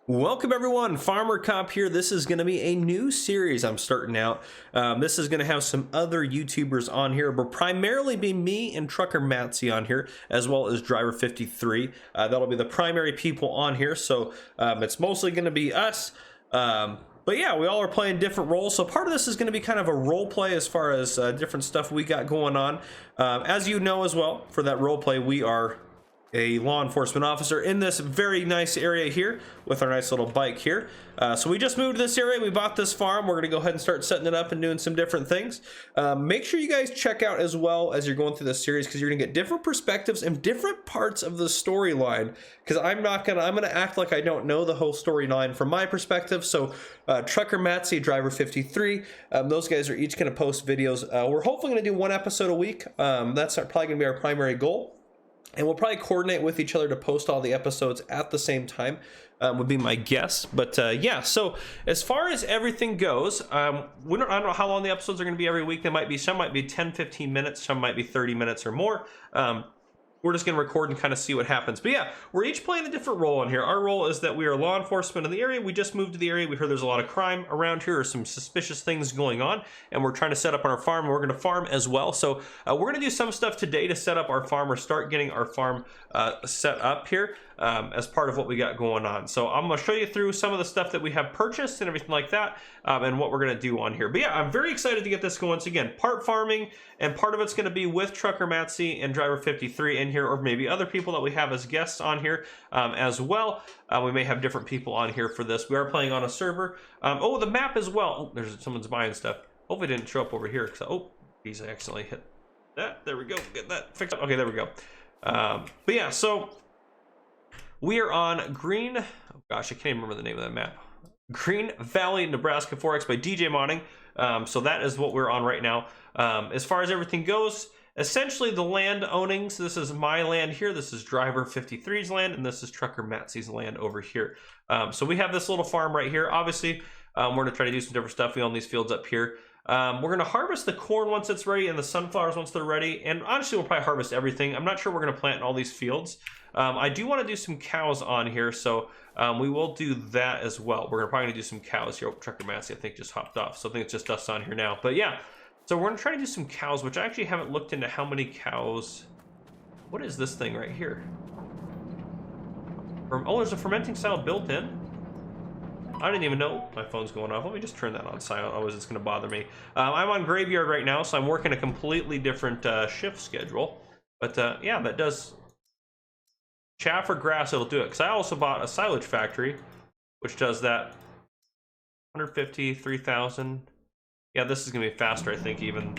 Welcome everyone, Farmer Cop here. This is going to be a new series I'm starting out. This is going to have some other YouTubers on here, but primarily be me and Trucker Matsy on here, as well as Driver 53. That'll be the primary people on here, so it's mostly going to be us. But yeah, we all are playing different roles, so part of this is going to be kind of a role play as far as different stuff we got going on. As you know as well, for that role play, we are a law enforcement officer in this very nice area here with our nice little bike here. So we just moved to this area. We bought this farm. We're going to go ahead and start setting it up and doing some different things. Make sure you guys check out as well as you're going through this series, because you're going to get different perspectives and different parts of the storyline, because I'm going to act like I don't know the whole storyline from my perspective. So Trucker Matsy, Driver 53, those guys are each going to post videos. We're hopefully going to do one episode a week. That's probably going to be our primary goal. And we'll probably coordinate with each other to post all the episodes at the same time, would be my guess. But yeah, so as far as everything goes, I don't know how long the episodes are going to be every week. Some might be 10, 15 minutes, some might be 30 minutes or more. We're just going to record and kind of see what happens. But yeah, we're each playing a different role in here. Our role is that we are law enforcement in the area. We just moved to the area. We heard there's a lot of crime around here, or some suspicious things going on, and we're trying to set up on our farm, and we're going to farm as well. So we're going to do some stuff today to set up our farm, or start getting our farm set up here as part of what we got going on. So I'm going to show you through some of the stuff that we have purchased and everything like that, and what we're going to do on here. But yeah, I'm very excited to get this going. Once again, part farming, and part of it's going to be with Trucker Matsy and Driver 53 in here, or maybe other people that we have as guests on here as well. We may have different people on here for this. We are playing on a server. Oh, the map as well. Oh, there's someone's buying stuff. Hopefully it didn't show up over here, because oh, geez, I accidentally hit that. There we go. Get that fixed up. Okay, there we go. But yeah, so we are on Green. Oh gosh, I can't even remember the name of that map. Green Valley Nebraska 4X by DJ Modding. So that is what we're on right now. As far as everything goes, essentially the land ownings, this is my land here, this is Driver 53's land, and this is Trucker Matsy's land over here. So we have this little farm right here. Obviously, we're going to try to do some different stuff. We own these fields up here. We're going to harvest the corn once it's ready, and the sunflowers once they're ready. And honestly, we'll probably harvest everything. I'm not sure we're going to plant in all these fields. I do want to do some cows on here, so we will do that as well. We're probably going to do some cows here. Oh, Trucker Matsy, I think, just hopped off, so I think it's just us on here now. But yeah, so we're going to try to do some cows, which I actually haven't looked into how many cows. What is this thing right here? Oh, there's a fermenting style built in. I didn't even know my phone's going off. Let me just turn that on silent, otherwise it's going to bother me. I'm on graveyard right now, so I'm working a completely different shift schedule. But yeah, that does chaff or grass, it'll do it. Because I also bought a silage factory, which does that. 150, 3,000. Yeah, this is going to be faster, I think, even.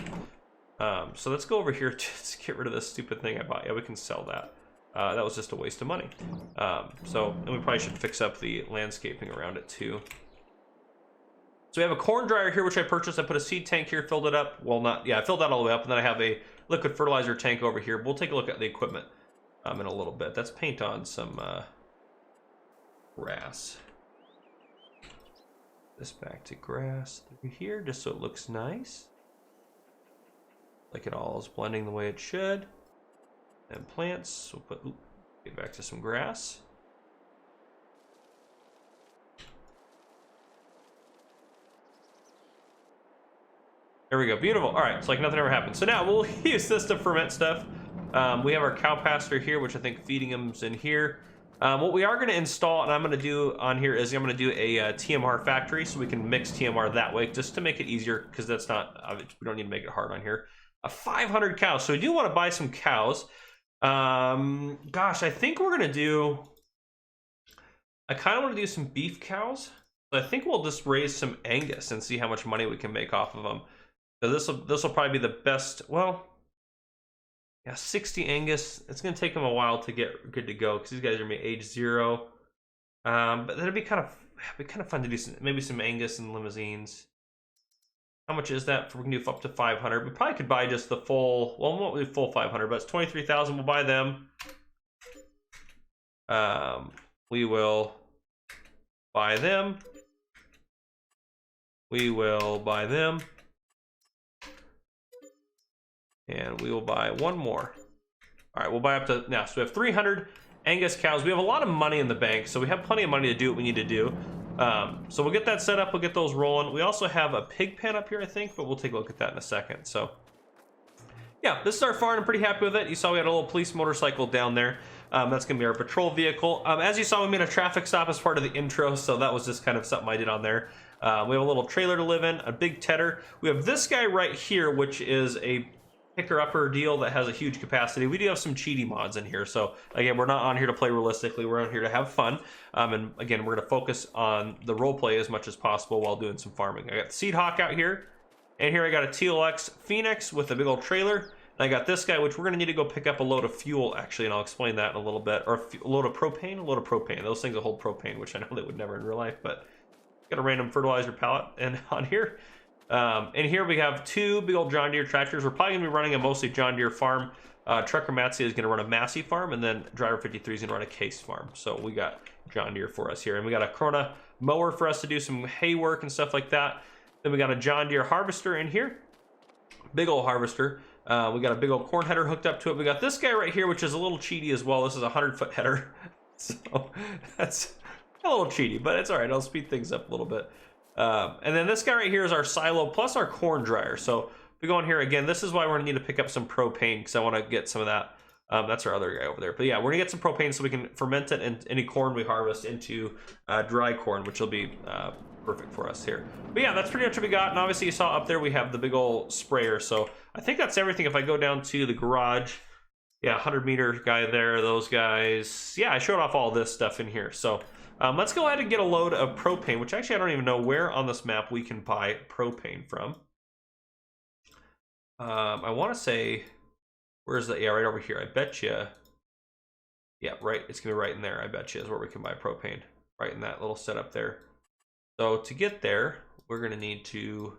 So let's go over here to get rid of this stupid thing I bought. Yeah, we can sell that. That was just a waste of money. And we probably should fix up the landscaping around it too. So we have a corn dryer here, which I purchased. I put a seed tank here, filled it up. Well, I filled that all the way up, and then I have a liquid fertilizer tank over here. We'll take a look at the equipment in a little bit. Let's paint on some grass. This back to grass through here, just so it looks nice. Like it all is blending the way it should. And plants, we'll put, get back to some grass. There we go, beautiful. All right, it's like nothing ever happened. So now we'll use this to ferment stuff. We have our cow pasture here, which I think feeding them's in here. What we are going to install, and I'm going to do on here, is I'm going to do a TMR factory, so we can mix TMR that way, just to make it easier, because that's not, we don't need to make it hard on here. 500 cows, so we do want to buy some cows. Gosh, I think we're gonna do, I kind of want to do some beef cows, but I think we'll just raise some Angus and see how much money we can make off of them. So this will probably be the best. Well, yeah, 60 Angus. It's gonna take them a while to get good to go, because these guys are gonna be age 0. But that'd be kind of fun to do maybe some Angus and limousines. How much is that? We can do up to 500. We probably could buy just the full, well, we won't do full 500, but it's 23,000. We'll buy them. We will buy them. We will buy them. And we will buy one more. All right, we'll buy up to, now, so we have 300 Angus cows. We have a lot of money in the bank, so we have plenty of money to do what we need to do. So we'll get that set up, we'll get those rolling. We also have a pig pen up here, I think, but we'll take a look at that in a second. So yeah, this is our farm. I'm pretty happy with it. You saw we had a little police motorcycle down there. That's gonna be our patrol vehicle. As you saw, we made a traffic stop as part of the intro, so that was just kind of something I did on there. We have a little trailer to live in, a big tedder. We have this guy right here, which is a picker-upper deal that has a huge capacity. We do have some cheaty mods in here, so again, we're not on here to play realistically, we're on here to have fun. And again, we're gonna focus on the role play as much as possible while doing some farming. I got the Seed Hawk out here, and here I got a TLX Phoenix with a big old trailer. And I got this guy, which we're gonna need to go pick up a load of fuel, actually, and I'll explain that in a little bit. Or a load of propane. Those things that hold propane, which I know they would never in real life, but got a random fertilizer pallet and on here. And here we have two big old John Deere tractors. We're probably gonna be running a mostly John Deere farm. Trucker Matsy is gonna run a Massey farm, and then Driver 53 is gonna run a Case farm. So we got John Deere for us here, and we got a Corona mower for us to do some hay work and stuff like that. Then we got a John Deere harvester in here, big old harvester. We got a big old corn header hooked up to it. We got this guy right here, which is a little cheaty as well. This is a 100-foot header, so that's a little cheaty, but it's all right. I'll speed things up a little bit. And then this guy right here is our silo plus our corn dryer. So if we go in here again, this is why we're gonna need to pick up some propane, because I want to get some of that. That's our other guy over there. But yeah, we're gonna get some propane so we can ferment it and any corn we harvest into dry corn, which will be perfect for us here. But yeah, that's pretty much what we got. And obviously you saw up there we have the big old sprayer. So I think that's everything. If I go down to the garage, yeah, 100-meter guy there, those guys. Yeah, I showed off all this stuff in here. So let's go ahead and get a load of propane, which actually I don't even know where on this map we can buy propane from. I want to say, where's the, yeah, right over here. I bet you, yeah, right, it's gonna be right in there. I bet you is where we can buy propane, right in that little setup there. So to get there, we're gonna need to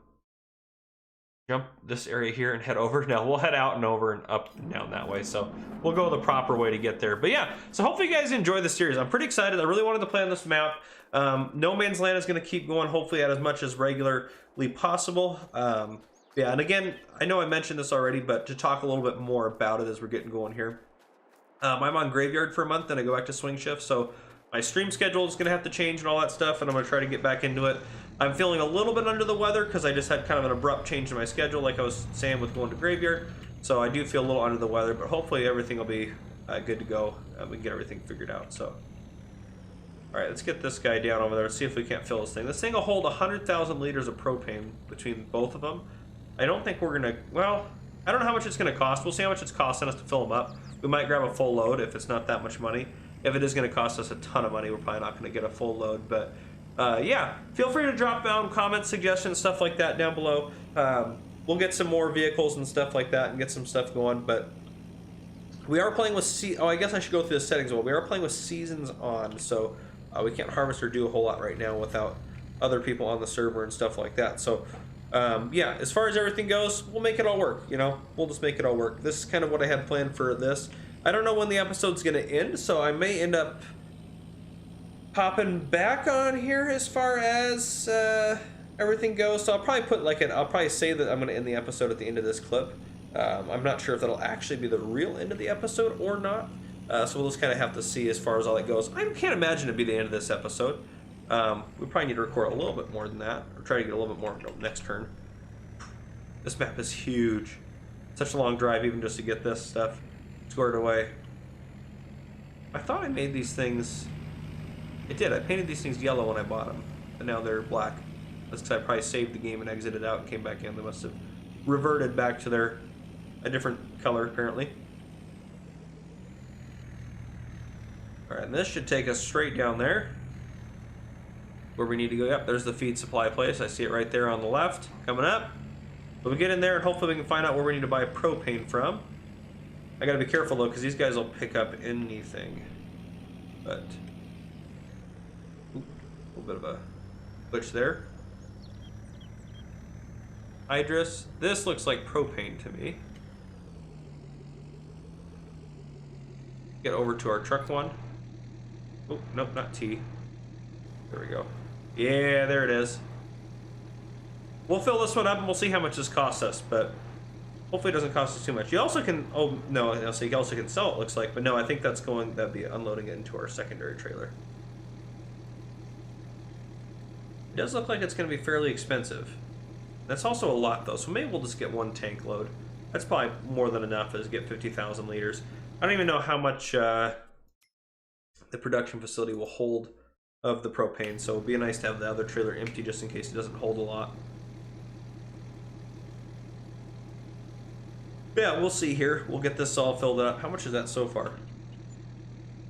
jump this area here and head over. Now we'll head out and over and up and down that way. So we'll go the proper way to get there. But yeah, so hopefully you guys enjoy the series. I'm pretty excited. I really wanted to play on this map. No Man's Land is going to keep going, hopefully at as much as regularly possible. Yeah, and again, I know I mentioned this already, but to talk a little bit more about it as we're getting going here. I'm on graveyard for a month, then I go back to swing shift. So my stream schedule is going to have to change and all that stuff, and I'm going to try to get back into it. I'm feeling a little bit under the weather because I just had kind of an abrupt change in my schedule, like I was saying with going to graveyard. So I do feel a little under the weather, but hopefully everything will be good to go. We can get everything figured out. So, all right, let's get this guy down over there. Let's see if we can't fill this thing. This thing will hold 100,000 liters of propane between both of them. I don't think we're gonna. Well, I don't know how much it's gonna cost. We'll see how much it's costing us to fill them up. We might grab a full load if it's not that much money. If it is going to cost us a ton of money, we're probably not going to get a full load. But yeah, feel free to drop down comments, suggestions, stuff like that down below. We'll get some more vehicles and stuff like that and get some stuff going. But we are playing with oh, I guess I should go through the settings. Well, we are playing with seasons on, so we can't harvest or do a whole lot right now without other people on the server and stuff like that. So yeah, as far as everything goes, we'll make it all work. You know, we'll just make it all work. This is kind of what I had planned for this. I don't know when the episode's going to end, so I may end up popping back on here as far as everything goes. So I'll probably put like I'll probably say that I'm going to end the episode at the end of this clip. I'm not sure if that'll actually be the real end of the episode or not. So we'll just kind of have to see as far as all that goes. I can't imagine it'd be the end of this episode. We probably need to record a little bit more than that, or try to get a little bit more next turn. This map is huge. Such a long drive even just to get this stuff squared away. I thought I made these things. I did. I painted these things yellow when I bought them, but now they're black. That's because I probably saved the game and exited out and came back in. They must have reverted back to a different color apparently. All right, and this should take us straight down there where we need to go. Yep, there's the feed supply place. I see it right there on the left coming up. But we get in there and hopefully we can find out where we need to buy propane from. I gotta be careful though, because these guys will pick up anything. But a little bit of a glitch there. Hydrus. This looks like propane to me. Get over to our truck one. Oh, nope, not T. There we go. Yeah, there it is. We'll fill this one up and we'll see how much this costs us, but Hopefully it doesn't cost us too much. You also can, oh no, so you also can sell it, looks like, but no, I think that'd be unloading it into our secondary trailer. It does look like it's going to be fairly expensive. That's also a lot though, so maybe we'll just get one tank load. That's probably more than enough to get 50,000 liters. I don't even know how much the production facility will hold of the propane, so it'd be nice to have the other trailer empty just in case it doesn't hold a lot. Yeah, we'll see here. We'll get this all filled up. How much is that so far?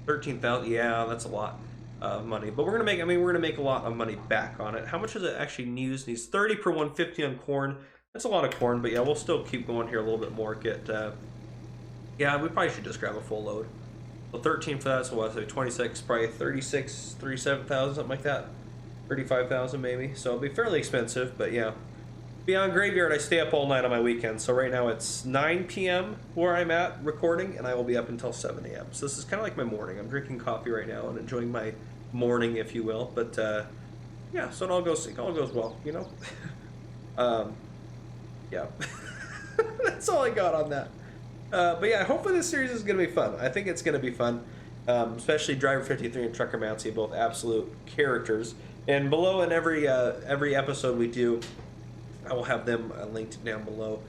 13,000. Yeah, that's a lot of money. But we're gonna make. I mean, we're gonna make a lot of money back on it. How much does it actually use? Needs 30 per 150 on corn. That's a lot of corn, but yeah, we'll still keep going here a little bit more. Yeah, we probably should just grab a full load. So 13 for that. So what? So 26, probably 36, 37,000, something like that. 35,000 maybe. So it'll be fairly expensive, but yeah. Beyond Graveyard, I stay up all night on my weekends. So right now it's 9 p.m. where I'm at recording, and I will be up until 7 a.m. So this is kind of like my morning. I'm drinking coffee right now and enjoying my morning, if you will. But yeah, so it all goes well, you know. Yeah, that's all I got on that. But yeah, hopefully this series is gonna be fun. I think it's gonna be fun, especially Driver 53 and Trucker Matsy, both absolute characters. And below in every episode we do, I will have them linked down below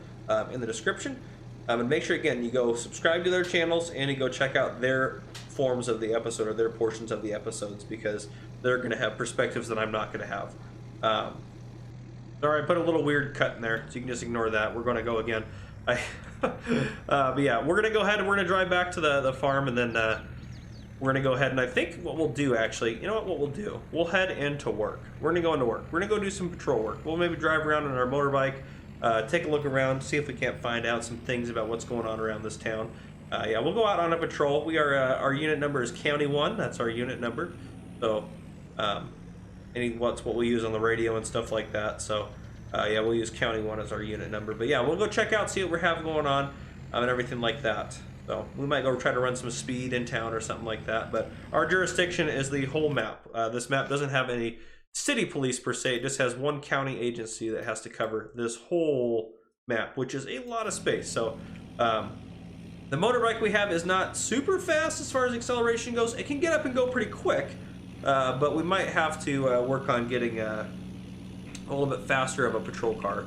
in the description. And make sure, again, you go subscribe to their channels and you go check out their forms of the episode or their portions of the episodes, because they're going to have perspectives that I'm not going to have. Sorry, I put a little weird cut in there, so you can just ignore that. We're going to go again. But yeah, we're going to go ahead and we're going to drive back to the farm, and then we're going to go ahead, and I think what we'll do, actually, you know what we'll do? We'll head into work. We're going to go into work. We're going to go do some patrol work. We'll maybe drive around on our motorbike, take a look around, see if we can't find out some things about what's going on around this town. Yeah, we'll go out on a patrol. We are, our unit number is County 1. That's our unit number. So, what's what we use on the radio and stuff like that. So, yeah, we'll use County 1 as our unit number. But yeah, we'll go check out, see what we have going on, and everything like that. So we might go try to run some speed in town or something like that. But our jurisdiction is the whole map. This map doesn't have any city police per se. It just has one county agency that has to cover this whole map, which is a lot of space. So the motorbike we have is not super fast as far as acceleration goes. It can get up and go pretty quick, but we might have to work on getting a little bit faster of a patrol car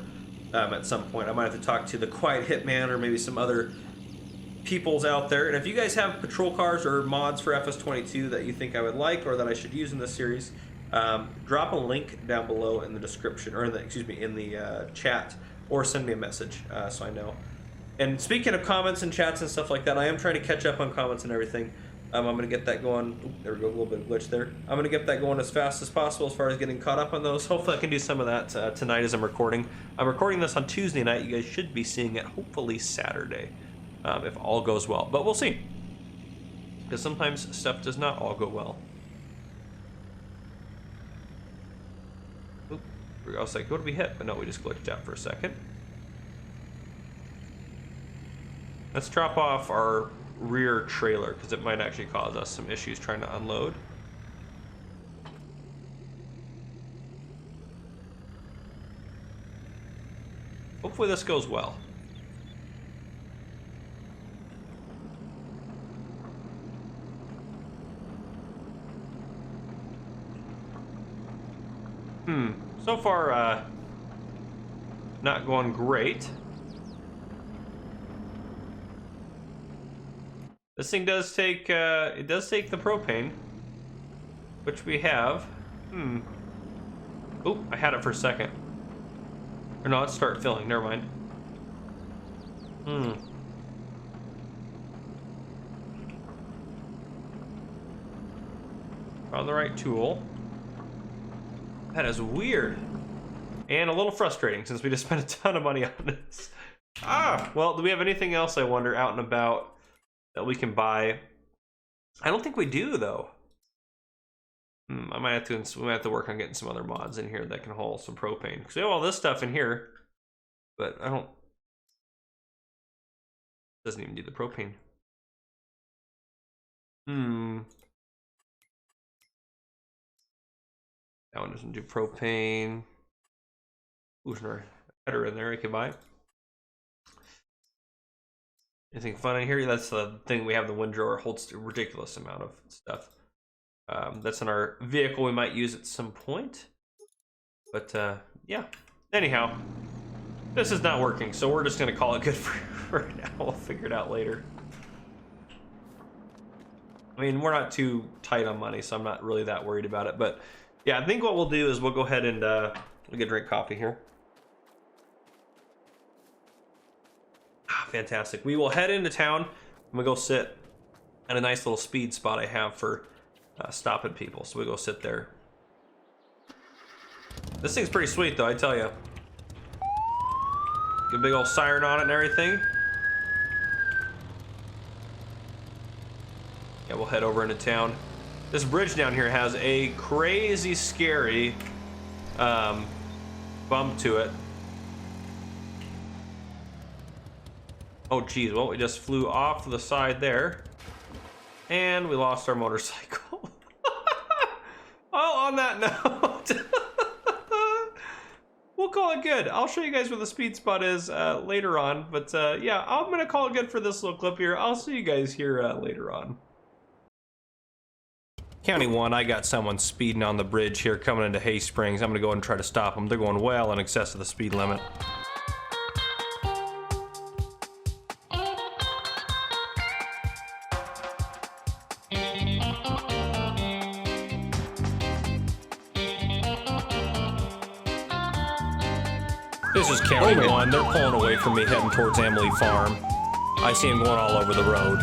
at some point. I might have to talk to the Quiet Hitman or maybe some other peoples out there. And if you guys have patrol cars or mods for FS22 that you think I would like or that I should use in this series, drop a link down below in the description, or in the chat, or send me a message so I know. And speaking of comments and chats and stuff like that, I am trying to catch up on comments and everything. I'm going to get that going. Ooh, there we go, a little bit of glitch there. I'm going to get that going as fast as possible as far as getting caught up on those. Hopefully I can do some of that tonight as I'm recording. I'm recording this on Tuesday night. You guys should be seeing it hopefully Saturday. If all goes well, but we'll see, because sometimes stuff does not all go well. Oop, I was like, what did we hit? But no, we just glitched out for a second. Let's drop off our rear trailer, because it might actually cause us some issues trying to unload. Hopefully this goes well. So far, not going great. This thing does take, it does take the propane, which we have. Oh, I had it for a second. Or no, let's start filling, never mind. Found the right tool. That is weird. And a little frustrating since we just spent a ton of money on this. Well, do we have anything else, I wonder, out and about that we can buy? I don't think we do, though. We might have to work on getting some other mods in here that can haul some propane. Because we have all this stuff in here, but I don't... Doesn't even do the propane. That one doesn't do propane. Ooh, there's another header in there I can buy. Anything fun in here? That's the thing. We have the wind drawer, holds a ridiculous amount of stuff. That's in our vehicle. We might use at some point. But yeah. Anyhow, this is not working, so we're just gonna call it good for now. We'll figure it out later. I mean, we're not too tight on money, so I'm not really that worried about it. But yeah, I think what we'll do is we'll go ahead and we'll get drink coffee here. Fantastic. We will head into town and we'll go sit at a nice little speed spot I have for stopping people. So we go sit there. This thing's pretty sweet though, I tell you. Get a big old siren on it and everything. Yeah, we'll head over into town. This bridge down here has a crazy scary bump to it. Oh geez, well, we just flew off to the side there. And we lost our motorcycle. Oh, on that note, we'll call it good. I'll show you guys where the speed spot is later on. But yeah, I'm gonna call it good for this little clip here. I'll see you guys here later on. County 1, I got someone speeding on the bridge here coming into Hay Springs. I'm gonna go ahead and try to stop them. They're going well in excess of the speed limit. This is County 1. They're pulling away from me, heading towards Emily Farm. I see them going all over the road.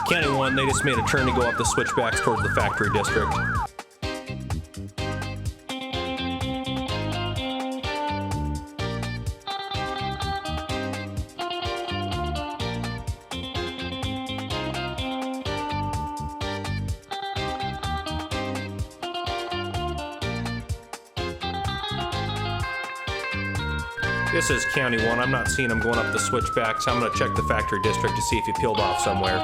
County 1, they just made a turn to go up the switchbacks towards the factory district. This is County 1. I'm not seeing them going up the switchbacks. I'm going to check the factory district to see if he peeled off somewhere.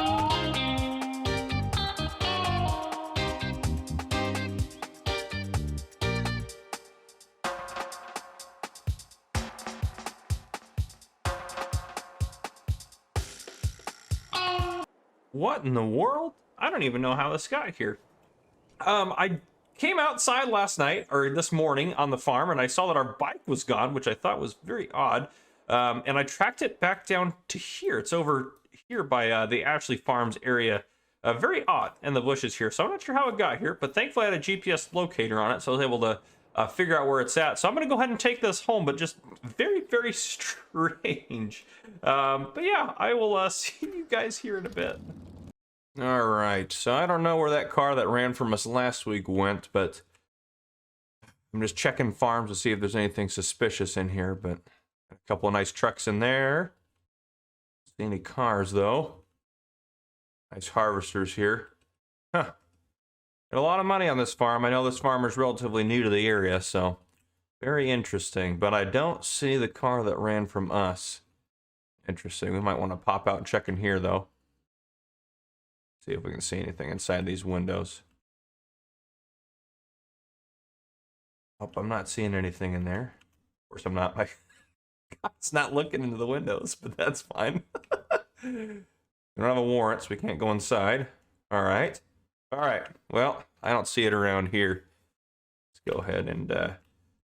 What in the world? I don't even know how this got here. I came outside last night, or this morning, on the farm, and I saw that our bike was gone, which I thought was very odd. And I tracked it back down to here. It's over here by the Ashley Farms area. Very odd, and the bushes here. So I'm not sure how it got here, but thankfully I had a GPS locator on it, so I was able to figure out where it's at. So I'm going to go ahead and take this home, but just very, very strange. But yeah, I will see you guys here in a bit. All right, so I don't know where that car that ran from us last week went, but I'm just checking farms to see if there's anything suspicious in here, but a couple of nice trucks in there. See any cars, though. Nice harvesters here. Huh. Got a lot of money on this farm. I know this farmer's relatively new to the area, so very interesting, but I don't see the car that ran from us. Interesting. We might want to pop out and check in here, though. See if we can see anything inside these windows. Oh, I'm not seeing anything in there. Of course, I'm not. My God's not looking into the windows, but that's fine. We don't have a warrant, so we can't go inside. All right. All right. Well, I don't see it around here. Let's go ahead and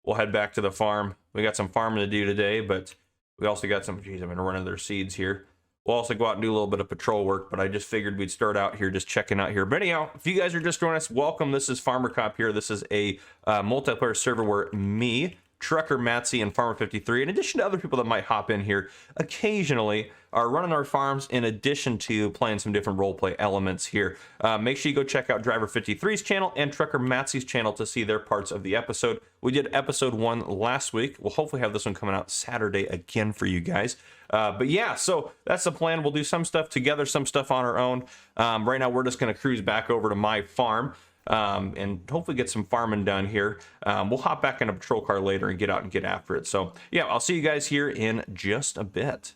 we'll head back to the farm. We got some farming to do today, but we also got some, geez, I'm going to run other seeds here. We'll also go out and do a little bit of patrol work, but I just figured we'd start out here just checking out here. But anyhow, if you guys are just joining us, welcome. This is Farmer Cop here. This is a multiplayer server where me, Trucker Matsy, and Farmer 53, in addition to other people that might hop in here, occasionally are running our farms in addition to playing some different roleplay elements here. Make sure you go check out Driver 53's channel and Trucker Matsy's channel to see their parts of the episode. We did episode 1 last week. We'll hopefully have this one coming out Saturday again for you guys. But yeah, so that's the plan. We'll do some stuff together, some stuff on our own. Right now, we're just going to cruise back over to my farm and hopefully get some farming done here. We'll hop back in a patrol car later and get out and get after it. So yeah, I'll see you guys here in just a bit.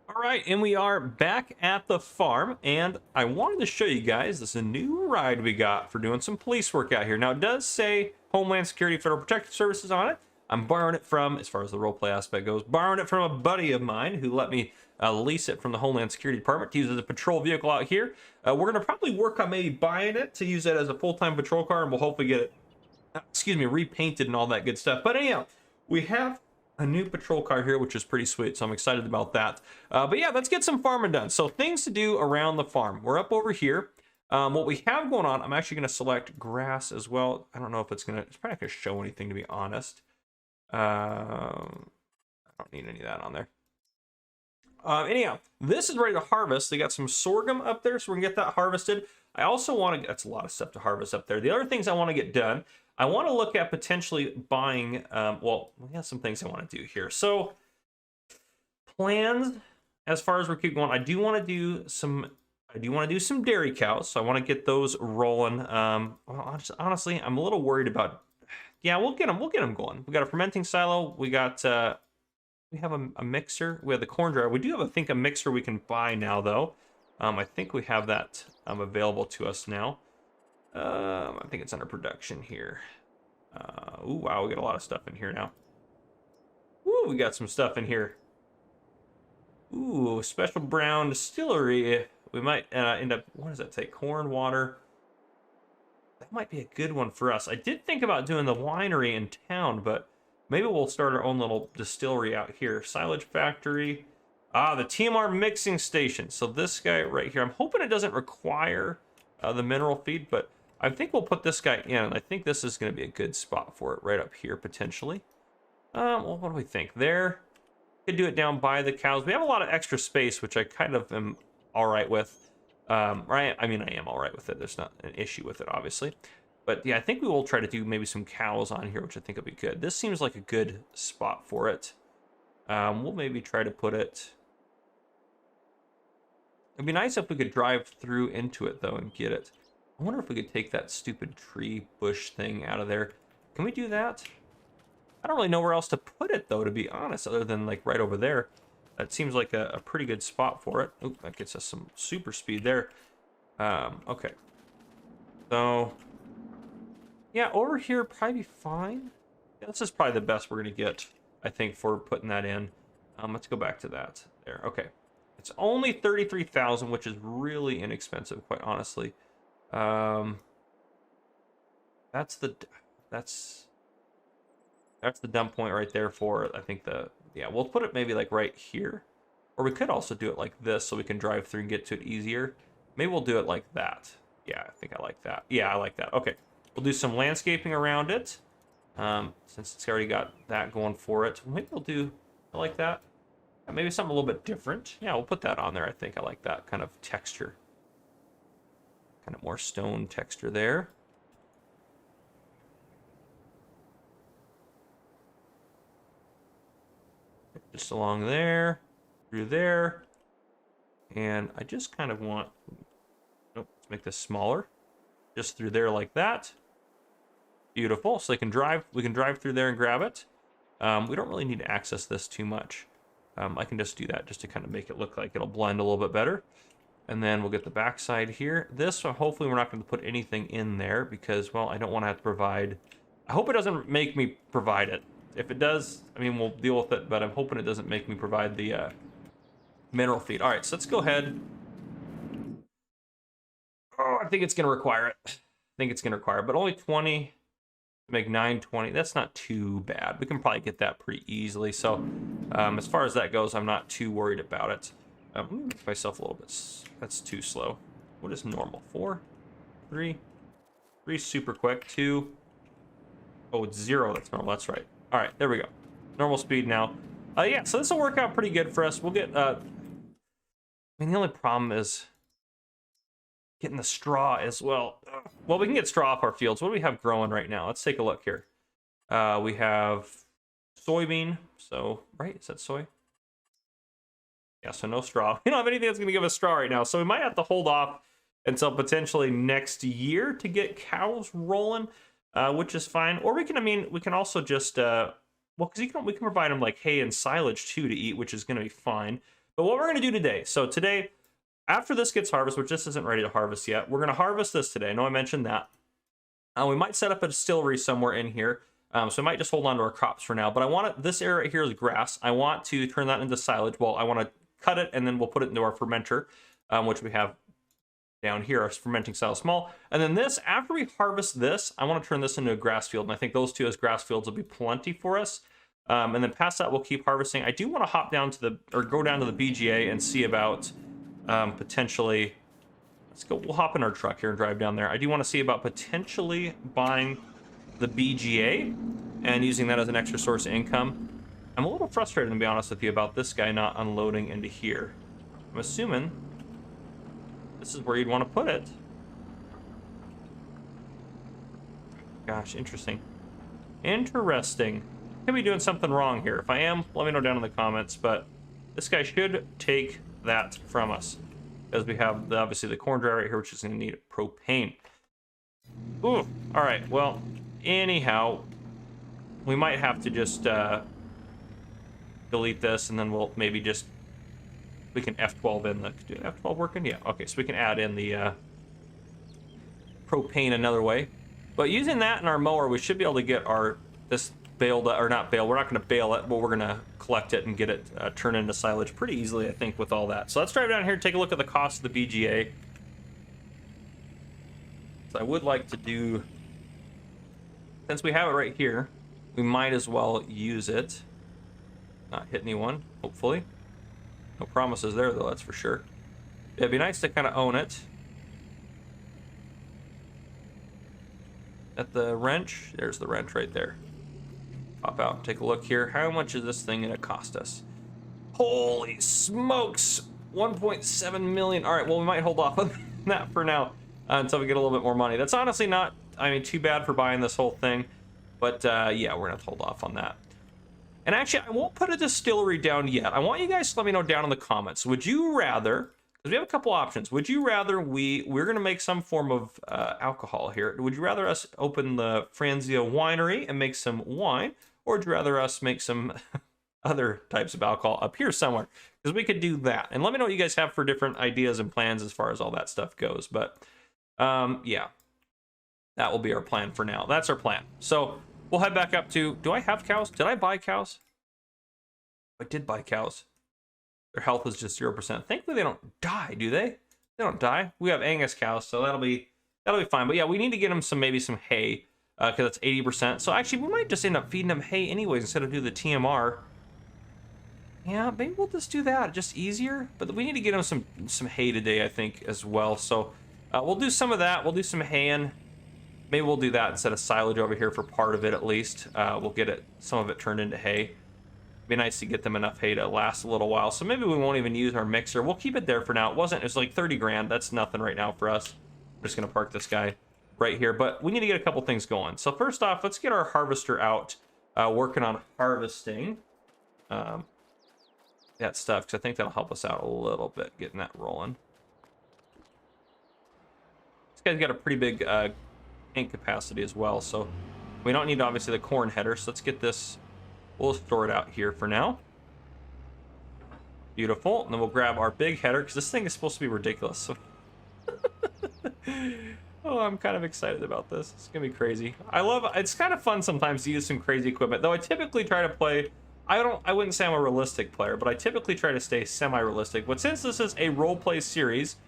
All right, and we are back at the farm, and I wanted to show you guys this new ride we got for doing some police work out here. Now, it does say Homeland Security Federal Protective Services on it. I'm borrowing it from, as far as the roleplay aspect goes, borrowing it from a buddy of mine who let me lease it from the Homeland Security Department to use as a patrol vehicle out here. We're going to probably work on maybe buying it to use it as a full-time patrol car, and we'll hopefully get it, repainted and all that good stuff. But anyhow, we have a new patrol car here, which is pretty sweet, so I'm excited about that. But yeah, let's get some farming done. So things to do around the farm. We're up over here. What we have going on, I'm actually going to select grass as well. I don't know if it's probably not going to show anything, to be honest. I don't need any of that on there. Anyhow, this is ready to harvest. They got some sorghum up there, so we're gonna get that harvested. I also want to, that's a lot of stuff to harvest up there. The other things I want to get done, I want to look at potentially buying, well, we have some things I want to do here. So plans, as far as we're keeping going, I do want to do some dairy cows. So I want to get those rolling. Well, honestly, I'm a little worried about, yeah, we'll get them going. We got a fermenting silo. We got, we have a mixer. We have the corn dryer. We do have, I think, a mixer we can buy now, though. I think we have that available to us now. I think it's under production here. Ooh, wow, we got a lot of stuff in here now. Ooh, we got some stuff in here. Ooh, special brown distillery. We might end up, what does that say? Corn, water. That might be a good one for us. I did think about doing the winery in town, but maybe we'll start our own little distillery out here. Silage factory. Ah, the TMR mixing station. So this guy right here, I'm hoping it doesn't require the mineral feed, but I think we'll put this guy in. I think this is going to be a good spot for it right up here, potentially. Well, what do we think? There. Could do it down by the cows. We have a lot of extra space, which I kind of am all right with. Right? I mean, I am all right with it. There's not an issue with it, obviously. But yeah, I think we will try to do maybe some cows on here, which I think will be good. This seems like a good spot for it. We'll maybe try to put it... It'd be nice if we could drive through into it, though, and get it. I wonder if we could take that stupid tree bush thing out of there. Can we do that? I don't really know where else to put it, though, to be honest, other than, like, right over there. That seems like a pretty good spot for it. Oop, that gets us some super speed there. Okay. So... yeah, over here probably be fine. Yeah, this is probably the best we're gonna get, I think, for putting that in. Let's go back to that. There, okay. It's only 33,000, which is really inexpensive, quite honestly. That's the dump point right there for, I think, yeah, we'll put it maybe like right here. Or we could also do it like this so we can drive through and get to it easier. Maybe we'll do it like that. Yeah, I think I like that. Yeah, I like that. Okay. We'll do some landscaping around it, since it's already got that going for it. Maybe we'll do like that. Maybe something a little bit different. Yeah, we'll put that on there. I think I like that kind of texture. Kind of more stone texture there. Just along there, through there. And I just kind of want, nope, let's make this smaller. Just through there like that. Beautiful. So we can drive through there and grab it. We don't really need to access this too much. I can just do that just to kind of make it look like it'll blend a little bit better. And then we'll get the backside here. This, hopefully we're not going to put anything in there because, well, I don't want to have to provide. I hope it doesn't make me provide it. If it does, I mean, we'll deal with it, but I'm hoping it doesn't make me provide the mineral feed. All right, so let's go ahead. Oh, I think it's going to require it. But only 20. Make 920. That's not too bad. We can probably get that pretty easily. So as far as that goes, I'm not too worried about it. Make myself a little bit. That's too slow. What is normal? 4, 3, 3 super quick. 2. Oh, it's 0. That's normal. That's right. All right, there we go. Normal speed now. Yeah, so this will work out pretty good for us. We'll get. I mean, the only problem is getting the straw as well. Well, we can get straw off our fields. What do we have growing right now? Let's take a look here. We have soybean. So, right? Is that soy? Yeah, so no straw. We don't have anything that's going to give us straw right now. So we might have to hold off until potentially next year to get cows rolling, which is fine. Or we can, I mean, we can also just, well, because we can provide them like hay and silage too to eat, which is going to be fine. But what we're going to do today, so today, after this gets harvested, which this isn't ready to harvest yet, we're going to harvest this today. I know I mentioned that. We might set up a distillery somewhere in here. So I might just hold on to our crops for now. But I want this area right here is grass. I want to turn that into silage. Well, I want to cut it, and then we'll put it into our fermenter, which we have down here, our fermenting style small. And then this, after we harvest this, I want to turn this into a grass field. And I think those two as grass fields will be plenty for us. And then past that, we'll keep harvesting. I do want to hop down to go down to the BGA and see about potentially... Let's go. We'll hop in our truck here and drive down there. I do want to see about potentially buying the BGA and using that as an extra source of income. I'm a little frustrated, to be honest with you, about this guy not unloading into here. I'm assuming this is where you'd want to put it. Gosh, interesting. Interesting. Could be doing something wrong here. If I am, let me know down in the comments, but this guy should take that from us. Because we have, obviously, the corn dryer right here, which is going to need propane. Ooh, all right. Well, anyhow, we might have to just delete this, and then we'll maybe just... We can F12 in the... Do F12 working? Yeah, okay. So we can add in the propane another way. But using that in our mower, we should be able to get this baled, or not baled, we're not going to bale it, but we're going to collect it and get it turned into silage pretty easily, I think, with all that. So let's drive down here and take a look at the cost of the BGA. So I would like to do, since we have it right here, we might as well use it. Not hit anyone, hopefully. No promises there, though, that's for sure. It'd be nice to kind of own it. At the wrench, there's the wrench right there. Pop out, take a look here. How much is this thing gonna cost us? Holy smokes! 1.7 million. All right, well, we might hold off on that for now until we get a little bit more money. That's honestly not, I mean, too bad for buying this whole thing. But yeah, we're gonna have to hold off on that. And actually, I won't put a distillery down yet. I want you guys to let me know down in the comments. Would you rather, because we have a couple options. Would you rather we're gonna make some form of alcohol here. Would you rather us open the Franzia winery and make some wine? Or would you rather us make some other types of alcohol up here somewhere? Because we could do that. And let me know what you guys have for different ideas and plans as far as all that stuff goes. But yeah, that will be our plan for now. That's our plan. So we'll head back up to, do I have cows? Did I buy cows? I did buy cows. Their health is just 0%. Thankfully, they don't die, do they? They don't die. We have Angus cows, so that'll be fine. But yeah, we need to get them maybe some hay. Because that's 80%. So actually, we might just end up feeding them hay anyways instead of do the TMR. Yeah, maybe we'll just do that. Just easier. But we need to get them some hay today, I think, as well. So we'll do some of that. We'll do some hay in. Maybe we'll do that instead of silage over here for part of it at least. We'll get some of it turned into hay. It'd be nice to get them enough hay to last a little while. So maybe we won't even use our mixer. We'll keep it there for now. It was like 30 grand. That's nothing right now for us. We're just going to park this guy right here, but we need to get a couple things going. So first off, let's get our harvester out, working on harvesting that stuff, because I think that'll help us out a little bit, getting that rolling. This guy's got a pretty big tank capacity as well, so we don't need, obviously, the corn header, so let's get this, we'll store it out here for now. Beautiful, and then we'll grab our big header, because this thing is supposed to be ridiculous, so... Oh, I'm kind of excited about this. It's gonna be crazy. It's kind of fun sometimes to use some crazy equipment, though I typically try to play, I wouldn't say I'm a realistic player, but I typically try to stay semi-realistic. But since this is a role-play series,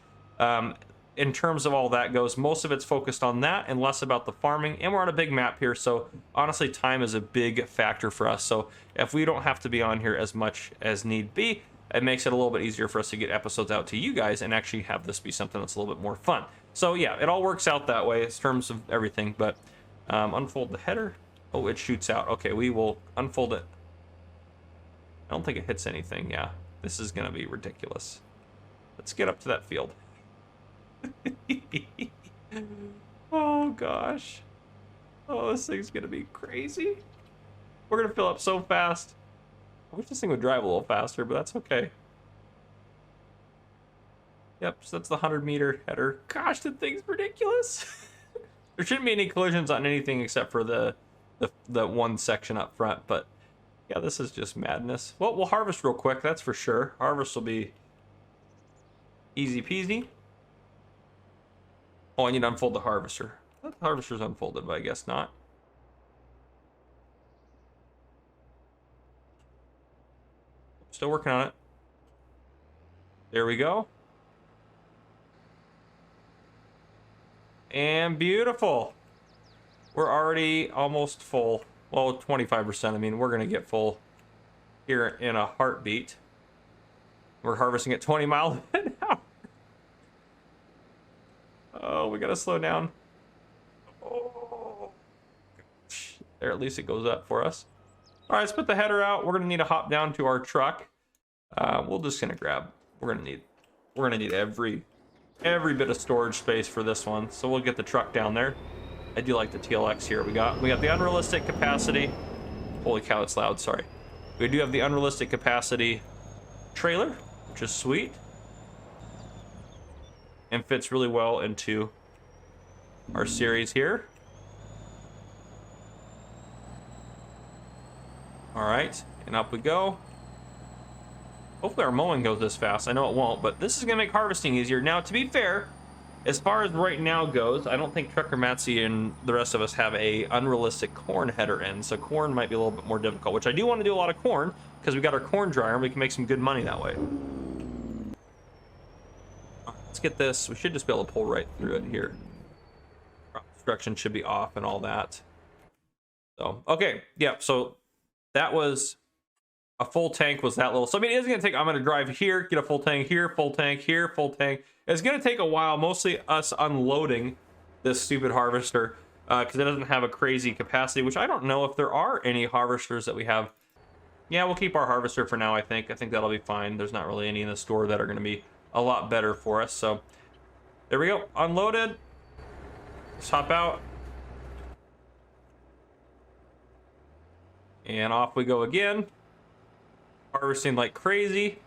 in terms of all that goes, most of it's focused on that and less about the farming, and we're on a big map here, so honestly, time is a big factor for us. So if we don't have to be on here as much as need be, it makes it a little bit easier for us to get episodes out to you guys and actually have this be something that's a little bit more fun. So yeah, it all works out that way in terms of everything, but unfold the header. Oh, it shoots out. Okay, we will unfold it. I don't think it hits anything. Yeah, this is gonna be ridiculous. Let's get up to that field. Oh gosh. Oh, this thing's gonna be crazy. We're gonna fill up so fast. I wish this thing would drive a little faster, but that's okay. Yep, so that's the 100-meter header. Gosh, that thing's ridiculous. There shouldn't be any collisions on anything except for the one section up front, but Yeah, this is just madness. Well, we'll harvest real quick, that's for sure. Harvest will be easy peasy. Oh, I need to unfold the harvester. I thought the harvester's unfolded, but I guess not. Still working on it. There we go. And beautiful. We're already almost full. Well, 25%. I mean, we're going to get full here in a heartbeat. We're harvesting at 20 miles an hour. Oh, we got to slow down. Oh. There, at least it goes up for us. All right, let's put the header out. We're going to need to hop down to our truck. We're just going to grab. We're going to need every bit of storage space for this one. So we'll get the truck down there. I do like the TLX here. We got the unrealistic capacity. Holy cow, it's loud, sorry. We do have the unrealistic capacity trailer, which is sweet. And fits really well into our series here. All right, and up we go. Hopefully our mowing goes this fast. I know it won't, but this is gonna make harvesting easier. Now, to be fair, as far as right now goes, I don't think Trucker Matsy and the rest of us have a unrealistic corn header in, so corn might be a little bit more difficult, which I do want to do a lot of corn, because we got our corn dryer, and we can make some good money that way. Let's get this. We should just be able to pull right through it here. Construction should be off and all that. So, okay, yeah, so that was a full tank was that little. So, I mean, it is going to take, I'm going to drive here, get a full tank here, full tank here, full tank. It's going to take a while, mostly us unloading this stupid harvester because it doesn't have a crazy capacity, which I don't know if there are any harvesters that we have. Yeah, we'll keep our harvester for now, I think. I think that'll be fine. There's not really any in the store that are going to be a lot better for us. So, there we go. Unloaded. Let's hop out. And off we go again. Harvesting like crazy.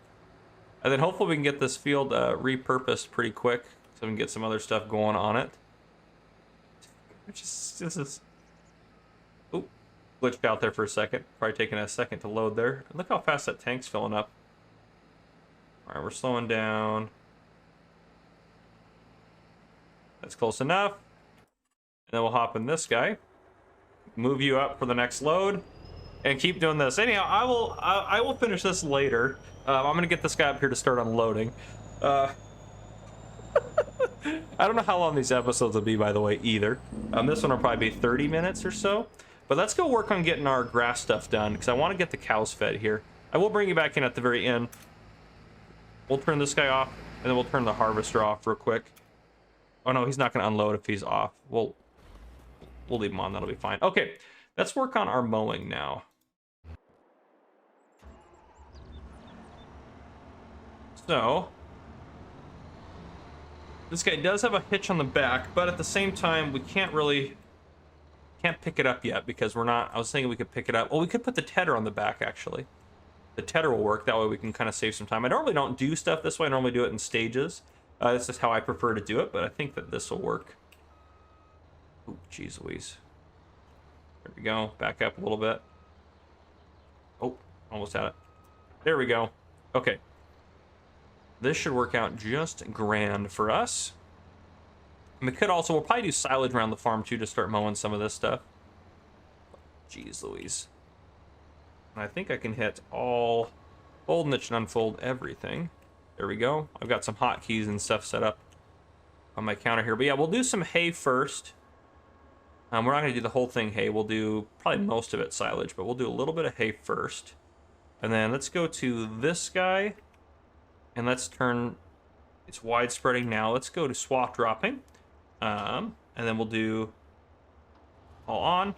And then hopefully we can get this field repurposed pretty quick so we can get some other stuff going on it. This is... Oop, glitched out there for a second. Probably taking a second to load there. Look how fast that tank's filling up. All right, we're slowing down. That's close enough. And then we'll hop in this guy. Move you up for the next load. And keep doing this. Anyhow, I will finish this later. I'm gonna get this guy up here to start unloading. I don't know how long these episodes will be, by the way, either. This one will probably be 30 minutes or so. But let's go work on getting our grass stuff done because I want to get the cows fed here. I will bring you back in at the very end. We'll turn this guy off, and then we'll turn the harvester off real quick. Oh no, he's not gonna unload if he's off. We'll leave him on. That'll be fine. Okay, let's work on our mowing now. So, this guy does have a hitch on the back, but at the same time, we can't pick it up yet because we're not, I was thinking we could pick it up. Well, we could put the tedder on the back, actually. The tedder will work. That way we can kind of save some time. I normally don't do stuff this way. I normally do it in stages. This is how I prefer to do it, but I think that this will work. Oh, geez Louise. There we go. Back up a little bit. Oh, almost had it. There we go. Okay. This should work out just grand for us. And we could also, we'll probably do silage around the farm too to start mowing some of this stuff. Jeez Louise. And I think I can hit all, fold, niche, and unfold everything. There we go. I've got some hotkeys and stuff set up on my counter here. But yeah, we'll do some hay first. We're not going to do the whole thing hay. We'll do probably most of it silage, but we'll do a little bit of hay first. And then let's go to this guy. And let's turn, it's wide spreading now. Let's go to swath dropping. And then we'll do all on.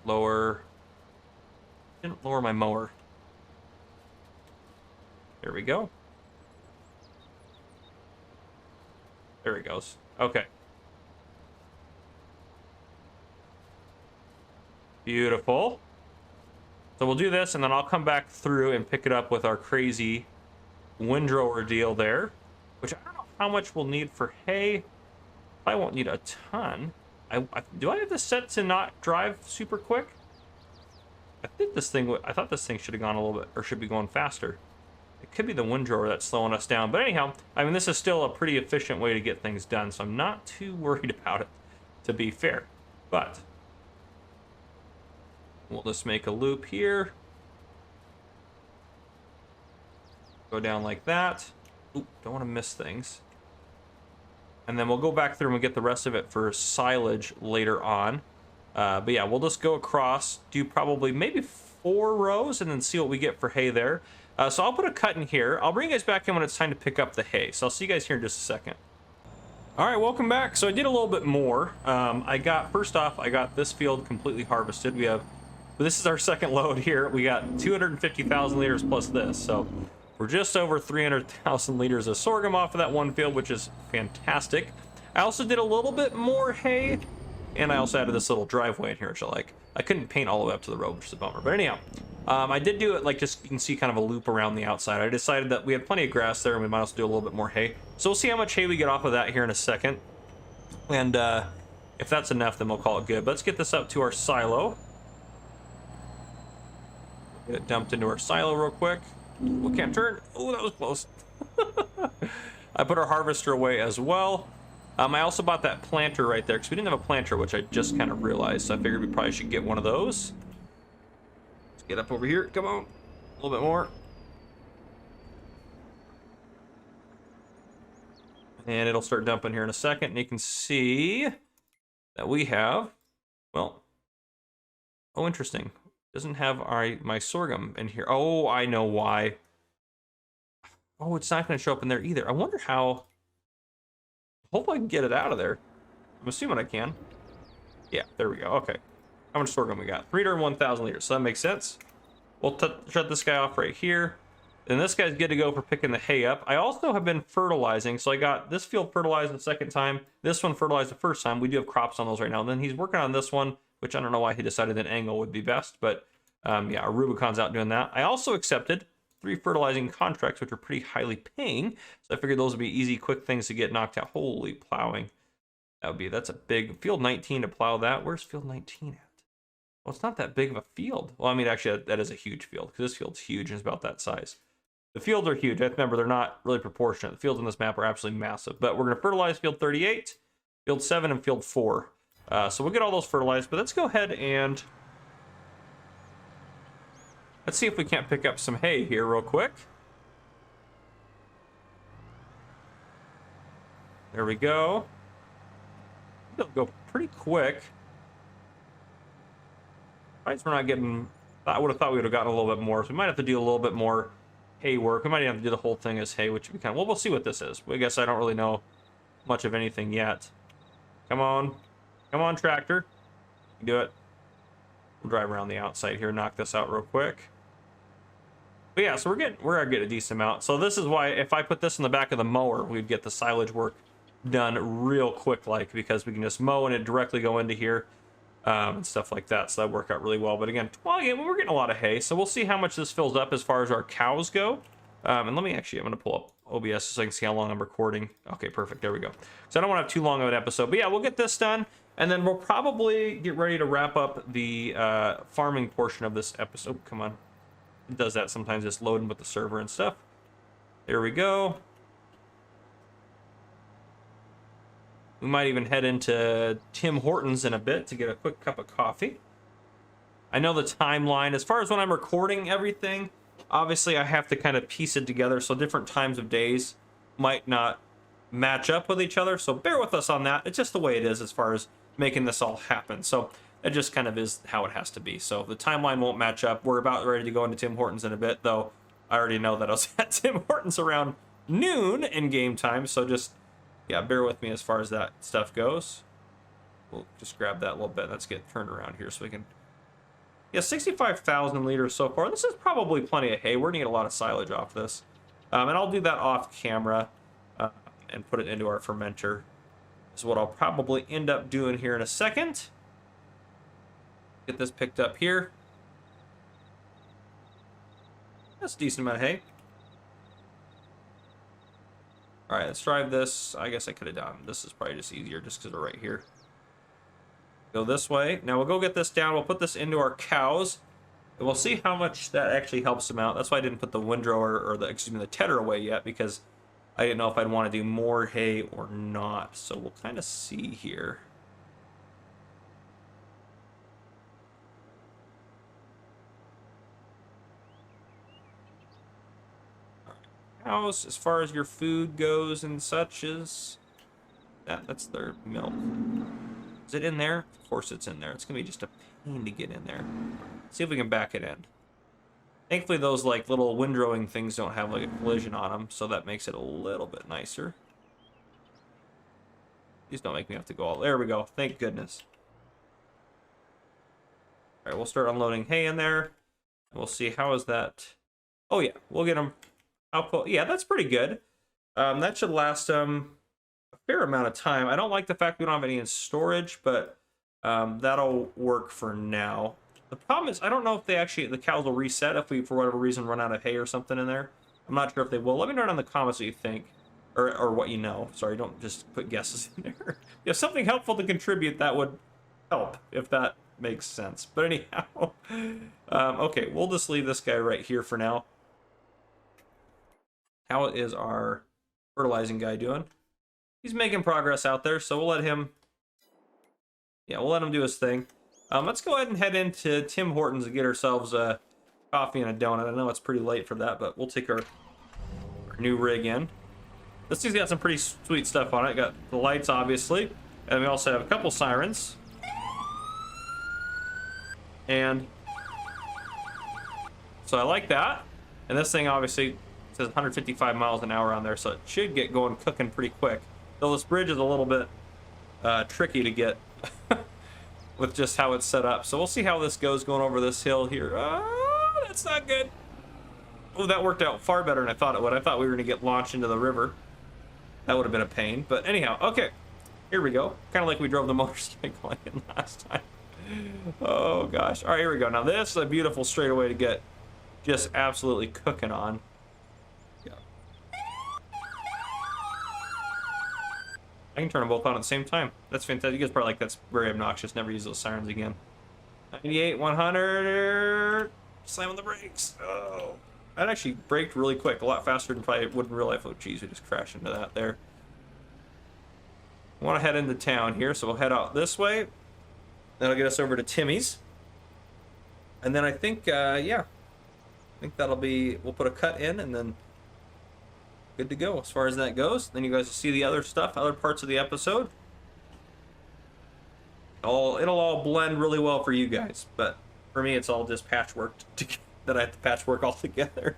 Lower, didn't lower my mower. There we go. There it goes. Okay. Beautiful. So we'll do this, and then I'll come back through and pick it up with our crazy windrower deal there, which I don't know how much we'll need for hay. I won't need a ton. Do I have this set to not drive super quick? I think this thing, I thought this thing should have gone a little bit, or should be going faster. It could be the windrower that's slowing us down. But anyhow, I mean, this is still a pretty efficient way to get things done, so I'm not too worried about it, to be fair. But we'll just make a loop here. Go down like that. Oop, don't want to miss things. And then we'll go back through and we'll get the rest of it for silage later on. But yeah, we'll just go across, do probably maybe 4 rows, and then see what we get for hay there. So I'll put a cut in here. I'll bring you guys back in when it's time to pick up the hay. So I'll see you guys here in just a second. All right, welcome back. So I did a little bit more. First off, I got this field completely harvested. This is our second load here. We got 250,000 liters plus this. So we're just over 300,000 liters of sorghum off of that one field, which is fantastic. I also did a little bit more hay, and I also added this little driveway in here, which I couldn't paint all the way up to the road, which is a bummer. But anyhow, I did do it, like, just you can see kind of a loop around the outside. I decided that we had plenty of grass there, and we might also do a little bit more hay. So we'll see how much hay we get off of that here in a second. And if that's enough, then we'll call it good. But let's get this up to our silo. Get it dumped into our silo real quick. We can't turn. Oh, that was close. I put our harvester away as well. I also bought that planter right there because we didn't have a planter, which I just kind of realized. So I figured we probably should get one of those. Let's get up over here. Come on. A little bit more. And it'll start dumping here in a second. And you can see that we have, well, oh, interesting. Doesn't have my sorghum in here. Oh, I know why. Oh, it's not going to show up in there either. I wonder how. Hopefully I can get it out of there. I'm assuming I can. Yeah, there we go. Okay. How much sorghum we got? 301,000 liters. So that makes sense. We'll shut this guy off right here. And this guy's good to go for picking the hay up. I also have been fertilizing. So I got this field fertilized the second time. This one fertilized the first time. We do have crops on those right now. And then he's working on this one, which I don't know why he decided an angle would be best. But yeah, our Rubicon's out doing that. I also accepted 3 fertilizing contracts, which are pretty highly paying. So I figured those would be easy, quick things to get knocked out. Holy plowing. That's a big field 19 to plow that. Where's field 19 at? Well, it's not that big of a field. Well, I mean, actually, that is a huge field because this field's huge and it's about that size. The fields are huge. Remember, they're not really proportionate. The fields on this map are absolutely massive. But we're going to fertilize field 38, field 7, and field 4. So we'll get all those fertilized. But let's go ahead and let's see if we can't pick up some hay here real quick. There we go. It'll go pretty quick. Right, so we're not getting. I would have thought we would have gotten a little bit more. So we might have to do a little bit more hay work. We might even have to do the whole thing as hay, which we kind of. Well, we'll see what this is. I guess I don't really know much of anything yet. Come on, come on, tractor. You do it. We'll drive around the outside here, knock this out real quick. But yeah, so we're getting a decent amount. So this is why if I put this in the back of the mower, we'd get the silage work done real quick, like, because we can just mow and it directly go into here and stuff like that. So that worked out really well. But again, well, yeah, we're getting a lot of hay. So we'll see how much this fills up as far as our cows go. And let me actually, I'm going to pull up OBS so I can see how long I'm recording. Okay, perfect. There we go. So I don't want to have too long of an episode. But yeah, we'll get this done. And then we'll probably get ready to wrap up the farming portion of this episode. Come on. It does that sometimes, just loading with the server and stuff. There we go. We might even head into Tim Hortons in a bit to get a quick cup of coffee. I know the timeline, as far as when I'm recording everything, obviously I have to kind of piece it together, so different times of days might not match up with each other, so bear with us on that. It's just the way it is as far as making this all happen. So it just kind of is how it has to be. So the timeline won't match up. We're about ready to go into Tim Hortons in a bit, though I already know that I was at Tim Hortons around noon in game time, so just, yeah, bear with me as far as that stuff goes. We'll just grab that a little bit. Let's get turned around here so we can... Yeah, 65,000 liters so far. This is probably plenty of hay. We're going to get a lot of silage off this. And I'll do that off camera and put it into our fermenter. Is what I'll probably end up doing here in a second. Get this picked up here. That's a decent amount of hay. All right, let's drive this. I guess I could have done. This is probably just easier just because we're right here. Go this way. Now we'll go get this down. We'll put this into our cows. And we'll see how much that actually helps them out. That's why I didn't put the windrow or the, excuse me, the tedder away yet, because I didn't know if I'd want to do more hay or not. So we'll kind of see here. Cows, as far as your food goes and such, is that's their milk. Is it in there? Of course it's in there. It's gonna be just a pain to get in there. See if we can back it in. Thankfully those like little windrowing things don't have like a collision on them, so that makes it a little bit nicer. Please don't make me have to go all, there we go, thank goodness. All right, we'll start unloading hay in there. We'll see how is that. Oh yeah, we'll get them output. Yeah, that's pretty good. That should last a fair amount of time. I don't like the fact we don't have any in storage, but that'll work for now. The problem is I don't know if the cows will reset if we for whatever reason run out of hay or something in there. I'm not sure if they will. Let me know down in the comments what you think, or what you know. Sorry, don't just put guesses in there. If something helpful to contribute, that would help, if that makes sense. But anyhow, okay, we'll just leave this guy right here for now. How is our fertilizing guy doing? He's making progress out there, so we'll let him, yeah, we'll let him do his thing. Let's go ahead and head into Tim Hortons and get ourselves a coffee and a donut. I know it's pretty late for that, but we'll take our new rig in. This thing's got some pretty sweet stuff on it. Got the lights, obviously, and we also have a couple sirens. And so I like that. And this thing obviously says 155 miles an hour on there, so it should get going cooking pretty quick. Though this bridge is a little bit tricky to get with just how it's set up. So we'll see how this goes going over this hill here. That's not good. Oh, that worked out far better than I thought it would. I thought we were going to get launched into the river. That would have been a pain. But anyhow, okay. Here we go. Kind of like we drove the motorcycle in last time. Oh, gosh. All right, here we go. Now, this is a beautiful straightaway to get just absolutely cooking on. Yeah. I can turn them both on at the same time. That's fantastic. You guys probably like that's very obnoxious. Never use those sirens again. 98, 100. Slam on the brakes. Oh. That actually braked really quick. A lot faster than probably would in real life. Oh, geez, we just crashed into that there. I want to head into town here, so we'll head out this way. That'll get us over to Timmy's. And then I think, yeah. I think that'll be, we'll put a cut in and then good to go as far as that goes. Then you guys will see the other stuff, other parts of the episode. It'll all blend really well for you guys, but for me it's all just patchwork that I have to patchwork all together.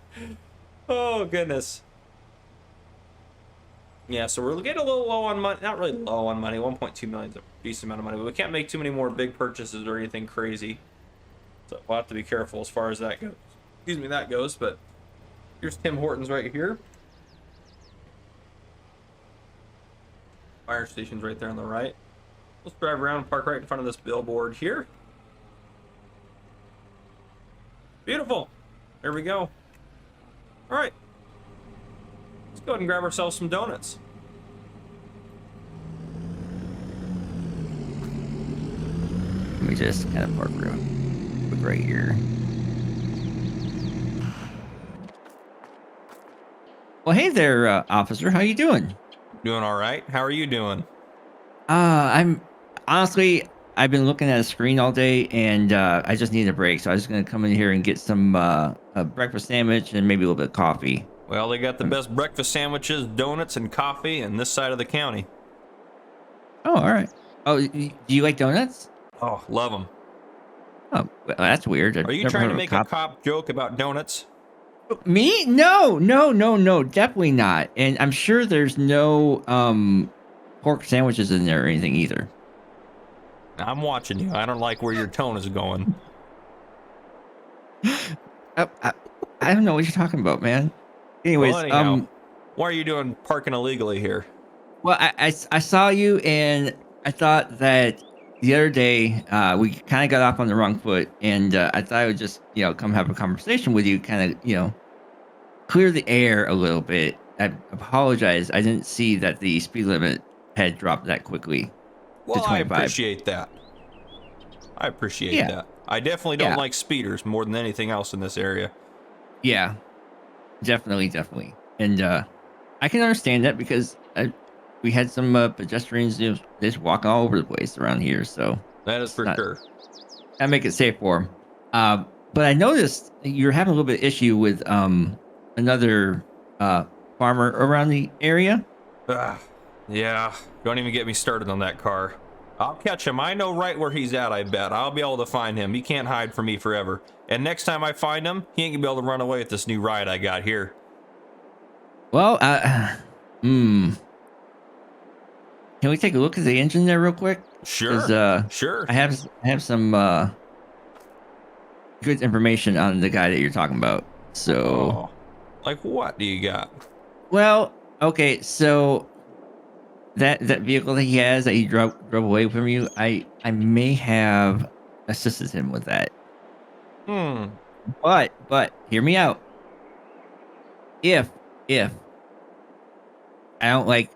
Oh goodness. Yeah, so we're getting a little low on money. Not really low on money. 1.2 million is a decent amount of money, but we can't make too many more big purchases or anything crazy. So we'll have to be careful as far as that goes. Excuse me, that goes, but here's Tim Hortons right here. Fire station's right there on the right. Let's drive around and park right in front of this billboard here. Beautiful. There we go. All right. Let's go ahead and grab ourselves some donuts. Let me just kind of park right here. Well, hey there, officer. How you doing? Doing all right. How are you doing? I'm honestly, I've been looking at a screen all day, and I just need a break. So I was just gonna come in here and get some a breakfast sandwich and maybe a little bit of coffee. Well, they got the best breakfast sandwiches, donuts, and coffee in this side of the county. Oh, all right. Oh, do you like donuts? Oh, love them. Oh, well, that's weird. Are you trying to make a cop joke about donuts? Me? No, definitely not. And I'm sure there's no pork sandwiches in there or anything either. I'm watching you. I don't like where your tone is going. I don't know what you're talking about, man. Anyways, well, anyhow, why are you doing parking illegally here? Well, I saw you, and I thought that the other day we kind of got off on the wrong foot, and I thought I would just come have a conversation with you, kind of clear the air a little bit. I apologize. I didn't see that the speed limit had dropped that quickly Well, to 25. I appreciate that. I appreciate Yeah. that. I definitely don't Yeah. like speeders more than anything else in this area. Yeah, definitely. And I can understand that because we had some pedestrians just walk all over the place around here. So That is it's for not, sure. I make it safe for them. But I noticed you're having a little bit of issue with another farmer around the area. Yeah, don't even get me started on that car. I'll catch him. I know right where he's at, I bet. I'll be able to find him. He can't hide from me forever. And next time I find him, he ain't gonna be able to run away with this new ride I got here. Well, can we take a look at the engine there real quick? Sure. Because Sure. I have some good information on the guy that you're talking about. So, Oh, like what do you got? well, okay, so that vehicle that he has that he drove away from you, I may have assisted him with that. Hmm. But hear me out. If I don't like,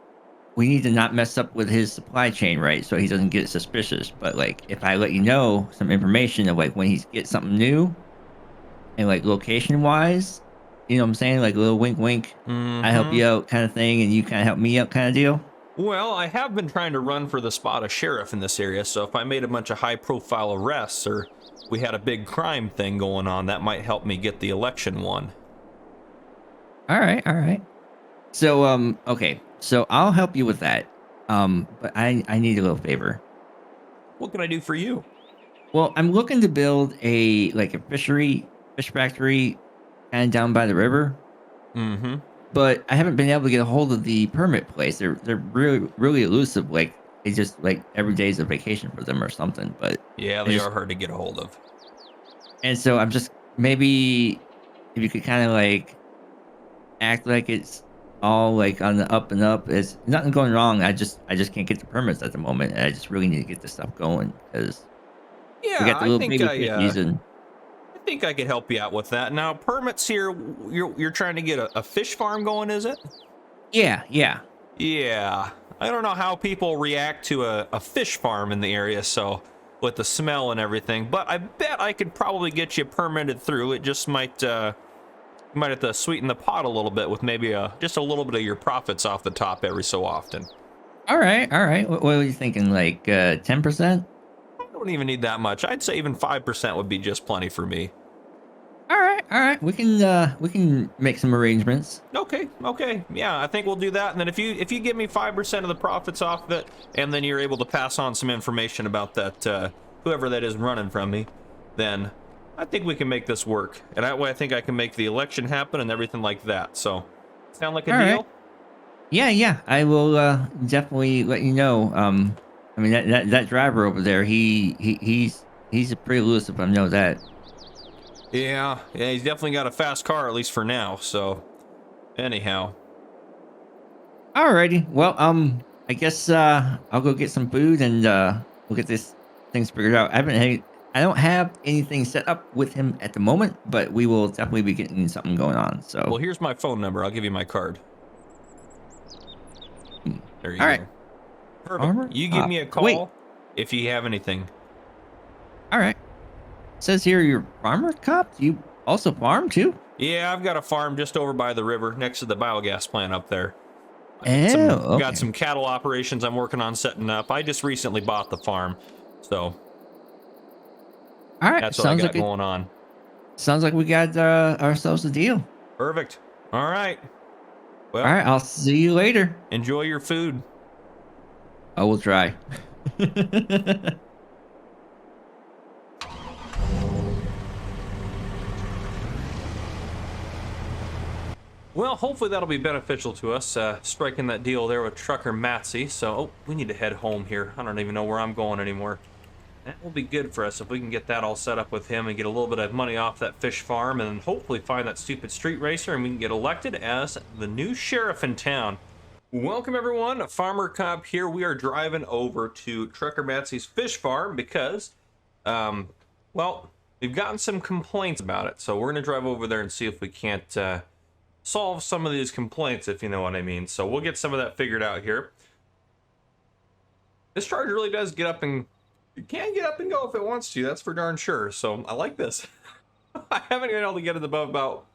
we need to not mess up with his supply chain, right? So he doesn't get suspicious. But like, if I let you know some information of like when he gets something new and like location wise, you know what I'm saying? Like a little wink, wink. I help Mm-hmm. you out, kind of thing, and you kind of help me out, kind of deal. Well, I have been trying to run for the spot of sheriff in this area, so if I made a bunch of high-profile arrests or we had a big crime thing going on, that might help me get the election won. All right. So okay, so I'll help you with that. But I need a little favor. What can I do for you? Well, I'm looking to build a like a fish factory, kind of down by the river. Mm-hmm. But I haven't been able to get a hold of the permit place. They're really elusive. Like it's just like every day's a vacation for them or something. But Yeah, I they just are hard to get a hold of. and so I'm just maybe if you could kind of like act like it's all like on the up and up. It's nothing going wrong. I just can't get the permits at the moment. And I just really need to get this stuff going because we Yeah, got the little baby fishies and I think I could help you out with that. Now, permits here, you're trying to get a fish farm going, is it? yeah. Yeah, I don't know how people react to a fish farm in the area, so with the smell and everything, but I bet I could probably get you permitted through. It just might might have to sweeten the pot a little bit with maybe just a little bit of your profits off the top every so often. All right. What were you thinking? Like 10%? I don't even need that much. I'd say even 5% would be just plenty for me. All right. We can make some arrangements. Okay. Yeah, I think we'll do that. And then if you give me 5% of the profits off of it, and then you're able to pass on some information about that whoever that is running from me, then I think we can make this work. And that way I think I can make the election happen and everything like that. So, sound like a All deal? right. Yeah. I will definitely let you know. I mean that driver over there, he's a pretty elusive. I know that. Yeah, he's definitely got a fast car, at least for now. So, anyhow. Alrighty. Well, I guess I'll go get some food and we'll get this things figured out. I don't have anything set up with him at the moment, but we will definitely be getting something going on. So, Well, here's my phone number. I'll give you my card. There you all go. right. Perfect. Farmer You give me a call Wait. if you have anything. All right. Says here you're a farmer cop. Do you also farm too? Yeah, I've got a farm just over by the river next to the biogas plant up there. Oh, Got okay. some cattle operations I'm working on setting up. I just recently bought the farm, so All right. that's what I Sounds got like going on. sounds like we got ourselves a deal. Perfect. All right. Well, All right. I'll see you later. enjoy your food. I will try. Well, hopefully that'll be beneficial to us, striking that deal there with Trucker Matsy. So, we need to head home here. I don't even know where I'm going anymore. That will be good for us if we can get that all set up with him and get a little bit of money off that fish farm and then hopefully find that stupid street racer and we can get elected as the new sheriff in town. Welcome everyone, Farmer Cop here. We are driving over to Trucker Matsy's fish farm because, well, we've gotten some complaints about it. So we're going to drive over there and see if we can't solve some of these complaints, if you know what I mean. So we'll get some of that figured out here. This charge really does get up and It can get up and go if it wants to, that's for darn sure. So I like this. I haven't been able to get it above about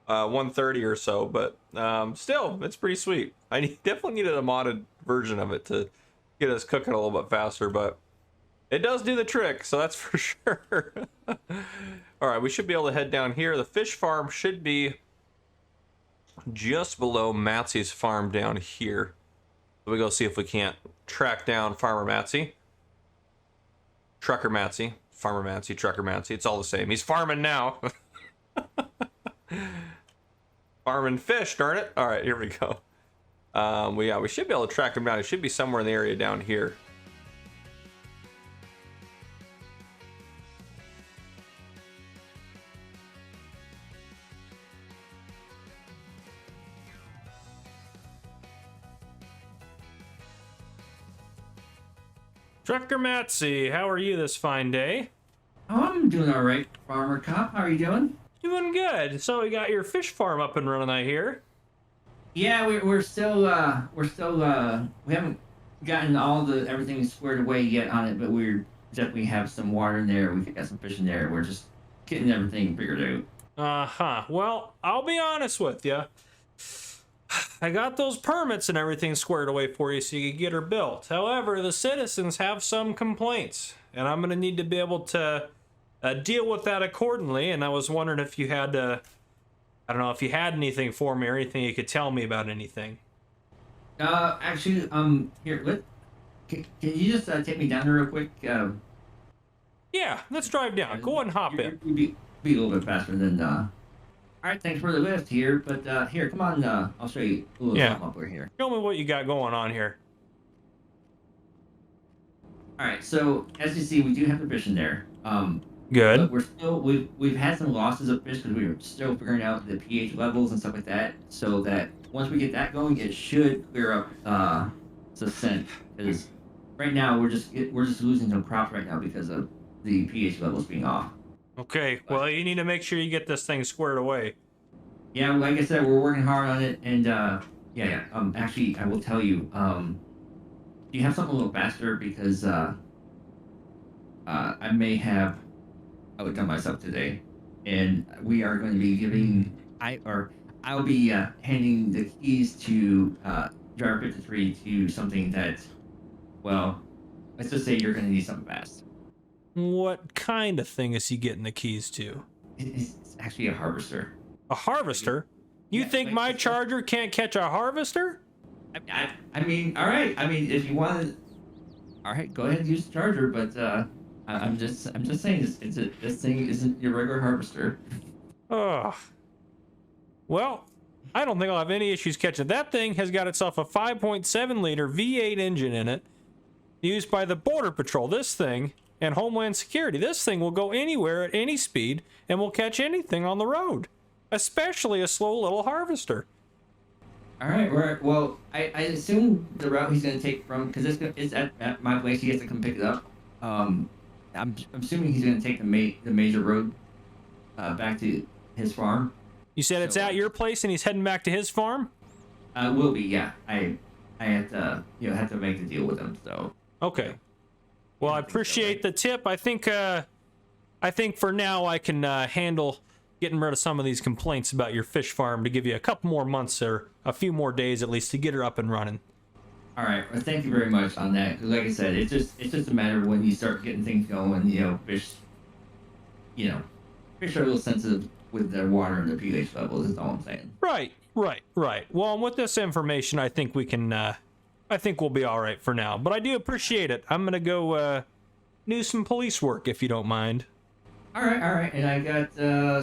130 or so, but still, it's pretty sweet. Definitely needed a modded version of it to get us cooking a little bit faster, but it does do the trick, so that's for sure. All right, we should be able to head down here. The fish farm should be just below Matsy's farm down here. So we go see if we can't track down Farmer Matsy. Trucker Matsy. Farmer Matsy, Trucker Matsy. It's all the same. He's farming now. Farming fish, darn it. All right, here we go. We should be able to track him down. He should be somewhere in the area down here. Trucker Matsy, how are you this fine day? Oh, I'm doing all right, Farmer Cop. How are you doing? Doing good. So we got your fish farm up and running, I hear. Yeah, we're still we haven't gotten everything squared away yet on it, but we're definitely have some water in there. We've got some fish in there. We're just getting everything figured out. Uh-huh. Well, I'll be honest with you. I got those permits and everything squared away for you so you could get her built. However, the citizens have some complaints, and I'm going to need to be able to deal with that accordingly. And I was wondering if you had I don't know if you had anything for me or anything you could tell me about anything. Actually, here, can you just take me down there real quick? Yeah, let's drive down. Go ahead and hop in. Be a little bit faster than. All right, thanks for the lift here, but here, come on. I'll show you a little something over here. Show me what you got going on here. All right, so as you see, we do have the fish in there. Good. But we've had some losses of fish because we were still figuring out the pH levels and stuff like that. So that once we get that going, it should clear up the scent. Because right now we're just losing some crops right now because of the pH levels being off. Okay. Well, you need to make sure you get this thing squared away. Yeah, like I said, we're working hard on it, and actually, I will tell you. Do you have something a little faster because I may have outdone myself today, and we are going to be I'll be handing the keys to Driver 53 to something that, well, let's just say you're going to need something fast. What kind of thing is he getting the keys to? It's actually a harvester. A harvester? You Yeah, think like my this- charger can't catch a harvester? I mean, all right. I mean, if you want to, all right, go ahead and use the charger. But I'm just saying, this thing isn't your regular harvester. Ugh. Well, I don't think I'll have any issues catching. That thing has got itself a 5.7 liter V8 engine in it, used by the Border Patrol. This thing and Homeland Security. This thing will go anywhere at any speed and will catch anything on the road, especially a slow little harvester. All right. Well, I assume the route he's going to take from, because it's at my place. He has to come pick it up. I'm assuming he's going to take the major road back to his farm. You said it's at your place and he's heading back to his farm? Will be, yeah. I have to make the deal with him. So okay. Well, I appreciate the tip. I think for now I can handle getting rid of some of these complaints about your fish farm to give you a couple more months or a few more days at least to get her up and running. All right. Well, thank you very much on that. Because like I said, it's just a matter of when you start getting things going. Fish are a little sensitive with their water and the pH levels. Is all I'm saying. Right. Well, with this information, I think we can. I think we'll be all right for now. But I do appreciate it. I'm gonna go do some police work if you don't mind. All right. And I got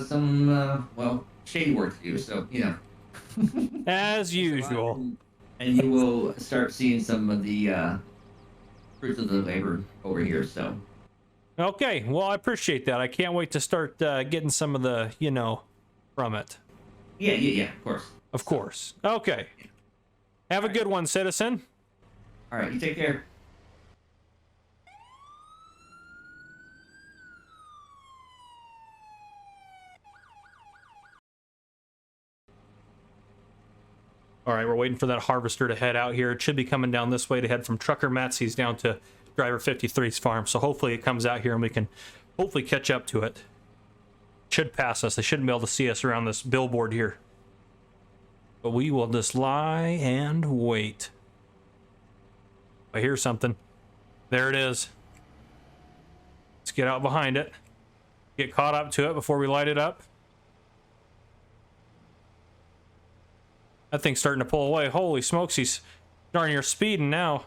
some shady work to do. So As usual. And you will start seeing some of the fruits of the labor over here. So. Okay. Well, I appreciate that. I can't wait to start getting some of the from it. Yeah. Of course. Of course. Okay. Have a good one, citizen. All right. You take care. All right, we're waiting for that harvester to head out here. It should be coming down this way to head from Trucker Matsy's down to Driver 53's farm, so hopefully it comes out here and we can hopefully catch up to it. Should pass us. They shouldn't be able to see us around this billboard here. But we will just lie and wait. I hear something. There it is. Let's get out behind it. Get caught up to it before we light it up. That thing's starting to pull away. Holy smokes, he's darn near speeding now.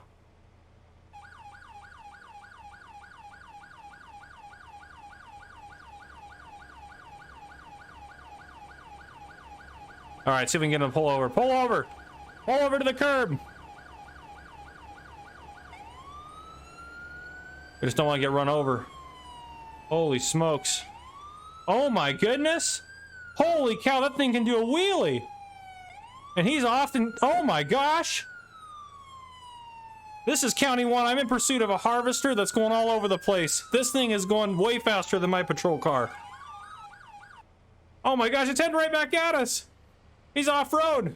All right, see if we can get him to pull over. Pull over! Pull over to the curb! We just don't want to get run over. Holy smokes. Oh my goodness! Holy cow, that thing can do a wheelie! And he's often... Oh my gosh! This is County 1. I'm in pursuit of a harvester that's going all over the place. This thing is going way faster than my patrol car. Oh my gosh, it's heading right back at us! He's off-road!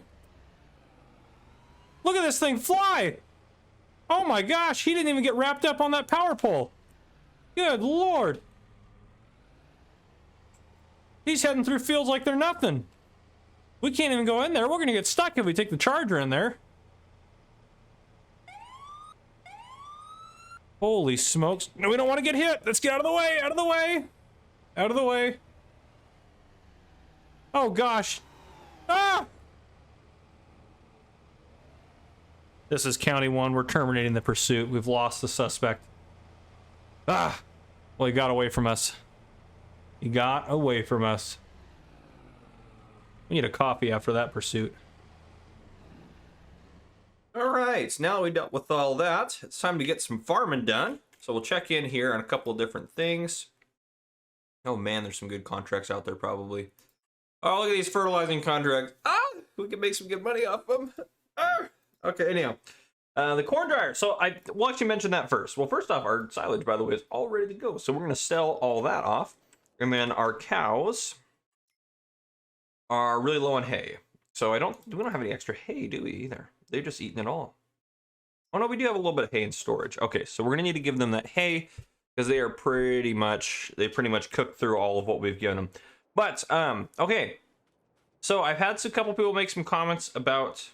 Look at this thing fly! Oh my gosh, he didn't even get wrapped up on that power pole. Good lord. He's heading through fields like they're nothing. We can't even go in there. We're gonna get stuck if we take the Charger in there. Holy smokes. No, we don't want to get hit. Let's get out of the way, out of the way. Out of the way. Oh gosh. Ah! This is County 1. We're terminating the pursuit. We've lost the suspect. Ah! Well, he got away from us. He got away from us. We need a coffee after that pursuit. All right, now we dealt with all that. It's time to get some farming done. So we'll check in here on a couple of different things. Oh man, there's some good contracts out there probably. Oh, look at these fertilizing contracts. Ah, we can make some good money off them. Ah. Okay, anyhow. The corn dryer. So we'll actually mention that first. Well, first off, our silage, by the way, is all ready to go. So we're going to sell all that off. And then our cows are really low on hay. So we don't have any extra hay, do we, either? They've just eaten it all. Oh, no, we do have a little bit of hay in storage. Okay, so we're going to need to give them that hay because they pretty much cooked through all of what we've given them. But, okay. So I've had a couple people make some comments about...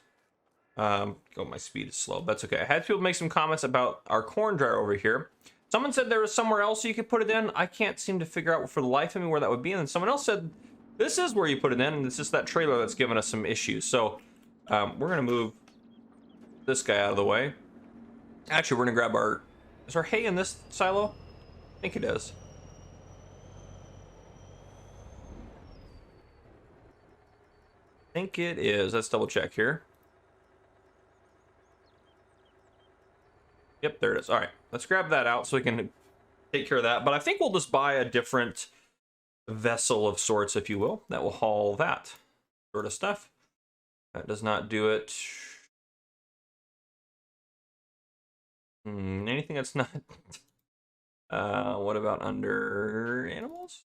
oh, my speed is slow. That's okay. I had people make some comments about our corn dryer over here. Someone said there was somewhere else you could put it in. I can't seem to figure out for the life of me where that would be. And then someone else said, this is where you put it in. And it's just that trailer that's given us some issues. So we're going to move this guy out of the way. Actually, we're going to grab our... Is our hay in this silo? I think it is. I think it is. Let's double check here. Yep, there it is. All right, let's grab that out so we can take care of that. But I think we'll just buy a different vessel of sorts, if you will, that will haul that sort of stuff. That does not do it. Anything that's not... what about under animals?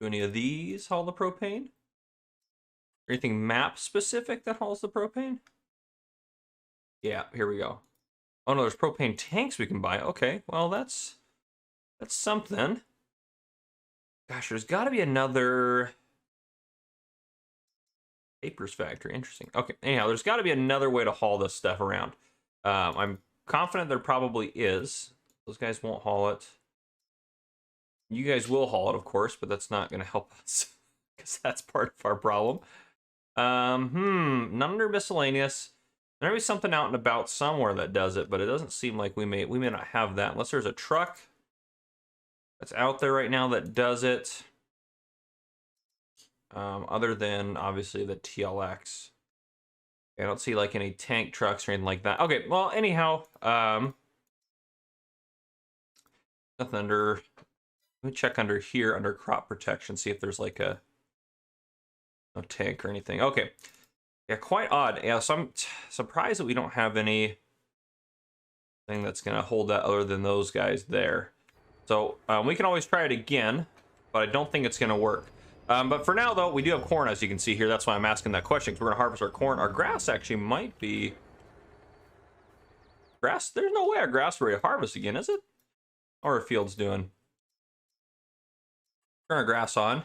Do any of these haul the propane? Anything map specific that hauls the propane? Yeah, here we go. Oh no, there's propane tanks we can buy. Okay, well that's something. Gosh, there's got to be another papers factory. Interesting. Okay, anyhow, there's got to be another way to haul this stuff around. I'm confident there probably is. Those guys won't haul it. You guys will haul it, of course, but that's not going to help us because that's part of our problem. None under miscellaneous. There may be something out and about somewhere that does it, but it doesn't seem like we may not have that unless there's a truck that's out there right now that does it. Other than obviously the TLX. I don't see like any tank trucks or anything like that. Okay, well anyhow, nothing under. Let me check under here under crop protection, see if there's like no tank or anything. Okay. Yeah, quite odd. Yeah, so I'm surprised that we don't have any thing that's going to hold that other than those guys there. So we can always try it again, but I don't think it's going to work. But for now, though, we do have corn, as you can see here. That's why I'm asking that question, because we're going to harvest our corn. Our grass actually might be Grass, there's no way our grass is ready to harvest again, is it? How are our fields doing? Turn our grass on.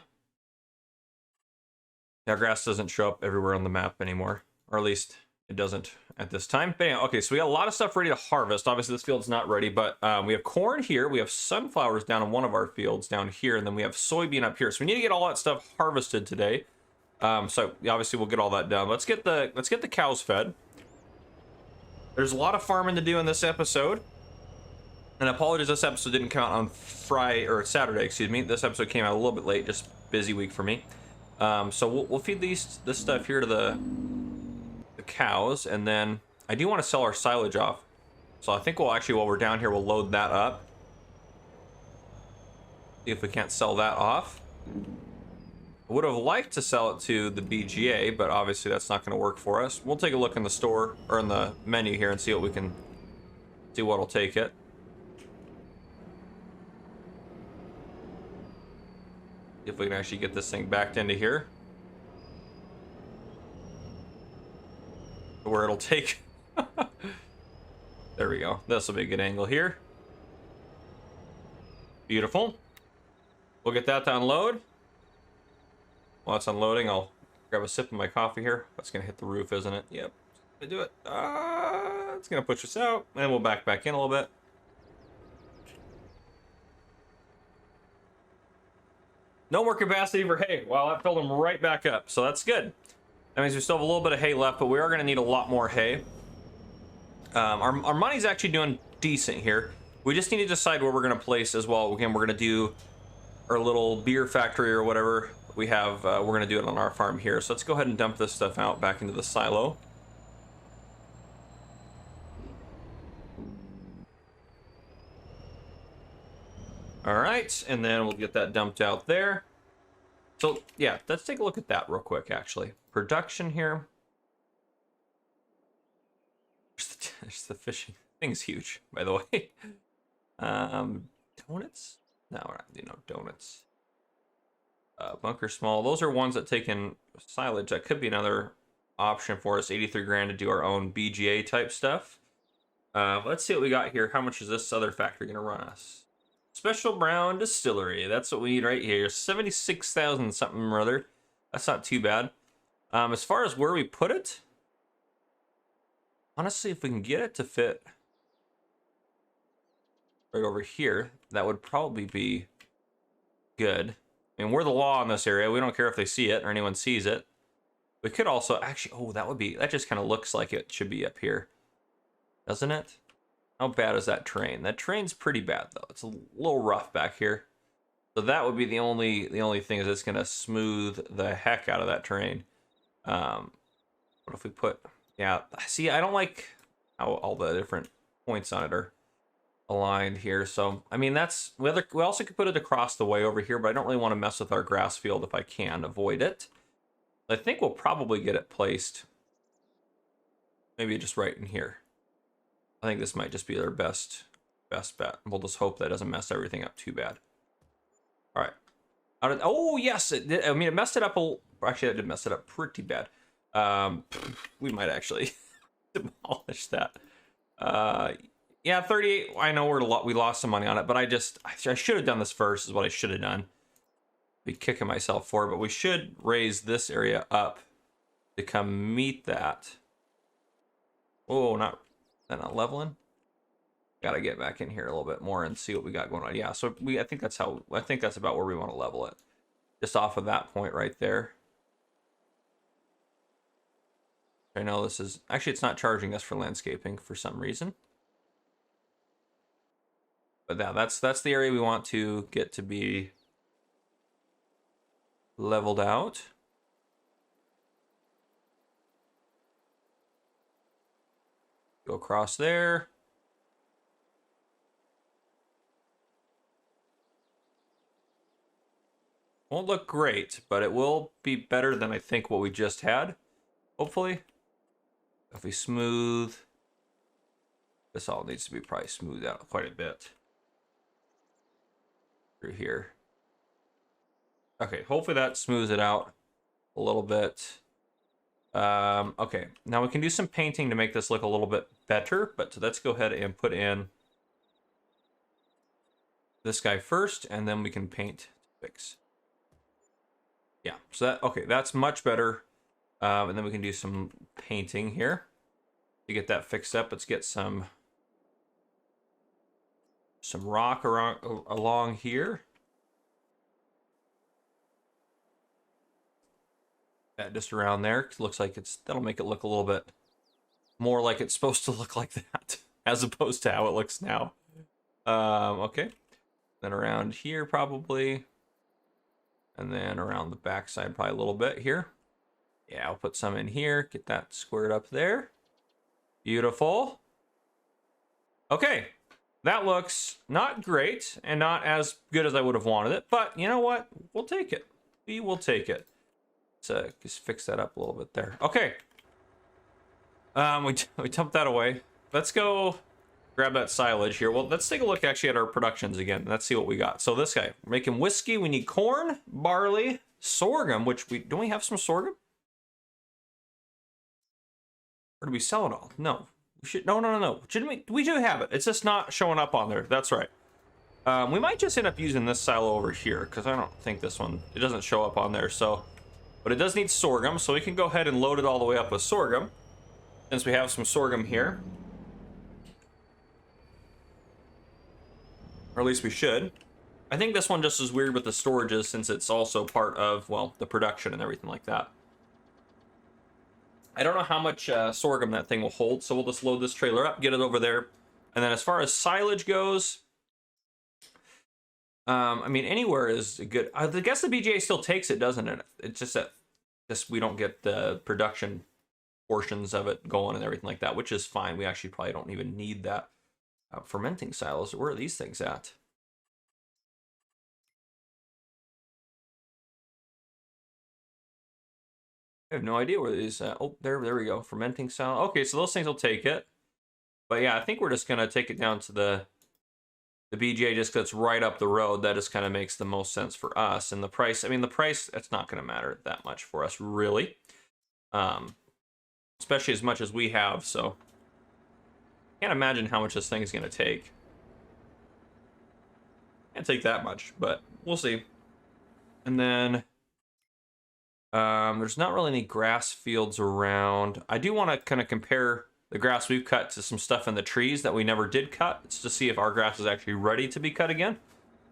Yeah, grass doesn't show up everywhere on the map anymore, or at least it doesn't at this time. But anyway, okay, so we got a lot of stuff ready to harvest. Obviously, this field's not ready, but we have corn here. We have sunflowers down in one of our fields down here, and then we have soybean up here. So we need to get all that stuff harvested today. So obviously, we'll get all that done. Let's get the cows fed. There's a lot of farming to do in this episode. And apologies, this episode didn't come out on Friday or Saturday, excuse me. This episode came out a little bit late, just busy week for me. So we'll feed this stuff here to the cows, and then I do want to sell our silage off. So I think we'll actually, while we're down here, we'll load that up. See if we can't sell that off. I would have liked to sell it to the BGA, but obviously that's not going to work for us. We'll take a look in the store or in the menu here and see what we can see what'll take it. See if we can actually get this thing backed into here. Where it'll take. There we go. This will be a good angle here. Beautiful. We'll get that to unload. While it's unloading, I'll grab a sip of my coffee here. That's gonna hit the roof, isn't it? Yep. I do it. It's gonna push us out, and we'll back in a little bit. No more capacity for hay. Wow, that filled them right back up, so that's good. That means we still have a little bit of hay left, but we are going to need a lot more hay. Our money's actually doing decent here. We just need to decide where we're going to place as well. Again, we're going to do our little beer factory or whatever we have. We're going to do it on our farm here. So let's go ahead and dump this stuff out back into the silo. All right, and then we'll get that dumped out there. So yeah, let's take a look at that real quick, actually. Production here. There's the fishing. Thing's huge, by the way. Donuts? No, we're not doing no donuts. Bunker small. Those are ones that take in silage. That could be another option for us. 83 grand to do our own BGA type stuff. Let's see what we got here. How much is this other factory going to run us? Special Brown Distillery. That's what we need right here. 76,000 something or other. That's not too bad. As far as where we put it, honestly, if we can get it to fit right over here, that would probably be good. I mean, we're the law in this area. We don't care if they see it or anyone sees it. We could also actually, oh, that just kind of looks like it should be up here, doesn't it? How bad is that terrain? That terrain's pretty bad though. It's a little rough back here. So that would be the only thing is it's gonna smooth the heck out of that terrain. What if we put, yeah, see, I don't like how all the different points on it are aligned here. So I mean, that's we also could put it across the way over here, but I don't really want to mess with our grass field if I can avoid it. I think we'll probably get it placed maybe just right in here. I think this might just be their best bet. We'll just hope that doesn't mess everything up too bad. All right. Oh yes, it did. I mean, it messed it up. Actually, it did mess it up pretty bad. We might actually demolish that. Yeah, 38. I know we lost some money on it, but I should have done this first. Is what I should have done. Be kicking myself for, but we should raise this area up to come meet that. Oh, not leveling. Gotta get back in here a little bit more and see what we got going on. Yeah, so I think that's about where we want to level it. Just off of that point right there. I know this is actually, it's not charging us for landscaping for some reason. But yeah, that's the area we want to get to be leveled out. Go across there. Won't look great, but it will be better than I think what we just had. Hopefully. If we smooth. This all needs to be probably smoothed out quite a bit. Through here. Okay, hopefully that smooths it out a little bit. Okay, now we can do some painting to make this look a little bit better, but let's go ahead and put in this guy first, and then we can paint fix. Yeah, so that, okay, that's much better. And then we can do some painting here to get that fixed up. Let's get some rock along here. That just around there. Looks like that'll make it look a little bit more like it's supposed to look like that, as opposed to how it looks now. Okay. Then around here probably. And then around the backside probably a little bit here. Yeah, I'll put some in here. Get that squared up there. Beautiful. Okay. That looks not great and not as good as I would have wanted it, but you know what? We'll take it. We will take it. Let's just fix that up a little bit there. Okay. We dumped that away. Let's go grab that silage here. Well, let's take a look actually at our productions again. Let's see what we got. So this guy, we're making whiskey. We need corn, barley, sorghum, which don't we have some sorghum? Or do we sell it all? No. We should, no. Shouldn't we do have it. It's just not showing up on there. That's right. We might just end up using this silo over here because I don't think this one, it doesn't show up on there. So, but it does need sorghum, so we can go ahead and load it all the way up with sorghum since we have some sorghum here. Or at least we should. I think this one just is weird with the storages since it's also part of, well, the production and everything like that. I don't know how much sorghum that thing will hold, so we'll just load this trailer up, get it over there. And then as far as silage goes, I mean, anywhere is good. I guess the BGA still takes it, doesn't it? It's just that we don't get the production portions of it going and everything like that, which is fine. We actually probably don't even need that. Fermenting silos, where are these things at? I have no idea where these, oh, there we go. Fermenting silo. Okay, so those things will take it. But yeah, I think we're just gonna take it down to the BGA just because it's right up the road. That just kind of makes the most sense for us. And the price, I mean, the price, that's not gonna matter that much for us, really. Especially as much as we have, so. Can't imagine how much this thing is gonna take. Can't take that much, but we'll see. And then there's not really any grass fields around. I do want to kind of compare the grass we've cut to some stuff in the trees that we never did cut. It's to see if our grass is actually ready to be cut again.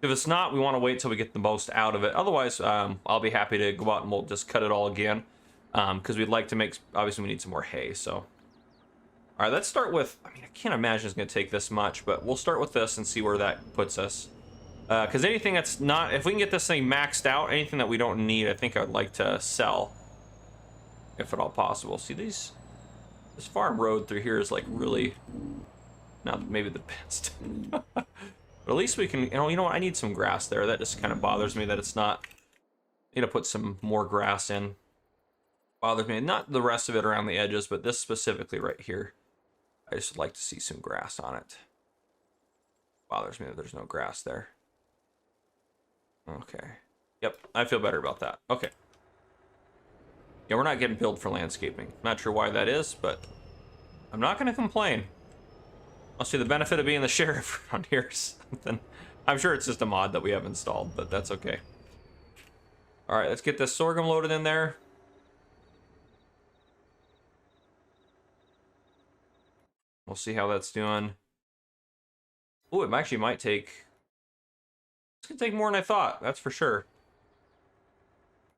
If it's not, we want to wait till we get the most out of it. Otherwise, I'll be happy to go out and we'll just cut it all again. Because we'd like to make, obviously we need some more hay, so. All right, let's start with, I mean, I can't imagine it's going to take this much, but we'll start with this and see where that puts us. Because anything that's not, if we can get this thing maxed out, anything that we don't need, I think I'd like to sell. If at all possible. See, this farm road through here is like really not maybe the best. But at least we can, you know what, I need some grass there. That just kind of bothers me that it's not, I need to put some more grass in. Bothers me, not the rest of it around the edges, but this specifically right here. I just would like to see some grass on it. Bothers me that there's no grass there. Okay. Yep, I feel better about that. Okay. Yeah, we're not getting billed for landscaping. Not sure why that is, but I'm not going to complain. Must be the benefit of being the sheriff around here or something. I'm sure it's just a mod that we have installed, but that's okay. All right, let's get this sorghum loaded in there. We'll see how that's doing. Oh, it actually might take... It's going to take more than I thought, that's for sure.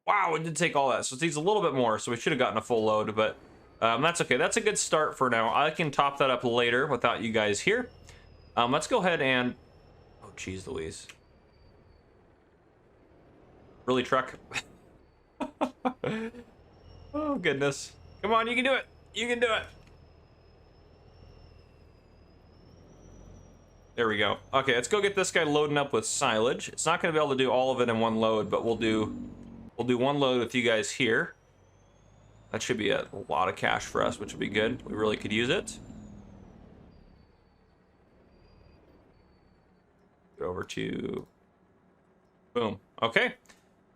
Wow, it did take all that. So it needs a little bit more, so we should have gotten a full load, but that's okay. That's a good start for now. I can top that up later without you guys here. Let's go ahead and... Oh, geez Louise. Really, truck? Oh, goodness. Come on, you can do it. You can do it. There we go. Okay, let's go get this guy loading up with silage. It's not going to be able to do all of it in one load, but we'll do one load with you guys here. That should be a lot of cash for us, which would be good. We really could use it. Go over to... Boom. Okay.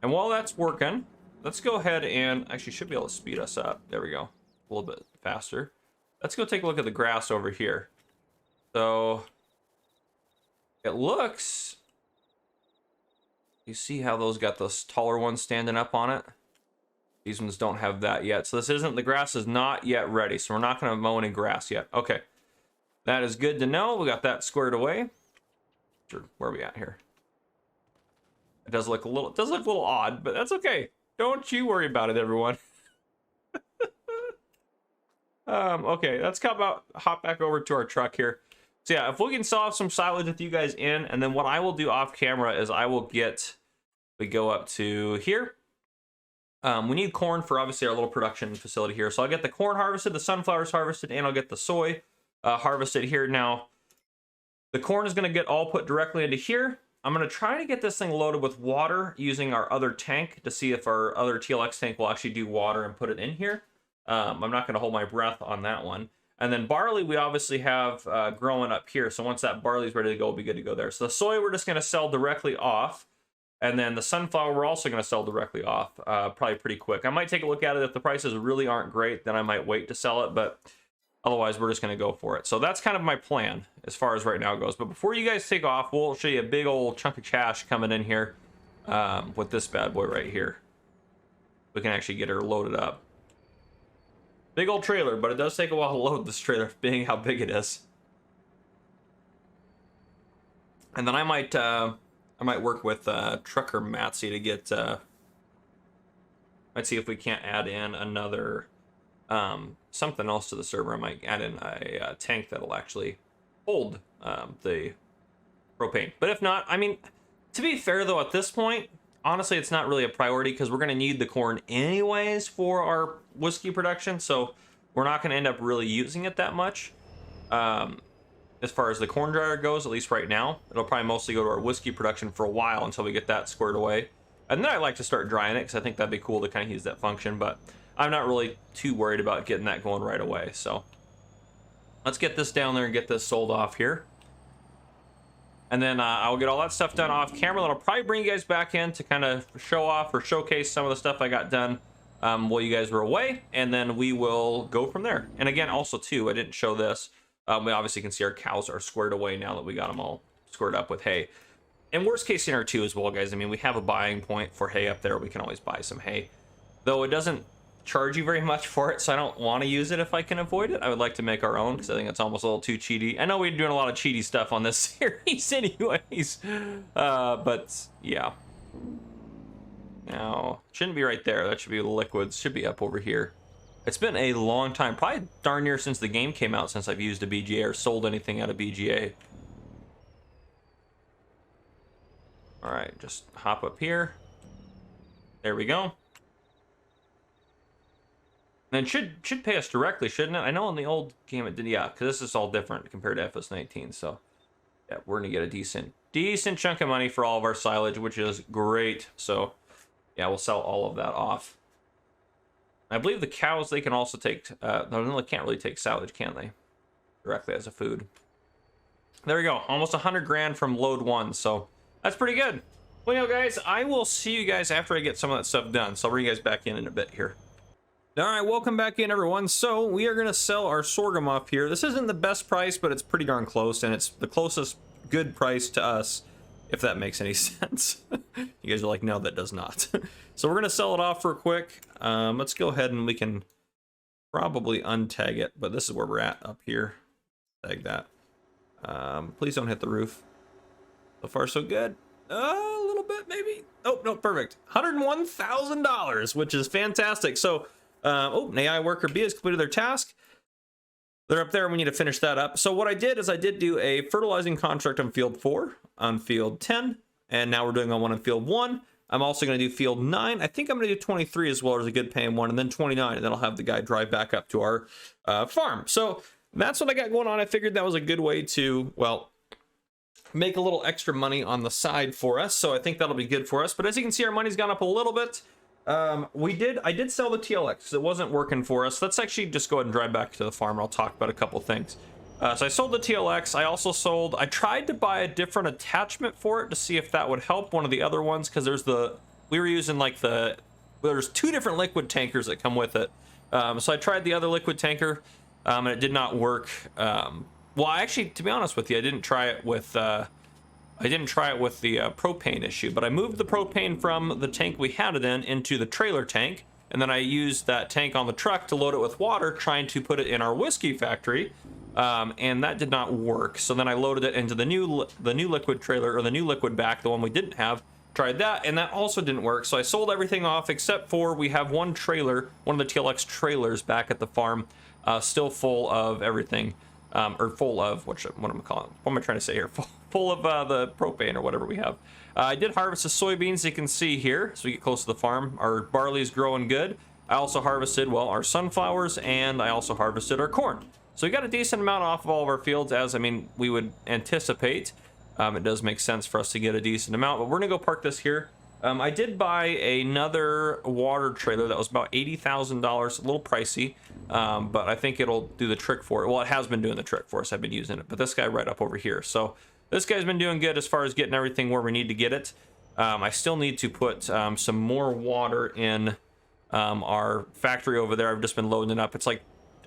And while that's working, let's go ahead and actually should be able to speed us up. There we go. A little bit faster. Let's go take a look at the grass over here. So it looks, you see how those got those taller ones standing up on it? These ones don't have that yet. So this isn't, the grass is not yet ready. So we're not going to mow any grass yet. Okay. That is good to know. We got that squared away. Sure, where are we at here? It does look a little odd, but that's okay. Don't you worry about it, everyone. Okay, let's hop back over to our truck here. So yeah, if we can solve some silage with you guys in, and then what I will do off camera is we go up to here. We need corn for obviously our little production facility here. So I'll get the corn harvested, the sunflowers harvested, and I'll get the soy harvested here. Now, the corn is going to get all put directly into here. I'm going to try to get this thing loaded with water using our other tank to see if our other TLX tank will actually do water and put it in here. I'm not going to hold my breath on that one. And then barley we obviously have growing up here. So once that barley is ready to go, we'll be good to go there. So the soy we're just going to sell directly off. And then the sunflower we're also going to sell directly off probably pretty quick. I might take a look at it. If the prices really aren't great, then I might wait to sell it. But otherwise, we're just going to go for it. So that's kind of my plan as far as right now goes. But before you guys take off, we'll show you a big old chunk of cash coming in here with this bad boy right here. We can actually get her loaded up. Big old trailer, but it does take a while to load this trailer, being how big it is. And then I might work with Trucker Matsy to get. Let's see if we can't add in another something else to the server. I might add in a tank that'll actually hold the propane. But if not, I mean, to be fair though, at this point, honestly, it's not really a priority because we're going to need the corn anyways for our whiskey production. So we're not going to end up really using it that much. As far as the corn dryer goes, at least right now, it'll probably mostly go to our whiskey production for a while until we get that squared away. And then I like to start drying it because I think that'd be cool to kind of use that function. But I'm not really too worried about getting that going right away. So let's get this down there and get this sold off here. And then I'll get all that stuff done off camera. Then I'll probably bring you guys back in to kind of show off or showcase some of the stuff I got done while you guys were away. And then we will go from there. And again, also too, I didn't show this. We obviously can see our cows are squared away now that we got them all squared up with hay. And worst case scenario too as well, guys. I mean, we have a buying point for hay up there. We can always buy some hay. Though it doesn't charge you very much for it, so I don't want to use it if I can avoid it. I would like to make our own because I think it's almost a little too cheaty. I know we're doing a lot of cheaty stuff on this series anyways. But yeah. Now, shouldn't be right there. That should be liquids. Should be up over here. It's been a long time, probably darn near since the game came out, since I've used a BGA or sold anything out of BGA. All right, just hop up here. There we go. And it should pay us directly, shouldn't it? I know in the old game it did, yeah, because this is all different compared to FS19. So yeah, we're gonna get a decent chunk of money for all of our silage, which is great. So yeah, we'll sell all of that off. I believe the cows, they can also take, no, they can't really take silage, can they? Directly as a food. There we go, almost 100 grand from load 1, so that's pretty good. Well, you know, guys, I will see you guys after I get some of that stuff done, so I'll bring you guys back in a bit here. All right, welcome back in, everyone. So we are going to sell our sorghum off here. This isn't the best price, but it's pretty darn close, and it's the closest good price to us, if that makes any sense. You guys are like, no, that does not. So we're going to sell it off real quick. Let's go ahead and we can probably untag it, but this is where we're at up here. Tag that. Please don't hit the roof. So far, so good. A little bit, maybe. Oh, no, perfect. $101,000, which is fantastic. So, an AI worker B has completed their task. They're up there and we need to finish that up. So what I did is I did do a fertilizing contract on field 4, on field 10, and now we're doing one on field 1. I'm also going to do field 9. I think I'm going to do 23 as well as a good paying one, and then 29, and then I'll have the guy drive back up to our farm. So that's what I got going on. I figured that was a good way to, well, make a little extra money on the side for us. So I think that'll be good for us. But as you can see, our money's gone up a little bit. I did sell the TLX. It wasn't working for us. Let's actually just go ahead and drive back to the farm. I'll talk about a couple things. So I sold the TLX. I tried to buy a different attachment for it to see if that would help one of the other ones, because we were using like the there's 2 different liquid tankers that come with it. So I tried the other liquid tanker, and it did not work. Well, actually, to be honest with you, I didn't try it with the propane issue, but I moved the propane from the tank we had it in into the trailer tank, and then I used that tank on the truck to load it with water, trying to put it in our whiskey factory, and that did not work. So then I loaded it into the new liquid trailer, or the new liquid back, the one we didn't have. Tried that, and that also didn't work. So I sold everything off except for we have one trailer, one of the TLX trailers back at the farm, still full of everything. Or full of, what am I calling it? What am I trying to say here? Full of the propane or whatever we have. I did harvest the soybeans, you can see here, so we get close to the farm. Our barley is growing good. I also harvested, well, our sunflowers, and I also harvested our corn. So we got a decent amount off of all of our fields, as, I mean, we would anticipate. It does make sense for us to get a decent amount, but we're gonna go park this here. I did buy another water trailer that was about $80,000, a little pricey, but I think it'll do the trick for it. Well, it has been doing the trick for us. I've been using it, but this guy right up over here. So this guy's been doing good as far as getting everything where we need to get it. I still need to put some more water in our factory over there. I've just been loading it up. It's like,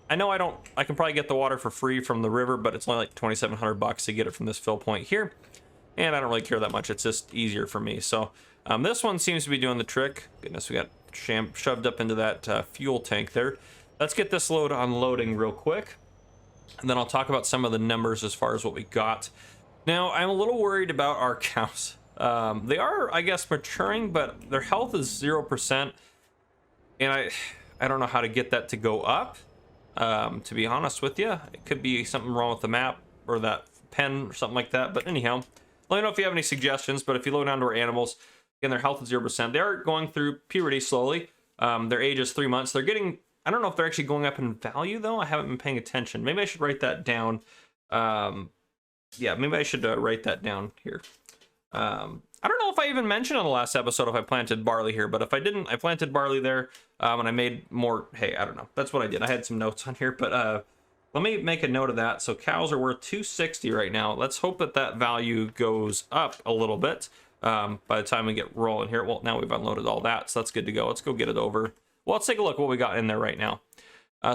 I can probably get the water for free from the river, but it's only like $2,700 to get it from this fill point here. And I don't really care that much. It's just easier for me. So this one seems to be doing the trick. Goodness, we got shoved up into that fuel tank there. Let's get this load unloading real quick, and then I'll talk about some of the numbers as far as what we got. Now, I'm a little worried about our cows. They are, I guess, maturing, but their health is 0%, and I don't know how to get that to go up. To be honest with you, it could be something wrong with the map or that pen or something like that. But anyhow, let me know if you have any suggestions. But if you load down to our animals, again, their health is 0%. They are going through puberty slowly. Their age is 3 months. They're getting, I don't know if they're actually going up in value though. I haven't been paying attention. Maybe I should write that down. Yeah, maybe I should write that down here. I don't know if I even mentioned on the last episode if I planted barley here, but if I didn't, I planted barley there, and I made more hay. I don't know. That's what I did. I had some notes on here, but let me make a note of that. So cows are worth $260 right now. Let's hope that that value goes up a little bit by the time we get rolling here. Well, now we've unloaded all that, so that's good to go. Let's go get it over. Well, let's take a look what we got in there right now.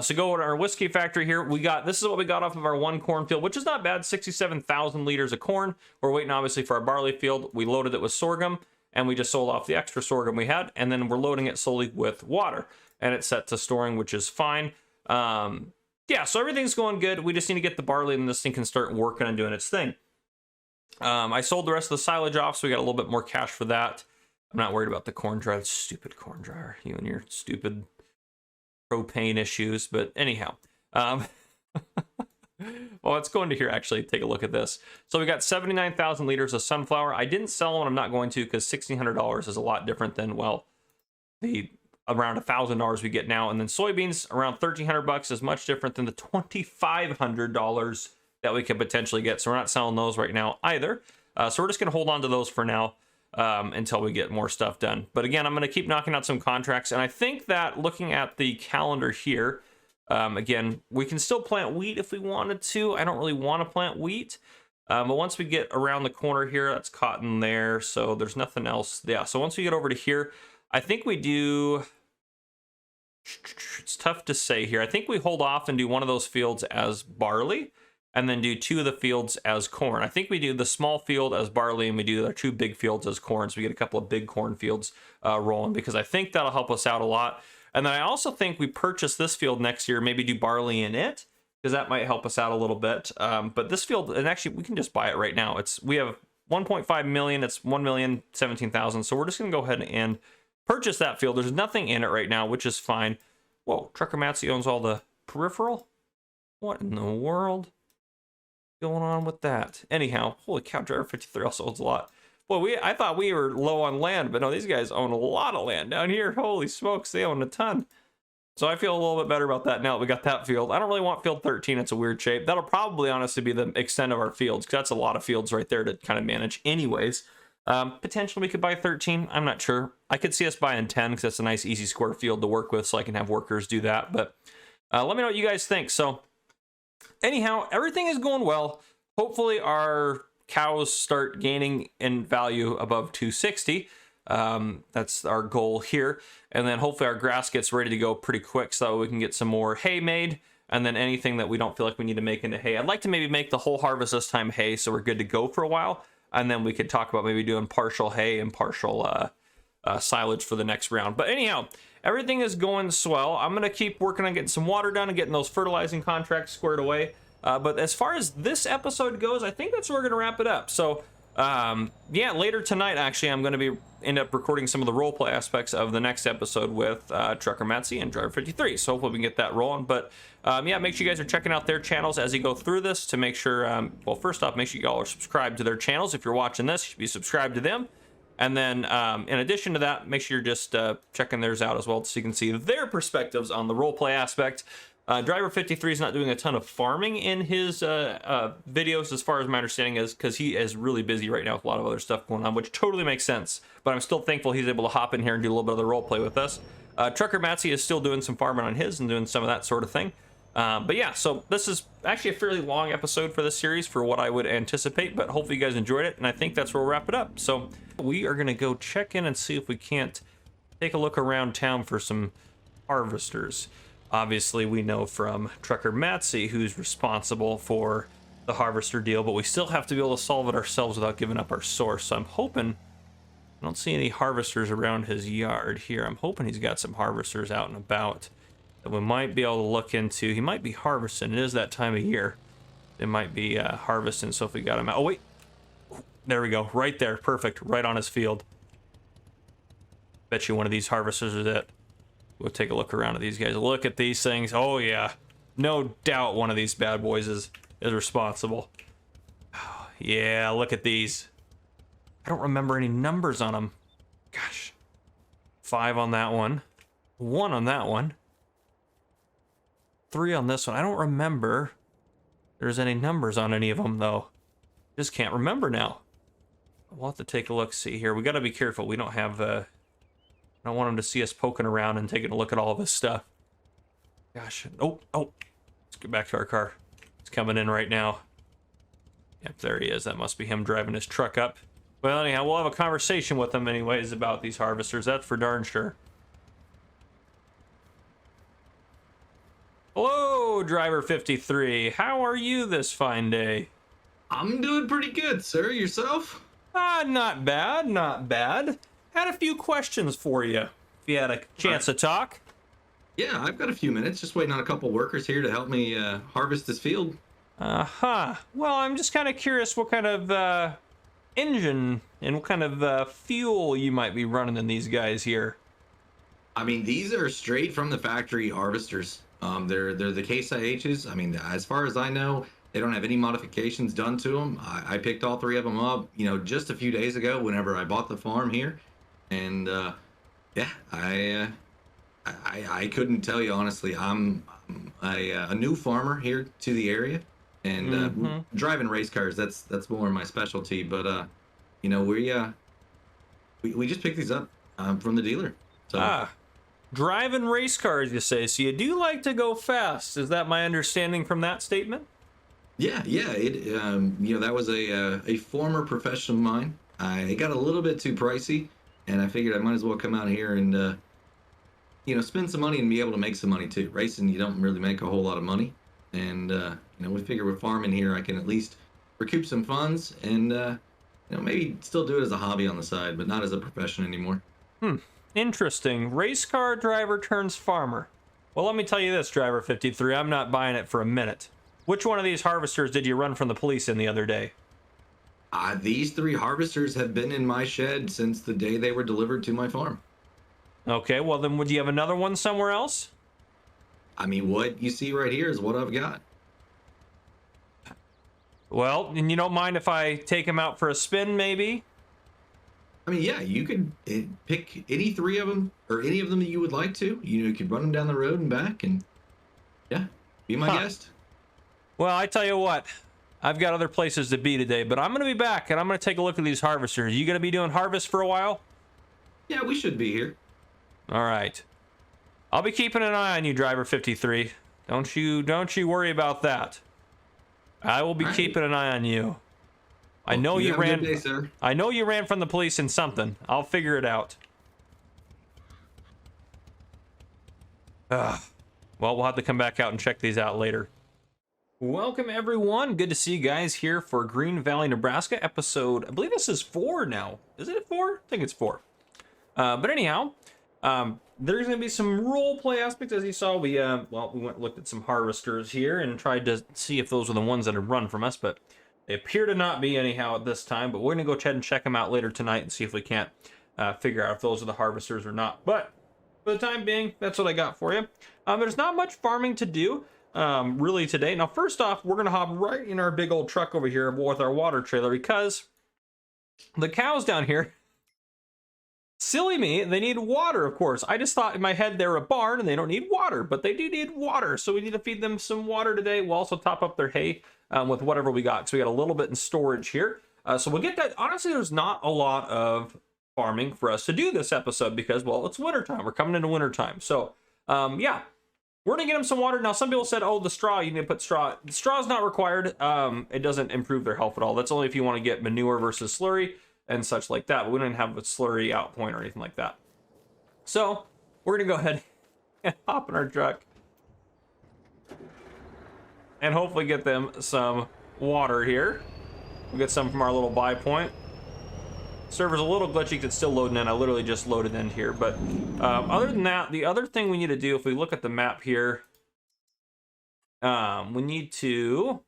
So go to our whiskey factory here. This is what we got off of our one cornfield, which is not bad, 67,000 liters of corn. We're waiting obviously for our barley field. We loaded it with sorghum, and we just sold off the extra sorghum we had, and then we're loading it solely with water, and it's set to storing, which is fine. Yeah, so everything's going good. We just need to get the barley, and this thing can start working and doing its thing. I sold the rest of the silage off, so we got a little bit more cash for that. I'm not worried about the corn dryer. Stupid corn dryer. You and your stupid propane issues, but anyhow, well, let's go into here actually take a look at this. So we got 79,000 liters of sunflower. I didn't sell one. I'm not going to, because $1,600 is a lot different than, well, the around $1,000 we get now. And then soybeans around $1,300 is much different than the $2,500 that we could potentially get. So we're not selling those right now either. So we're just going to hold on to those for now. Until we get more stuff done. But again, I'm going to keep knocking out some contracts. And I think that looking at the calendar here, again, we can still plant wheat if we wanted to. I don't really want to plant wheat. But once we get around the corner here, that's cotton there. So there's nothing else. Yeah, so once we get over to here, I think we do... It's tough to say here. I think we hold off and do one of those fields as barley, and then do 2 of the fields as corn. I think we do the small field as barley, and we do our 2 big fields as corn, so we get a couple of big corn fields rolling, because I think that'll help us out a lot. And then I also think we purchase this field next year, maybe do barley in it, because that might help us out a little bit. But this field, and actually we can just buy it right now. We have 1.5 million, it's 1,017,000, so we're just gonna go ahead and purchase that field. There's nothing in it right now, which is fine. Whoa, Trucker Matsy owns all the peripheral? What in the world going on with that? Anyhow, holy cow, Driver 53 also owns a lot. Boy, I thought we were low on land, but no, these guys own a lot of land down here. Holy smokes, they own a ton. So I feel a little bit better about that now that we got that field. I don't really want field 13. It's a weird shape. That'll probably honestly be the extent of our fields, because that's a lot of fields right there to kind of manage anyways. Potentially we could buy 13. I'm not sure. I could see us buying 10, because that's a nice easy square field to work with, so I can have workers do that. But let me know what you guys think. So anyhow, everything is going well. Hopefully our cows start gaining in value above 260. That's our goal here. And then hopefully our grass gets ready to go pretty quick so that we can get some more hay made. And then anything that we don't feel like we need to make into hay. I'd like to maybe make the whole harvest this time hay so we're good to go for a while. And then we could talk about maybe doing partial hay and partial silage for the next round. But anyhow, everything is going swell. I'm going to keep working on getting some water done and getting those fertilizing contracts squared away. But as far as this episode goes, I think that's where we're going to wrap it up. So yeah, later tonight, actually, I'm going to end up recording some of the roleplay aspects of the next episode with Trucker Matsy and Driver 53. So hopefully we can get that rolling. But yeah, make sure you guys are checking out their channels as you go through this to make sure, well, first off, make sure you all are subscribed to their channels. If you're watching this, you should be subscribed to them. And then in addition to that, make sure you're just checking theirs out as well so you can see their perspectives on the roleplay aspect. Driver 53 is not doing a ton of farming in his videos, as far as my understanding is, because he is really busy right now with a lot of other stuff going on, which totally makes sense. But I'm still thankful he's able to hop in here and do a little bit of the role play with us. Trucker Matsy is still doing some farming on his and doing some of that sort of thing. But yeah, so this is actually a fairly long episode for this series for what I would anticipate, but hopefully you guys enjoyed it, and I think that's where we'll wrap it up. So we are going to go check in and see if we can't take a look around town for some harvesters. Obviously, we know from Trucker Matsy who's responsible for the harvester deal, but we still have to be able to solve it ourselves without giving up our source. So I'm hoping, I don't see any harvesters around his yard here. I'm hoping he's got some harvesters out and about that we might be able to look into. He might be harvesting. It is that time of year. They might be harvesting, so if we got him out. Oh, wait. There we go. Right there. Perfect. Right on his field. Bet you one of these harvesters is it. We'll take a look around at these guys. Look at these things. Oh, yeah. No doubt one of these bad boys is responsible. Oh, yeah, look at these. I don't remember any numbers on them. Gosh. 5 on that one. 1 on that one. 3 on this one. I don't remember there's any numbers on any of them, though. Just can't remember now. We'll have to take a look, see here. We got to be careful. We don't have... I don't want him to see us poking around and taking a look at all of this stuff. Gosh. Oh. Let's get back to our car. It's coming in right now. Yep, there he is. That must be him driving his truck up. Well, anyhow, we'll have a conversation with him anyways about these harvesters. That's for darn sure. Hello, Driver 53. How are you this fine day? I'm doing pretty good, sir. Yourself? Not bad, not bad. Had a few questions for you, if you had a chance to talk. Yeah, I've got a few minutes. Just waiting on a couple workers here to help me harvest this field. Well, I'm just kind of curious what kind of engine and what kind of fuel you might be running in these guys here. I mean, these are straight from the factory harvesters. They're the Case IHs. I mean, as far as I know, they don't have any modifications done to them. I picked all 3 of them up, just a few days ago whenever I bought the farm here. And yeah, I couldn't tell you honestly. I'm a new farmer here to the area, and driving race cars, that's more my specialty. But we just picked these up from the dealer. So. Driving race cars, you say? So you do like to go fast? Is that my understanding from that statement? Yeah. That was a former profession of mine. It got a little bit too pricey. And I figured I might as well come out here and, spend some money and be able to make some money too. Racing, you don't really make a whole lot of money. And, we figure with farming here, I can at least recoup some funds and, maybe still do it as a hobby on the side, but not as a profession anymore. Interesting. Race car driver turns farmer. Well, let me tell you this, Driver 53. I'm not buying it for a minute. Which one of these harvesters did you run from the police in the other day? These 3 harvesters have been in my shed since the day they were delivered to my farm. Okay, well then would you have another one somewhere else? I mean, what you see right here is what I've got. Well, and you don't mind if I take him out for a spin, maybe? I mean, yeah, you could pick any 3 of them or any of them that you would like to. You could run them down the road and back and, yeah, be my guest. Well, I tell you what. I've got other places to be today, but I'm going to be back, and I'm going to take a look at these harvesters. You going to be doing harvest for a while? Yeah, we should be here. All right. I'll be keeping an eye on you, Driver 53. Don't you worry about that. I will be keeping an eye on you. I know you have a good ran. day, sir. I know you ran from the police in something. I'll figure it out. Ugh. Well, we'll have to come back out and check these out later. Welcome, everyone. Good to see you guys here for Green Valley, Nebraska episode. I believe this is 4 now. Is it 4? I think it's 4. But anyhow, there's going to be some role play aspects. As you saw, we went and looked at some harvesters here and tried to see if those were the ones that had run from us, but they appear to not be anyhow at this time. But we're going to go ahead and check them out later tonight and see if we can't figure out if those are the harvesters or not. But for the time being, that's what I got for you. There's not much farming to do really today. Now, first off, we're going to hop right in our big old truck over here with our water trailer because the cows down here, silly me, they need water, of course. I just thought in my head they're a barn and they don't need water, but they do need water. So we need to feed them some water today. We'll also top up their hay with whatever we got. So we got a little bit in storage here. So we'll get that. Honestly, there's not a lot of farming for us to do this episode because, well, it's wintertime. We're coming into wintertime. So, yeah, we're going to get them some water. Now, some people said, oh, the straw, you need to put straw. The straw is not required. It doesn't improve their health at all. That's only if you want to get manure versus slurry and such like that. But we don't have a slurry out point or anything like that. So we're going to go ahead and hop in our truck and hopefully get them some water here. We'll get some from our little buy point. Server's a little glitchy because it's still loading in. I literally just loaded in here. But other than that, the other thing we need to do, if we look at the map here, we need to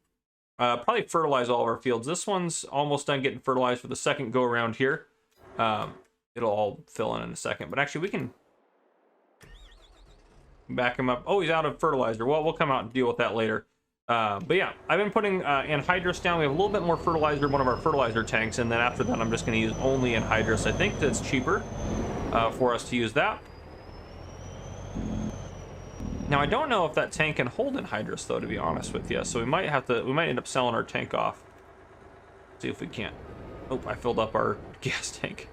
probably fertilize all of our fields. This one's almost done getting fertilized for the second go around here. It'll all fill in a second. But actually, we can back him up. Oh, he's out of fertilizer. Well, we'll come out and deal with that later. But yeah, I've been putting anhydrous down. We have a little bit more fertilizer in one of our fertilizer tanks, and then after that I'm just going to use only anhydrous. I think that's cheaper for us to use that. Now I don't know if that tank can hold anhydrous though, to be honest with you. So we might end up selling our tank off. See if we can't. Oh, I filled up our gas tank.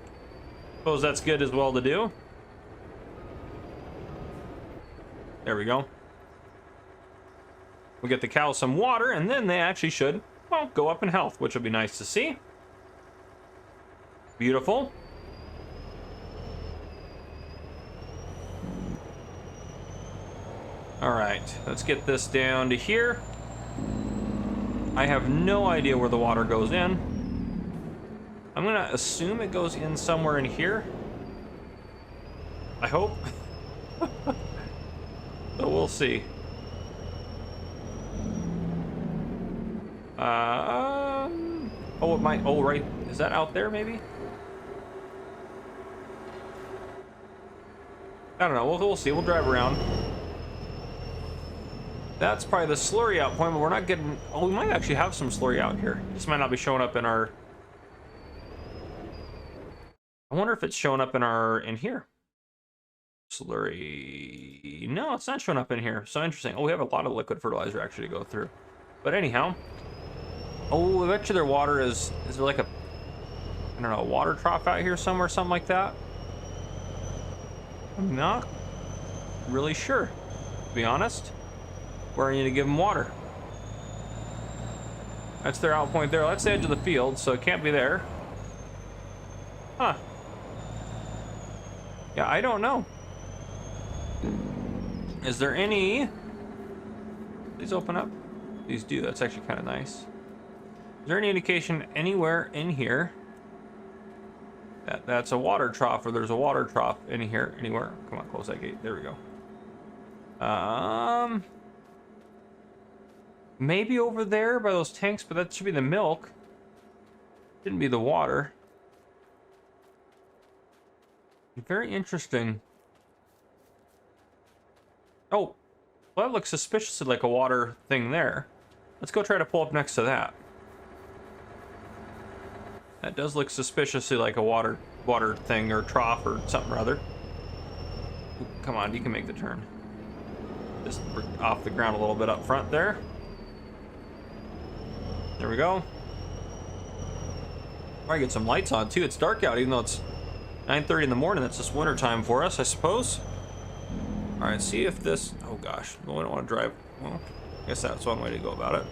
Suppose that's good as well to do. There we go. We'll get the cows some water, and then they actually should, well, go up in health, which will be nice to see. Beautiful. All right, let's get this down to here. I have no idea where the water goes in. I'm gonna assume it goes in somewhere in here. I hope. So we'll see. Oh, it might. Oh, right. Is that out there, maybe? I don't know. We'll see. We'll drive around. That's probably the slurry out point, but we're not getting. Oh, we might actually have some slurry out here. This might not be showing up in our. I wonder if it's showing up in here. Slurry. No, it's not showing up in here. So interesting. Oh, we have a lot of liquid fertilizer actually to go through. But anyhow. Oh, I bet you their water is there like a, I don't know, a water trough out here somewhere, something like that? I'm not really sure, to be honest, where I need to give them water. That's their out point there. That's the edge of the field, so it can't be there. Huh. Yeah, I don't know. Is there any... These open up? These do. That's actually kind of nice. Is there any indication anywhere in here that that's a water trough, or there's a water trough in here anywhere? Come on, close that gate. There we go. Maybe over there by those tanks, but that should be the milk. Didn't be the water. Very interesting. Oh, well, that looks suspiciously like a water thing there. Let's go try to pull up next to that. That does look suspiciously like a water thing or trough or something or other. Ooh, come on, you can make the turn. Just off the ground a little bit up front there. There we go. Probably get some lights on too. It's dark out, even though it's 9:30 in the morning. That's just winter time for us, I suppose. All right, see if this. Oh gosh, well, we don't want to drive. Well, I guess that's one way to go about it.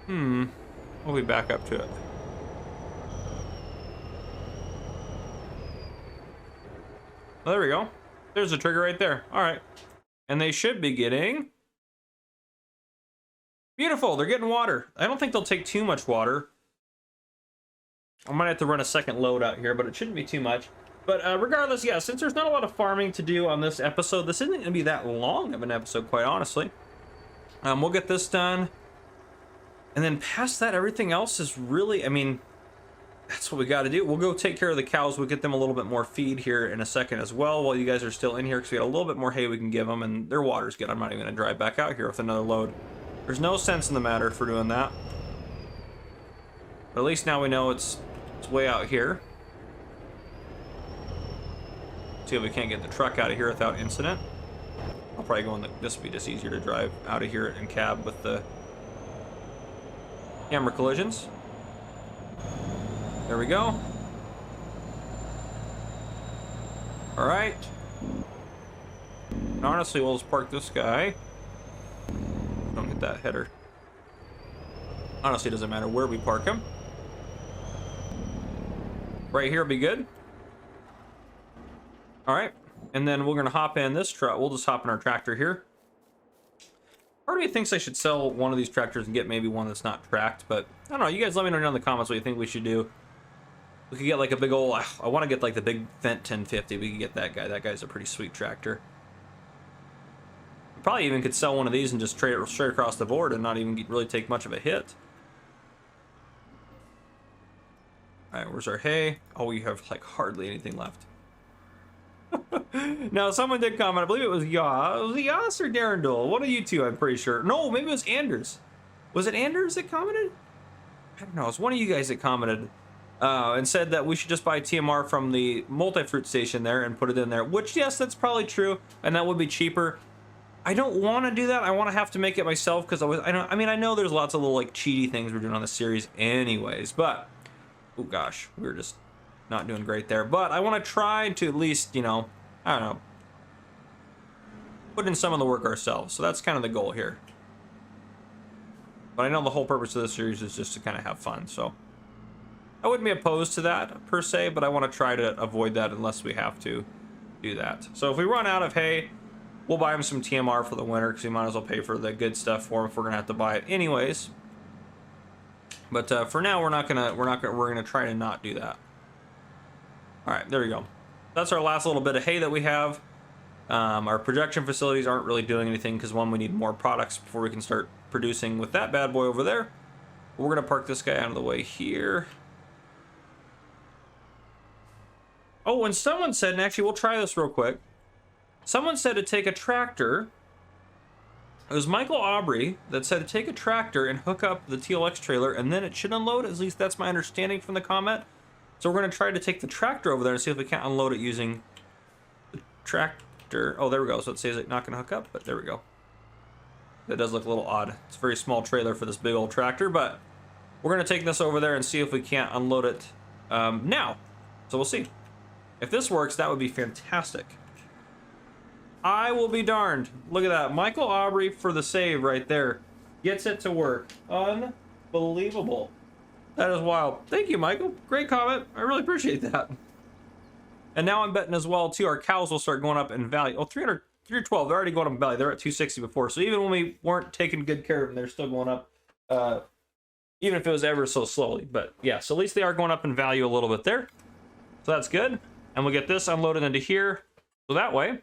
We'll be back up to it. Oh, there we go. There's the trigger right there. All right. And they should be getting... Beautiful. They're getting water. I don't think they'll take too much water. I might have to run a second load out here, but it shouldn't be too much. But regardless, yeah, since there's not a lot of farming to do on this episode, this isn't going to be that long of an episode, quite honestly. We'll get this done. And then past that, everything else is really, I mean, that's what we got to do. We'll go take care of the cows. We'll get them a little bit more feed here in a second as well while you guys are still in here, because we got a little bit more hay we can give them, and their water's good. I'm not even going to drive back out here with another load. There's no sense in the matter for doing that. But at least now we know it's way out here. See if we can't get the truck out of here without incident. I'll probably go in the, this will be just easier to drive out of here in cab with the camera collisions. There we go. All right. And honestly, we'll just park this guy. Don't hit that header. Honestly, it doesn't matter where we park him. Right here will be good. All right, and then we're gonna hop in this truck. We'll just hop in our tractor here. Part of me thinks I should sell one of these tractors and get maybe one that's not tracked, but I don't know. You guys let me know down in the comments what you think we should do. We could get like a big old, I want to get like the big Fendt 1050. We could get that guy. That guy's a pretty sweet tractor. Probably even could sell one of these and just trade it straight across the board and not even really take much of a hit. All right, where's our hay? Oh, we have like hardly anything left. Now, someone did comment, I believe it was Yas. Was it Yas or Darendul? One of you two, I'm pretty sure. No, maybe it was Anders. Was it Anders that commented? I don't know. It was one of you guys that commented and said that we should just buy TMR from the multi-fruit station there and put it in there, which, yes, that's probably true, and that would be cheaper. I don't want to do that. I want to have to make it myself because I know there's lots of little like cheaty things we're doing on the series anyways, but oh gosh, we were just not doing great there. But I want to try to at least, you know, I don't know, put in some of the work ourselves. So that's kind of the goal here. But I know the whole purpose of this series is just to kind of have fun. So I wouldn't be opposed to that per se, but I want to try to avoid that unless we have to do that. So if we run out of hay, we'll buy him some TMR for the winter because we might as well pay for the good stuff for him if we're gonna have to buy it anyways. But for now, we're gonna try to not do that. All right, there we go. That's our last little bit of hay that we have. Our production facilities aren't really doing anything because one, we need more products before we can start producing with that bad boy over there. We're gonna park this guy out of the way here. Oh, and someone said, and actually we'll try this real quick. Someone said to take a tractor. It was Michael Aubrey that said to take a tractor and hook up the TLX trailer and then it should unload. At least that's my understanding from the comment. So we're going to try to take the tractor over there and see if we can't unload it using the tractor. Oh, there we go. So it says it's not going to hook up, but there we go. That does look a little odd. It's a very small trailer for this big old tractor, but we're going to take this over there and see if we can't unload it now. So we'll see. If this works, that would be fantastic. I will be darned. Look at that. Michael Aubrey for the save right there. Gets it to work. Unbelievable. That is wild. Thank you, Michael. Great comment. I really appreciate that. And now I'm betting as well, too, our cows will start going up in value. Oh, 312. They're already going up in value. They're at 260 before. So even when we weren't taking good care of them, they're still going up, even if it was ever so slowly. But yeah, so at least they are going up in value a little bit there. So that's good. And we'll get this unloaded into here. So that way,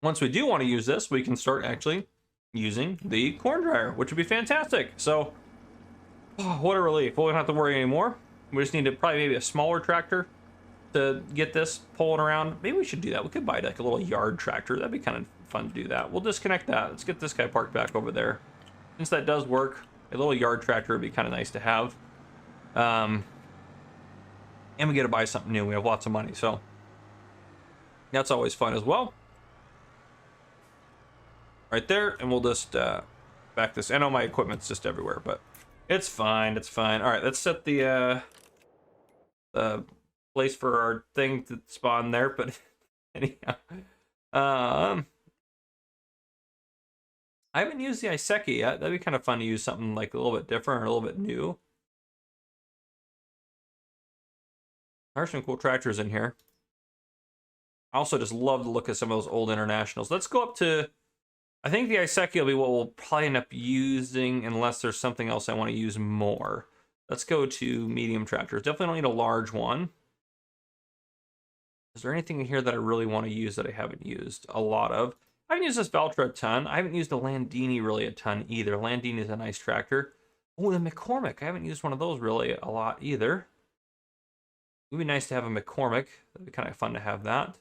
once we do want to use this, we can start actually using the corn dryer, which would be fantastic. So, oh, what a relief. We won't have to worry anymore. We just need to probably maybe a smaller tractor to get this pulling around. Maybe we should do that. We could buy like a little yard tractor. That'd be kind of fun to do that. We'll disconnect that. Let's get this guy parked back over there. Since that does work, a little yard tractor would be kind of nice to have. And we get to buy something new. We have lots of money, so that's always fun as well. Right there, and we'll just back this. I know my equipment's just everywhere, but it's fine. It's fine. All right, let's set the place for our thing to spawn there. But anyhow, I I haven't used the Iseki yet. That'd be kind of fun to use something like a little bit different or a little bit new. There's some cool tractors in here. I also just love the look of some of those old Internationals. Let's go up to, I think the Iseki will be what we'll probably end up using unless there's something else I want to use more. Let's go to medium tractors. Definitely don't need a large one. Is there anything in here that I really want to use that I haven't used a lot of? I haven't used this Valtra a ton. I haven't used the Landini really a ton either. Landini is a nice tractor. Oh, the McCormick. I haven't used one of those really a lot either. It would be nice to have a McCormick. That'd be kind of fun to have that.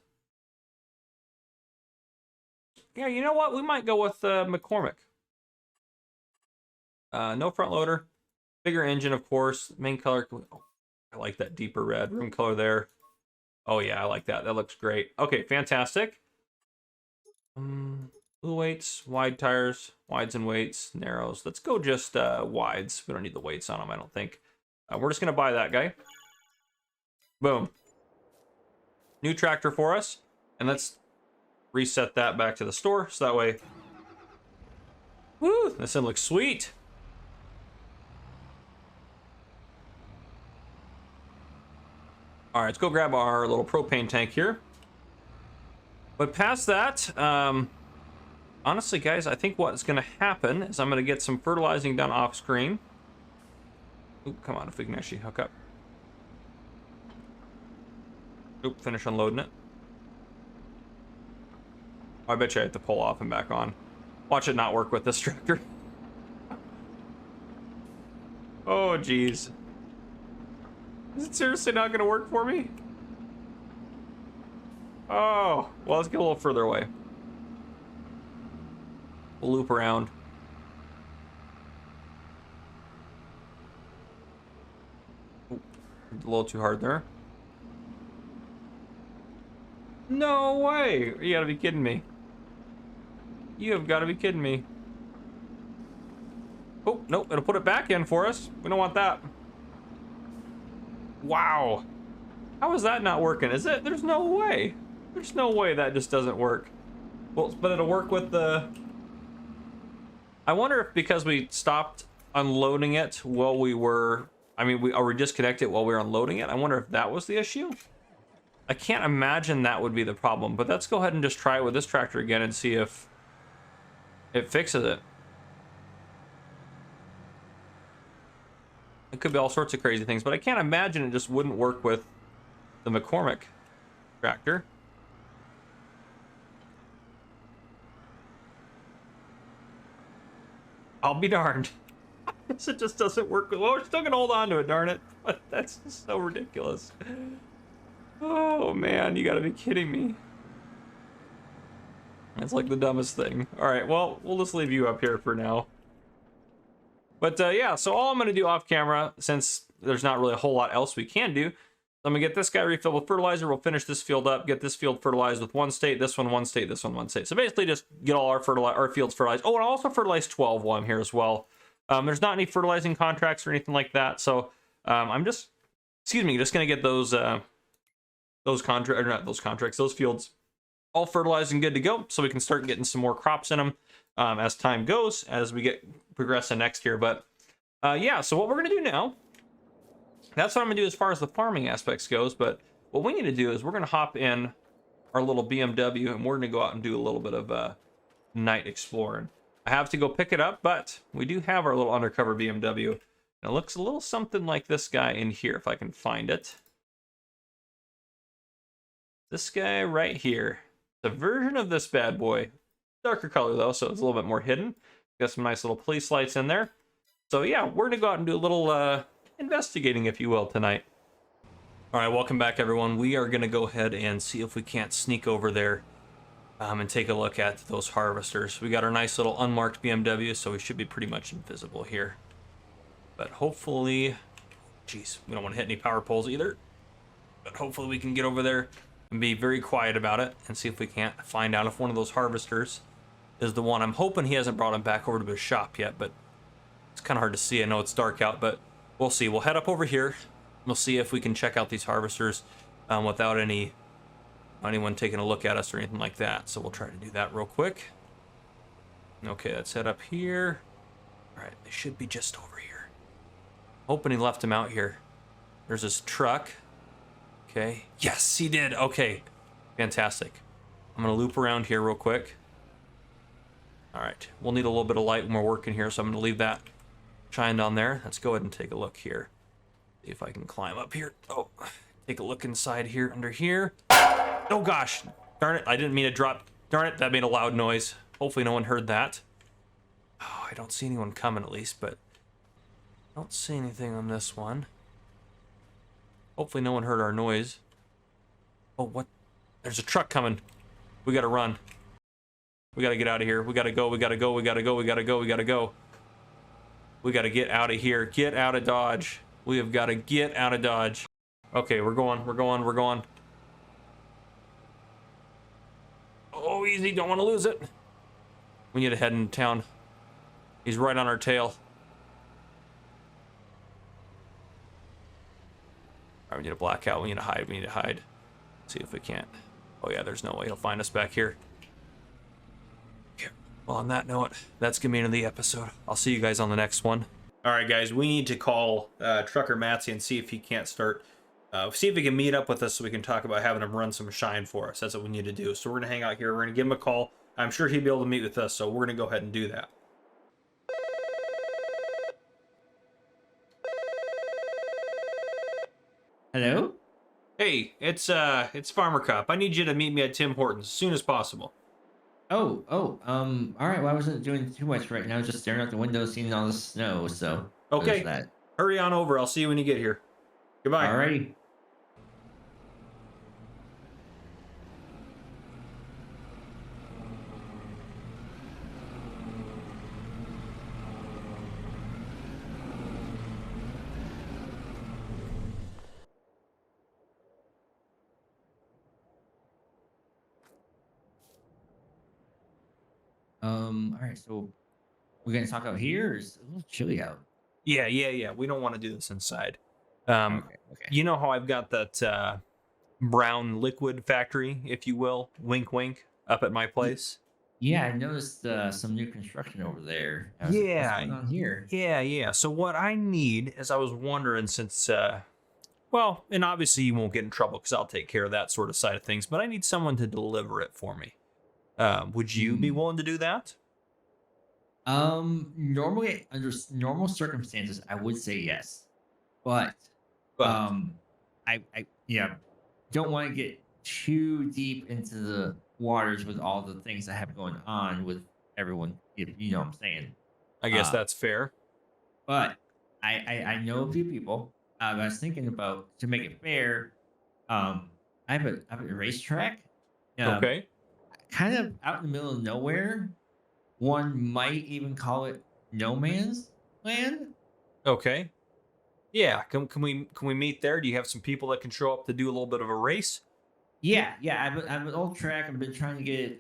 Yeah, you know what? We might go with McCormick. No front loader. Bigger engine, of course. Main color. Oh, I like that deeper red room color there. Oh, yeah, I like that. That looks great. Okay, fantastic. Blue weights, wide tires, wides and weights, narrows. Let's go just wides. We don't need the weights on them, I don't think. We're just going to buy that guy. Boom. New tractor for us. And let's reset that back to the store. So that way... Woo! This thing looks sweet. All right, let's go grab our little propane tank here. But past that, honestly, guys, I think what's going to happen is I'm going to get some fertilizing done off screen. Oop, come on, if we can actually hook up. Oop, finish unloading it. I bet you I have to pull off and back on. Watch it not work with this tractor. Oh, geez. Is it seriously not going to work for me? Oh, well, let's get a little further away. We'll loop around. Ooh, a little too hard there. No way! You gotta be kidding me. You have got to be kidding me. Oh, nope, it'll put it back in for us. We don't want that. Wow. How is that not working? Is it? There's no way. There's no way that just doesn't work. Well, but it'll work with the... I wonder if because we stopped unloading it while we were... I mean, we disconnected it while we were unloading it. I wonder if that was the issue. I can't imagine that would be the problem. But let's go ahead and just try it with this tractor again and see if it fixes it. It could be all sorts of crazy things, but I can't imagine it just wouldn't work with the McCormick tractor. I'll be darned. It just doesn't work. Well, we're still gonna hold on to it, darn it. But that's just so ridiculous. Oh man, you gotta be kidding me. That's like the dumbest thing. All right, well, we'll just leave you up here for now. But yeah, so all I'm gonna do off camera, since there's not really a whole lot else we can do, I'm gonna get this guy refilled with fertilizer. We'll finish this field up, get this field fertilized with one state, this one state, this one state. So basically just get all our fields fertilized. Oh, and I'll also fertilize 12 while I'm here as well. There's not any fertilizing contracts or anything like that. So I'm just, just gonna get those fields all fertilized and good to go, so we can start getting some more crops in them as time goes, as we progress in next year. But yeah, so what we're gonna do now, that's what I'm gonna do as far as the farming aspects goes. But what we need to do is we're gonna hop in our little BMW and we're gonna go out and do a little bit of night exploring. I have to go pick it up, but we do have our little undercover BMW. And it looks a little something like this guy in here, if I can find it. This guy right here. The version of this bad boy. Darker color though, so it's a little bit more hidden. Got some nice little police lights in there. So yeah, we're gonna go out and do a little investigating, if you will, tonight. All right, welcome back everyone. We are gonna go ahead and see if we can't sneak over there and take a look at those harvesters. We got our nice little unmarked BMW, so we should be pretty much invisible here. But hopefully, geez, we don't want to hit any power poles either. But hopefully we can get over there and be very quiet about it and see if we can't find out if one of those harvesters is the one. I'm hoping he hasn't brought him back over to his shop yet, but it's kind of hard to see. I know it's dark out, but we'll see. We'll head up over here. We'll see if we can check out these harvesters without anyone taking a look at us or anything like that. So we'll try to do that real quick. Okay, let's head up here. All right, they should be just over here. Hoping he left him out here. There's this truck. Okay. Yes, he did. Okay. Fantastic. I'm going to loop around here real quick. All right. We'll need a little bit of light when we're working here, so I'm going to leave that shined on there. Let's go ahead and take a look here. See if I can climb up here. Oh, take a look inside here, under here. Oh, gosh. Darn it. I didn't mean to drop. Darn it. That made a loud noise. Hopefully no one heard that. Oh, I don't see anyone coming at least, but I don't see anything on this one. Hopefully no one heard our noise. Oh, what? There's a truck coming. We gotta run. We gotta get out of here. We gotta go. We gotta go. We gotta go. We gotta go. We gotta go. We gotta get out of here. Get out of Dodge. We have gotta get out of Dodge. Okay, we're going. We're going. We're going. Oh, easy. Don't want to lose it. We need to head into town. He's right on our tail. All right, we need to black out. We need to hide. We need to hide. See if we can't. Oh yeah, there's no way he'll find us back here. Okay. Well, on that note, that's gonna be the end of the episode. I'll see you guys on the next one. All right, guys, we need to call Trucker Matsy and see if he can't start. See if he can meet up with us so we can talk about having him run some shine for us. That's what we need to do. So we're gonna hang out here. We're gonna give him a call. I'm sure he'd be able to meet with us. So we're gonna go ahead and do that. Hello? Hey, it's Farmer Cop. I need you to meet me at Tim Hortons as soon as possible. Oh, all right. Well, I wasn't doing too much right now, just staring out the window, seeing all the snow. So Okay. there's that. Hurry on over. I'll see you when you get here. Goodbye. Alrighty. All right. So we're gonna talk out here. Or it's a little chilly out. Yeah. We don't want to do this inside. Okay. You know how I've got that brown liquid factory, if you will, wink, wink, up at my place? Yeah, I noticed some new construction over there. I was like, Yeah. what's going on here? Yeah. So what I need is I was wondering since, well, and obviously you won't get in trouble because I'll take care of that sort of side of things, but I need someone to deliver it for me. Would you be willing to do that? Normally under normal circumstances, I would say yes, but I don't want to get too deep into the waters with all the things I have going on with everyone. If you know what I'm saying. I guess that's fair. But I know a few people. I was thinking about to make it fair. I have a racetrack. Okay. Kind of out in the middle of nowhere. One might even call it no man's land. Okay. Yeah. Can we meet there? Do you have some people that can show up to do a little bit of a race? Yeah. I have an old track. I've been trying to get it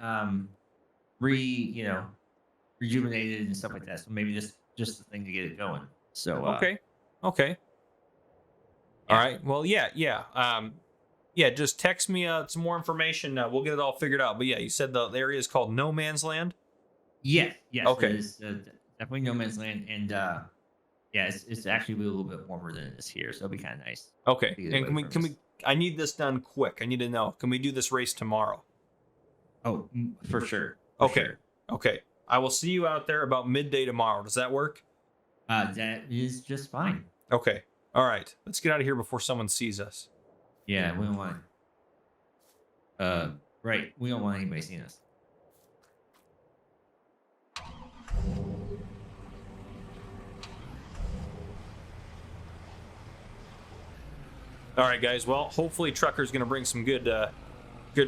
rejuvenated and stuff like that. So maybe just the thing to get it going. So Okay. All Yeah. right. Well, yeah. Yeah, just text me some more information. We'll get it all figured out. But yeah, you said the area is called No Man's Land? Yes. Okay. It is definitely no man's land, and it's actually a little bit warmer than it is here, so it'll be kind of nice. Okay. Either And way can we I need this done quick. I need to know. Can we do this race tomorrow? Oh, for sure. For Okay. sure. Okay. I will see you out there about midday tomorrow. Does that work? That is just fine. Okay. All right. Let's get out of here before someone sees us. Yeah, we don't want. Right. We don't want anybody seeing us. All right, guys. Well, hopefully Trucker's going to bring some good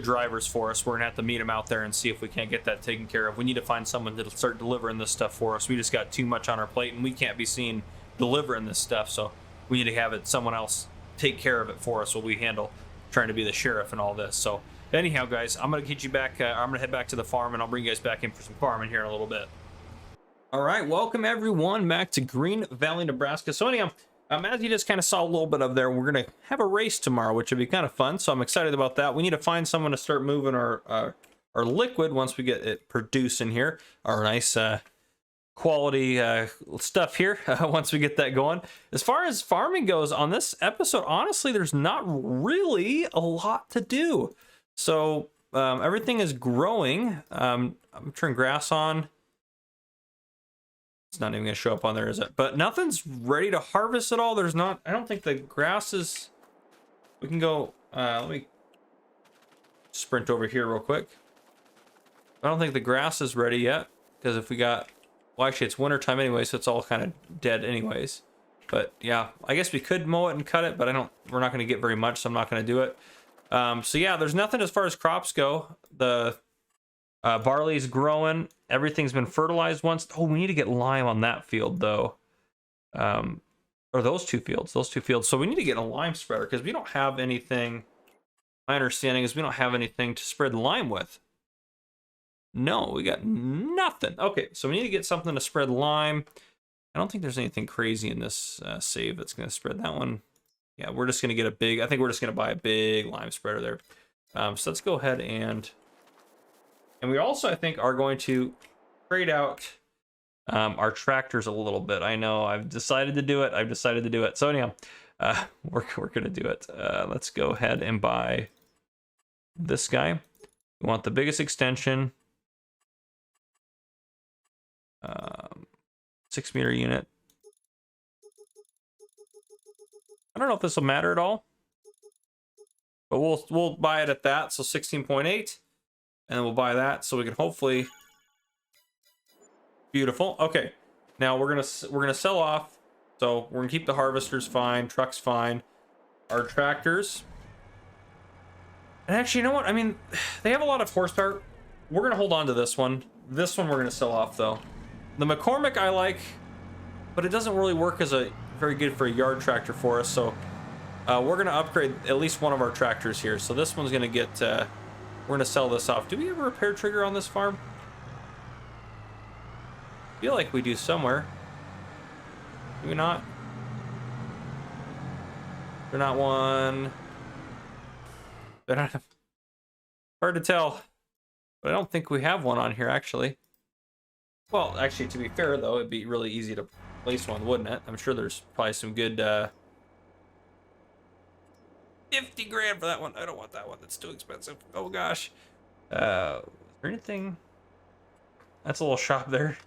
drivers for us. We're going to have to meet him out there and see if we can't get that taken care of. We need to find someone that'll start delivering this stuff for us. We just got too much on our plate, and we can't be seen delivering this stuff. So we need to have someone else take care of it for us while we handle trying to be the sheriff and all this. So anyhow, guys, I'm going to get you back. I'm going to head back to the farm, and I'll bring you guys back in for some farming here in a little bit. All right. Welcome, everyone, back to Green Valley, Nebraska. So anyhow, as you just kind of saw a little bit of there, we're going to have a race tomorrow, which would be kind of fun. So I'm excited about that. We need to find someone to start moving our our liquid once we get it produced in here. Our nice quality stuff here once we get that going. As far as farming goes on this episode, honestly, there's not really a lot to do. So everything is growing. I'm turning grass on. It's not even gonna show up on there, is it? But nothing's ready to harvest at all. There's not, I don't think the grass is, we can go, let me sprint over here real quick. I don't think the grass is ready yet, because if we got, well, actually it's winter time anyway, so it's all kind of dead anyways. But yeah, I guess we could mow it and cut it, but we're not going to get very much, so I'm not going to do it. So yeah, there's nothing as far as crops go. The barley's growing. Everything's been fertilized once. Oh, we need to get lime on that field though. Or those two fields. So we need to get a lime spreader because we don't have anything. My understanding is we don't have anything to spread lime with. No, we got nothing. Okay, so we need to get something to spread lime. I don't think there's anything crazy in this save that's going to spread that one. Yeah, we're just going to get a big, I think we're just going to buy a big lime spreader there. So let's go ahead and we also, I think, are going to trade out our tractors a little bit. I know I've decided to do it. So anyhow, we're going to do it. Let's go ahead and buy this guy. We want the biggest extension. 6 meter unit. I don't know if this will matter at all, but we'll buy it at that. So 16.8, and then we'll buy that so we can hopefully. Beautiful. Okay, now we're gonna sell off. So we're gonna keep the harvesters fine, trucks fine, our tractors. And actually, you know what? I mean, they have a lot of horsepower. We're gonna hold on to this one. This one we're gonna sell off though. The McCormick I like, but it doesn't really work as a very good for a yard tractor for us. So we're gonna upgrade at least one of our tractors here. So this one's gonna get. We're gonna sell this off. Do we have a repair trigger on this farm? I feel like we do somewhere. Do we not? They're not one. They're not. Hard to tell. But I don't think we have one on here, actually. Well, actually, to be fair, though, it'd be really easy to place one, wouldn't it? I'm sure there's probably some good 50 grand for that one. I don't want that one. That's too expensive. Oh, gosh. Is there anything? That's a little shop there.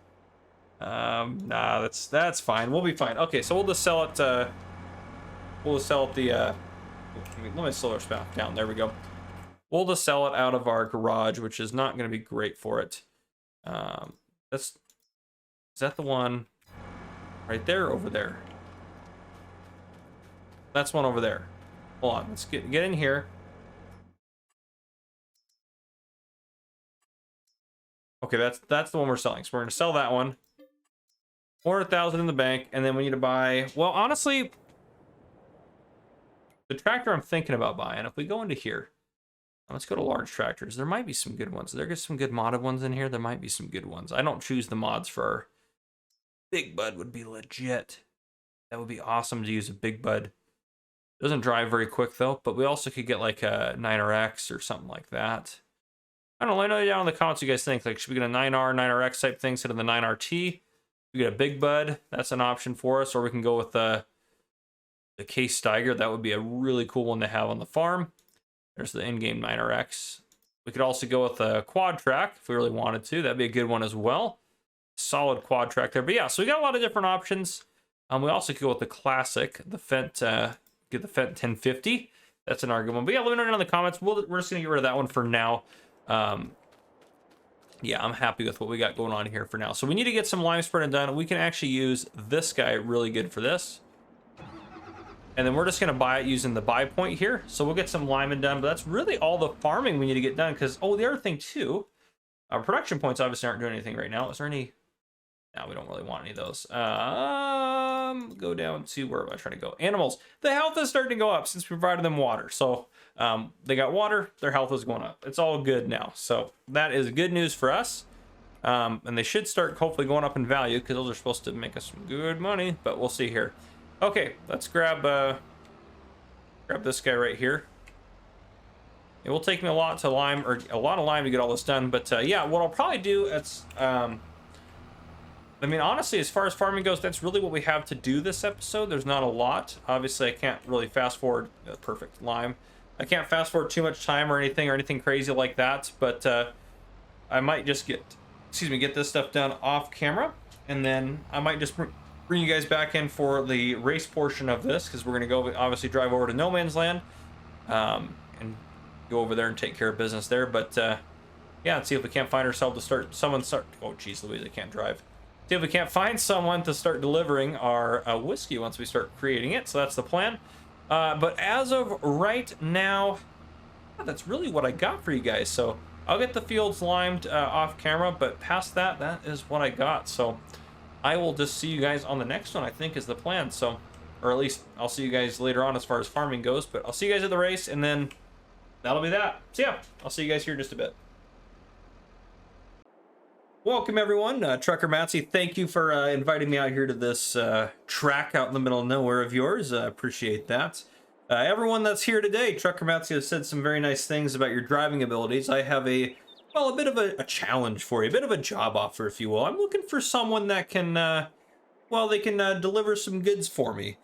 Nah, that's fine. We'll be fine. Okay, so we'll just sell it. We'll just sell it the. Let me slow our spout down. There we go. We'll just sell it out of our garage, which is not going to be great for it. Is that the one right there or over there? That's one over there. Hold on, let's get in here. Okay, that's the one we're selling. So we're gonna sell that one. 400,000 in the bank, and then we need to buy. Well, honestly, the tractor I'm thinking about buying. If we go into here. Let's go to large tractors. There might be some good ones. There's some good modded ones in here. There might be some good ones. I don't choose the mods for our Big Bud would be legit. That would be awesome to use a Big Bud. Doesn't drive very quick though, but we also could get like a 9RX or something like that. I don't know. Let me know down in the comments what you guys think. Like, should we get a 9R, 9RX type thing instead of the 9RT? We get a Big Bud. That's an option for us. Or we can go with the Case Steiger. That would be a really cool one to have on the farm. There's the in-game 9RX. We could also go with a quad track if we really wanted to. That'd be a good one as well. Solid quad track there. But yeah, so we got a lot of different options. We also could go with the classic, the Fendt, get the Fendt 1050. That's an argument. But yeah, let me know down in the comments. We're just going to get rid of that one for now. Yeah, I'm happy with what we got going on here for now. So we need to get some lime spreading done. We can actually use this guy really good for this. And then we're just going to buy it using the buy point here. So we'll get some liming done. But that's really all the farming we need to get done. Because, oh, the other thing, too. Our production points obviously aren't doing anything right now. Is there any? No, we don't really want any of those. Go down to, where am I trying to go? Animals. The health is starting to go up since we provided them water. So they got water. Their health is going up. It's all good now. So that is good news for us. And they should start hopefully going up in value. Because those are supposed to make us some good money. But we'll see here. Okay, let's grab this guy right here. It will take me a lot of lime to get all this done. But yeah, what I'll probably do, I mean, honestly, as far as farming goes, that's really what we have to do this episode. There's not a lot. Obviously, I can't really fast forward. Perfect lime. I can't fast forward too much time or anything crazy like that. But I might just get this stuff done off camera, and then I might just bring you guys back in for the race portion of this, because we're gonna go obviously drive over to No Man's Land, and go over there and take care of business there. But yeah, let's see if we can't find ourselves to start. Oh, geez, Louise, I can't drive. See if we can't find someone to start delivering our whiskey once we start creating it. So that's the plan. But as of right now, that's really what I got for you guys. So I'll get the fields limed off camera, but past that, that is what I got. So I will just see you guys on the next one, I think is the plan. So, or at least I'll see you guys later on as far as farming goes, but I'll see you guys at the race, and then that'll be that. So yeah, I'll see you guys here in just a bit. Welcome everyone, Trucker Matsy. Thank you for inviting me out here to this track out in the middle of nowhere of yours. Appreciate that. Everyone that's here today, Trucker Matsy has said some very nice things about your driving abilities. I have a bit of a challenge for you, a bit of a job offer, if you will. I'm looking for someone that can, they can deliver some goods for me.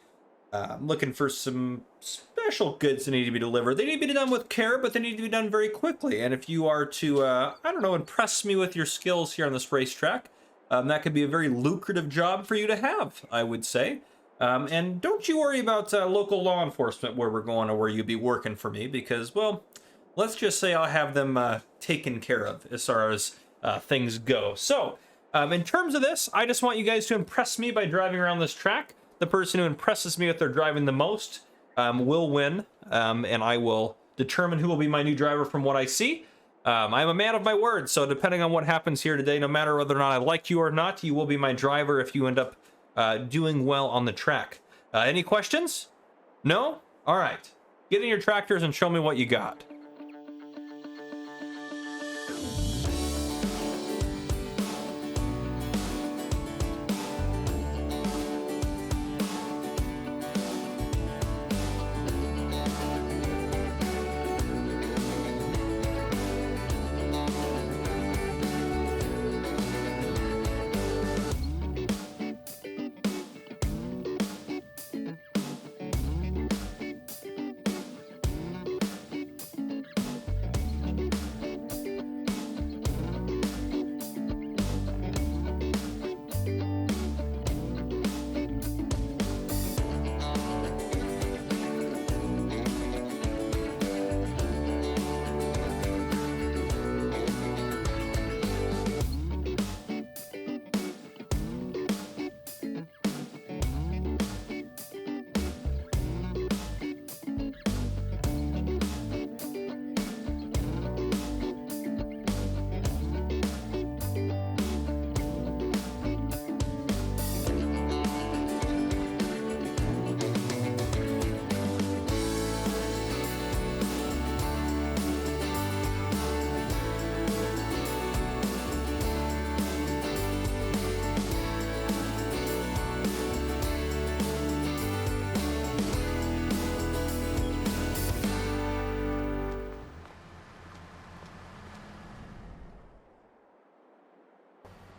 I'm looking for some special goods that need to be delivered. They need to be done with care, but they need to be done very quickly. And if you are to, impress me with your skills here on this racetrack, that could be a very lucrative job for you to have, I would say. And don't you worry about local law enforcement where we're going or where you'd be working for me, because, well, let's just say I'll have them taken care of as far as things go. So, in terms of this, I just want you guys to impress me by driving around this track. The person who impresses me with their driving the most will win, and I will determine who will be my new driver from what I see. I'm a man of my word, so depending on what happens here today, no matter whether or not I like you or not, you will be my driver if you end up doing well on the track. Any questions? No? All right. Get in your tractors and show me what you got.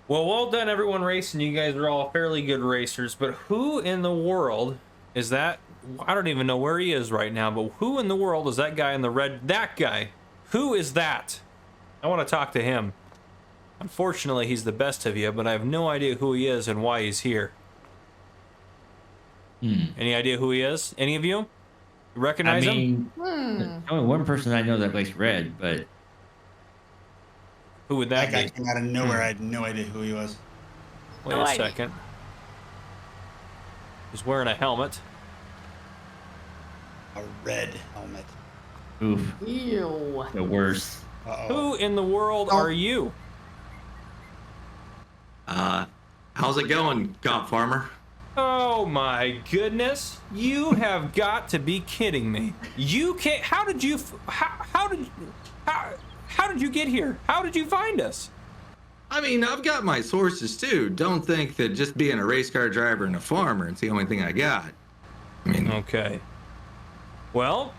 Well done, everyone racing. You guys are all fairly good racers, but who in the world is that? I don't even know where he is right now, but who in the world is that guy in the red? That guy. Who is that? I want to talk to him. Unfortunately, he's the best of you, but I have no idea who he is and why he's here. Any idea who he is? Any of you? You recognize him? There's only one person I know that likes red, but... Who would that guy be? came out of nowhere. I had no idea who he was. Wait a second. He's wearing a helmet. A red helmet. Oof. Ew. The worst. Uh-oh. Who in the world are you? How's it going, cop farmer? Oh my goodness! You have got to be kidding me! You can't. How did you get here? How did you find us? I mean, I've got my sources too. Don't think that just being a race car driver and a farmer is the only thing I got. I mean, Okay. Well,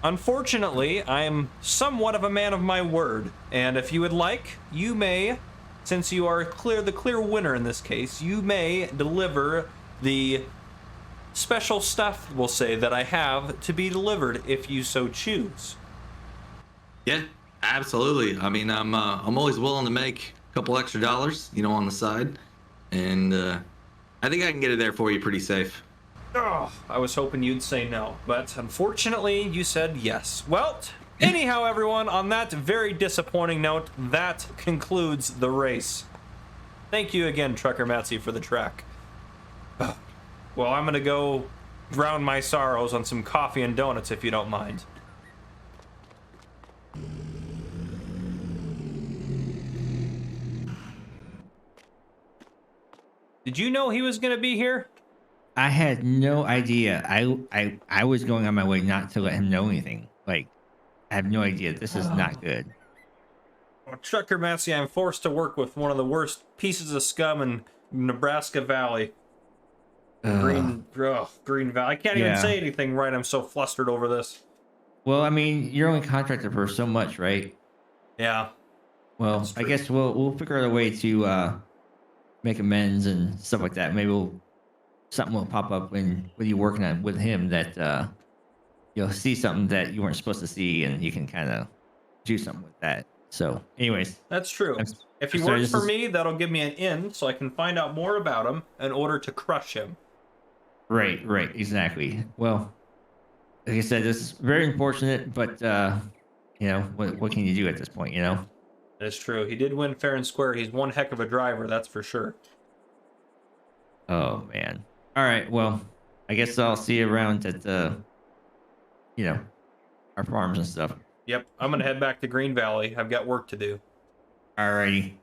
unfortunately, I am somewhat of a man of my word, and if you would like, you may, since you are the clear winner in this case, you may deliver the special stuff, we'll say, that I have to be delivered if you so choose. Yeah, absolutely. I mean, I'm always willing to make a couple extra dollars, on the side, and I think I can get it there for you pretty safe. Oh, I was hoping you'd say no, but unfortunately you said yes. Well, anyhow, everyone, on that very disappointing note, that concludes the race. Thank you again, Trucker Matsy, for the track. Well, I'm gonna go drown my sorrows on some coffee and donuts, if you don't mind. Did you know he was gonna be here? I had no idea. I was going on my way not to let him know anything. Like, I have no idea. This is not good. Well, Trucker Matsy, I'm forced to work with one of the worst pieces of scum in Nebraska Valley. Green Valley. I can't even say anything right. I'm so flustered over this. Well, I mean, you're only contracted for so much, right? Yeah. Well, I guess we'll figure out a way to make amends and stuff like that. Maybe something will pop up when you're working on with him that you'll see something that you weren't supposed to see, and you can kind of do something with that. So, anyways, That's true. If he sorry, works for me, that'll give me an in, so I can find out more about him in order to crush him. right, exactly. Well, like I said, this is very unfortunate, but what can you do at this point? That's true. He did win fair and square. He's one heck of a driver, that's for sure. Oh man. All right. Well, I guess I'll see you around at our farms and stuff. Yep, I'm gonna head back to Green Valley. I've got work to do. Alrighty.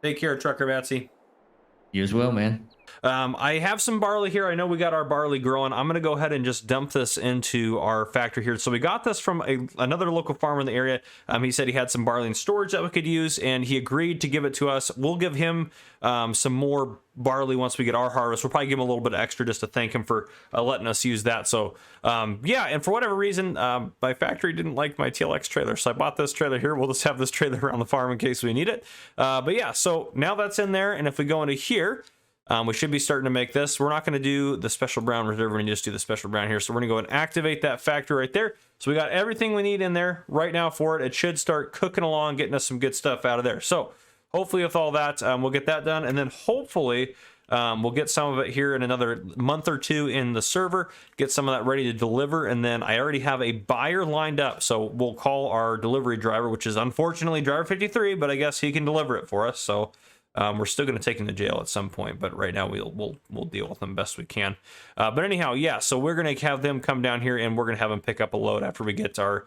Take care, Trucker Matsy. You as well, man. I have some barley here. I know we got our barley growing. I'm going to go ahead and just dump this into our factory here. So we got this from another local farmer in the area. He said he had some barley in storage that we could use, and he agreed to give it to us. We'll give him some more barley once we get our harvest. We'll probably give him a little bit extra just to thank him for letting us use that. So yeah, and for whatever reason, my factory didn't like my TLX trailer, so I bought this trailer here. We'll just have this trailer around the farm in case we need it. But yeah, so now that's in there, and if we go into here, we should be starting to make this. We're not going to do the special brown reserve. We're going to just do the special brown here. So we're going to go and activate that factory right there. So we got everything we need in there right now for it. It should start cooking along, getting us some good stuff out of there. So hopefully with all that, we'll get that done. And then hopefully we'll get some of it here in another month or two in the server, get some of that ready to deliver. And then I already have a buyer lined up. So we'll call our delivery driver, which is unfortunately driver 53, but I guess he can deliver it for us. So we're still going to take him to jail at some point, but right now we'll deal with them best we can. But anyhow, yeah, so we're going to have them come down here, and we're going to have them pick up a load after we get our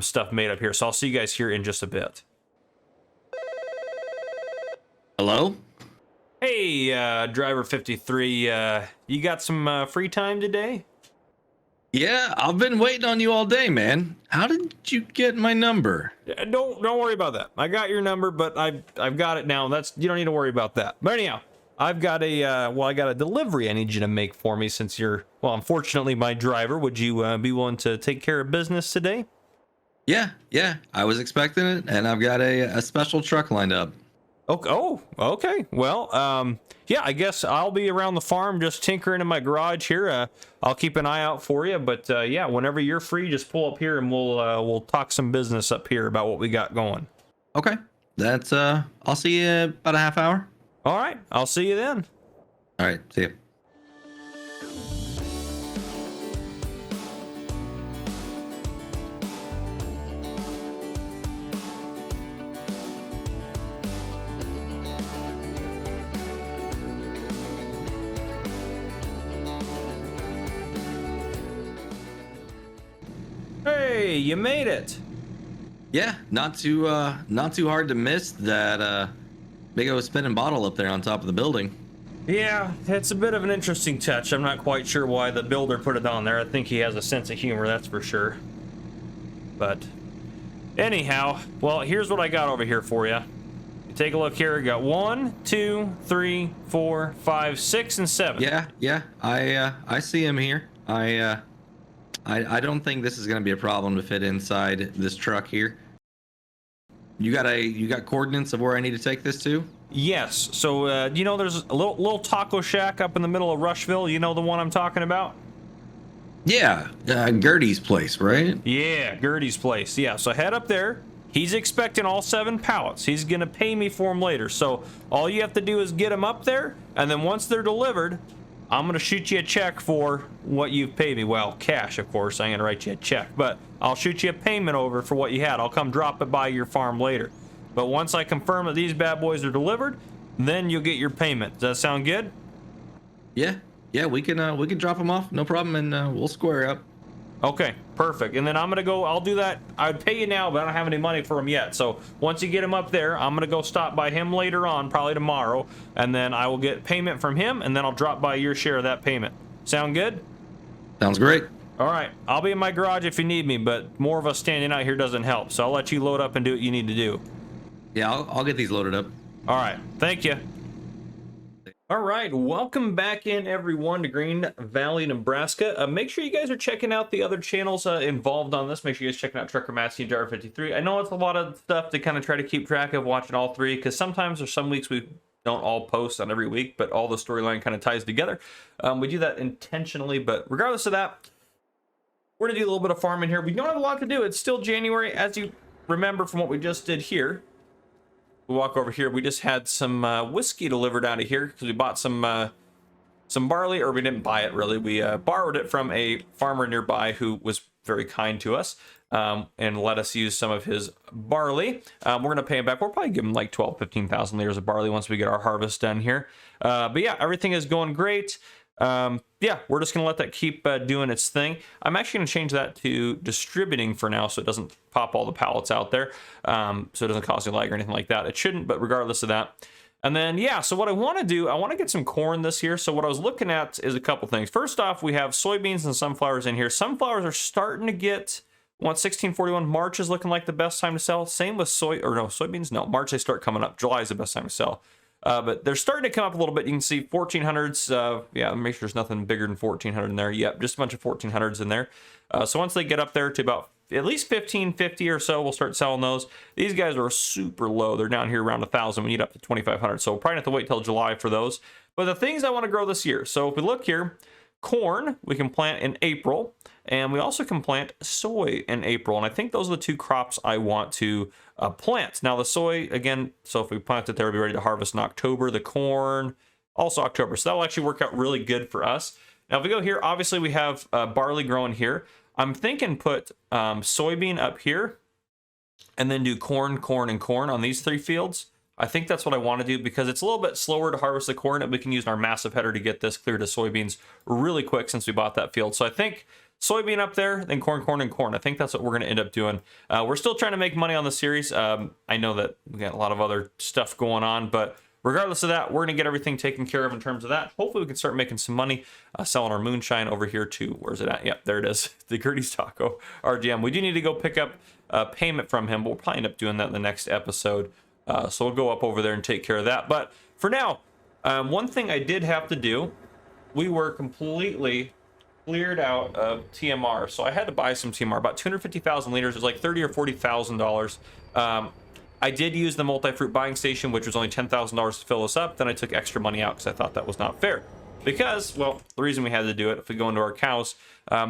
stuff made up here. So I'll see you guys here in just a bit. Hello? Hey, driver 53, you got some free time today? Yeah, I've been waiting on you all day, man. How did you get my number? Don't worry about that. I got your number, but I've got it now. You don't need to worry about that. But anyhow, I've got I got a delivery I need you to make for me since you're, well, unfortunately my driver. Would you be willing to take care of business today? Yeah, I was expecting it, and I've got a special truck lined up. Okay. Well, yeah, I guess I'll be around the farm just tinkering in my garage here. I'll keep an eye out for you, but yeah, whenever you're free, just pull up here and we'll talk some business up here about what we got going. Okay, that's I'll see you about a half hour. All right, I'll see you then. All right, see you. Hey, you made it. Yeah, not too hard to miss that big old spinning bottle up there on top of the building. Yeah, it's a bit of an interesting touch. I'm not quite sure why the builder put it on there. I think he has a sense of humor, that's for sure. But anyhow, well, here's what I got over here for you. Take a look here. We got 1, 2, 3, 4, 5, 6, and 7. Yeah, I see him here. I don't think this is going to be a problem to fit inside this truck here. You got coordinates of where I need to take this to? Yes. So you know, there's a little taco shack up in the middle of Rushville. You know the one I'm talking about? Yeah, Gertie's place, right? Yeah, Gertie's place. Yeah. So head up there. He's expecting all 7 pallets. He's gonna pay me for them later. So all you have to do is get them up there, and then once they're delivered, I'm gonna shoot you a check for what you've paid me. Well, cash, of course. I ain't gonna write you a check, but I'll shoot you a payment over for what you had. I'll come drop it by your farm later. But once I confirm that these bad boys are delivered, then you'll get your payment. Does that sound good? Yeah, we can drop them off, no problem, and we'll square up. Okay, perfect. And then I'm gonna go. I'll do that. I'd pay you now, but I don't have any money for him yet. So once you get him up there, I'm gonna go stop by him later on, probably tomorrow, and then I will get payment from him, and then I'll drop by your share of that payment. Sound good? Sounds great. All right, I'll be in my garage if you need me, but more of us standing out here doesn't help. So I'll let you load up and do what you need to do. Yeah, I'll get these loaded up. All right, thank you. All right, welcome back in, everyone, to Green Valley, Nebraska. Make sure you guys are checking out the other channels involved on this. Make sure you guys checking out Trucker Matsy and Driver 53. I know it's a lot of stuff to kind of try to keep track of watching all 3, because sometimes there's some weeks we don't all post on every week, but all the storyline kind of ties together. We do that intentionally, but regardless of that, we're going to do a little bit of farming here. We don't have a lot to do. It's still January, as you remember from what we just did here. We walk over here. We just had some whiskey delivered out of here because we bought some barley, or we didn't buy it really. We borrowed it from a farmer nearby who was very kind to us and let us use some of his barley. We're going to pay him back. We'll probably give him like 15,000 liters of barley once we get our harvest done here. But yeah, everything is going great. Yeah, we're just gonna let that keep doing its thing. I'm actually gonna change that to distributing for now, so it doesn't pop all the pallets out there, so it doesn't cause any lag or anything like that. It shouldn't, but regardless of that. And then yeah, so what I want to do, I want to get some corn this year. So what I was looking at is a couple things. First off, we have soybeans and sunflowers in here. Sunflowers are starting to get 1641. March is looking like the best time to sell. Same with soybeans. No, March they start coming up. July is the best time to sell. But they're starting to come up a little bit. You can see 1400s. Yeah, make sure there's nothing bigger than 1400 in there. Yep, just a bunch of 1400s in there. So once they get up there to about at least 1550 or so, we'll start selling those. These guys are super low. They're down here around 1,000. We need up to 2,500. So we'll probably have to wait till July for those. But the things I want to grow this year. So if we look here, corn we can plant in April, and we also can plant soy in April. And I think those are the 2 crops I want to plant. Now the soy, again, so if we plant it there, we'll be ready to harvest in October. The corn, also October. So that will actually work out really good for us. Now if we go here, obviously we have barley growing here. I'm thinking put soybean up here, and then do corn, corn, and corn on these 3 fields. I think that's what I want to do because it's a little bit slower to harvest the corn, and we can use our massive header to get this clear to soybeans really quick since we bought that field. So I think soybean up there, then corn, corn, and corn. I think that's what we're going to end up doing. We're still trying to make money on the series. I know that we got a lot of other stuff going on, but regardless of that, we're going to get everything taken care of in terms of that. Hopefully we can start making some money selling our moonshine over here too. Where's it at? Yep, there it is. The Gertie's Taco RGM. We do need to go pick up payment from him, but we'll probably end up doing that in the next episode. So we'll go up over there and take care of that. But for now, one thing I did have to do, we were completely cleared out of TMR. So I had to buy some TMR, about 250,000 liters. It was like $30,000 or $40,000. I did use the multi-fruit buying station, which was only $10,000 to fill us up. Then I took extra money out because I thought that was not fair. Because, well, the reason we had to do it, if we go into our cows,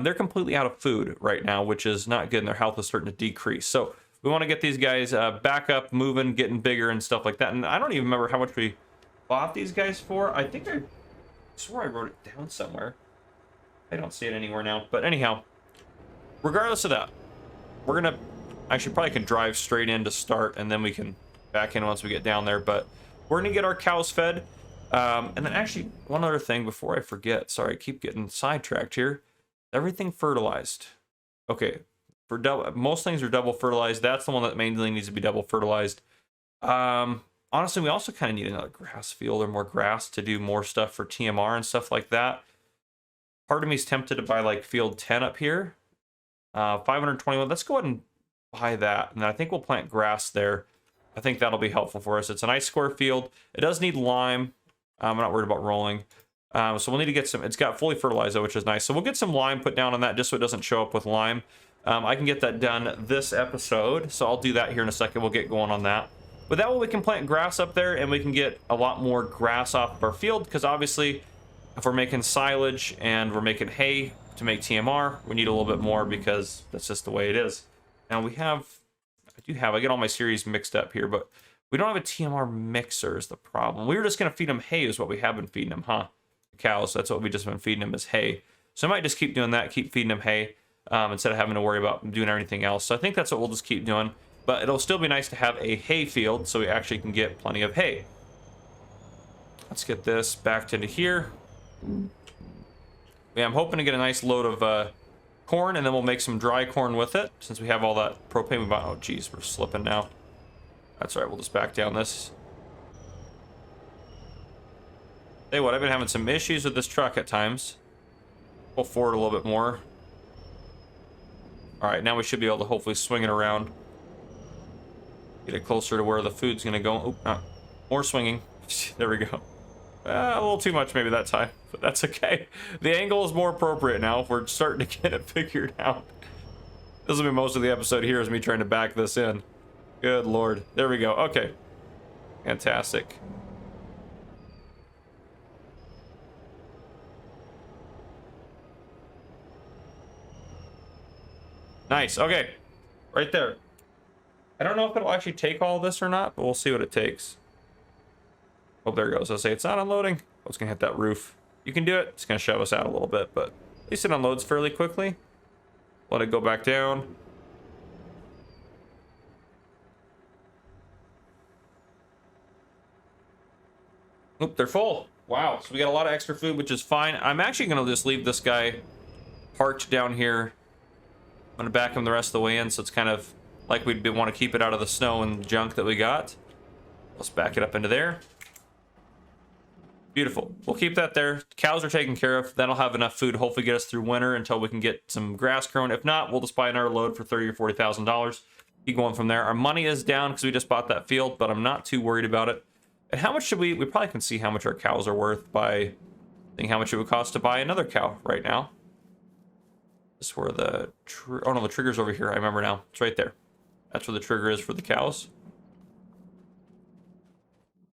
they're completely out of food right now, which is not good, and their health is starting to decrease. So we want to get these guys back up, moving, getting bigger and stuff like that. And I don't even remember how much we bought these guys for. I think I swore I wrote it down somewhere. I don't see it anywhere now. But anyhow, regardless of that, we're going to... Actually, probably can drive straight in to start, and then we can back in once we get down there. But we're going to get our cows fed. And then actually, one other thing before I forget. Sorry, I keep getting sidetracked here. Everything fertilized. Okay, for most things are double fertilized. That's the one that mainly needs to be double fertilized. Honestly, we also kind of need another grass field or more grass to do more stuff for TMR and stuff like that. Part of me is tempted to buy like field 10 up here. 521. Let's go ahead and buy that, and then I think we'll plant grass there. I think that'll be helpful for us. It's a nice square field. It does need lime. I'm not worried about rolling. So we'll need to get some, it's got fully fertilized, which is nice. So we'll get some lime put down on that just so it doesn't show up with lime. I can get that done this episode, so I'll do that here in a second. We'll get going on that. But that way we can plant grass up there and we can get a lot more grass off of our field, because obviously if we're making silage and we're making hay to make TMR, we need a little bit more because that's just the way it is. Now we have, I get all my series mixed up here, but we don't have a TMR mixer is the problem. We were just going to feed them hay is what we have been feeding them, huh? Cows, that's what we just been feeding them is hay. So I might just keep doing that, keep feeding them hay instead of having to worry about doing everything else. So I think that's what we'll just keep doing. But it'll still be nice to have a hay field so we actually can get plenty of hay. Let's get this backed into here. Yeah, I'm hoping to get a nice load of corn, and then we'll make some dry corn with it since we have all that propane we bought. Oh, geez, we're slipping now. That's all right, we'll just back down this. Hey, what? I've been having some issues with this truck at times. Pull forward a little bit more. All right, now we should be able to hopefully swing it around. Get it closer to where the food's gonna go. Oh, more swinging. There we go. A little too much maybe that time, but that's okay. The angle is more appropriate now if we're starting to get it figured out. This will be most of the episode here is me trying to back this in. Good Lord. There we go. Okay. Fantastic. Nice. Okay. Right there. I don't know if it'll actually take all this or not, but we'll see what it takes. Oh, there it goes. I'll say it's not unloading. Oh, it's going to hit that roof. You can do it. It's going to shove us out a little bit, but at least it unloads fairly quickly. Let it go back down. Oop, they're full. Wow. So we got a lot of extra food, which is fine. I'm actually going to just leave this guy parked down here. I'm going to back him the rest of the way in, so it's kind of like we'd want to keep it out of the snow and junk that we got. Let's back it up into there. Beautiful. We'll keep that there. Cows are taken care of. That'll have enough food to hopefully get us through winter until we can get some grass growing. If not, we'll just buy another load for $30,000 or $40,000. Keep going from there. Our money is down because we just bought that field, but I'm not too worried about it. And how much should we probably can see how much our cows are worth by seeing how much it would cost to buy another cow right now. This is where the oh no, the trigger's over here. I remember now. It's right there. That's where the trigger is for the cows.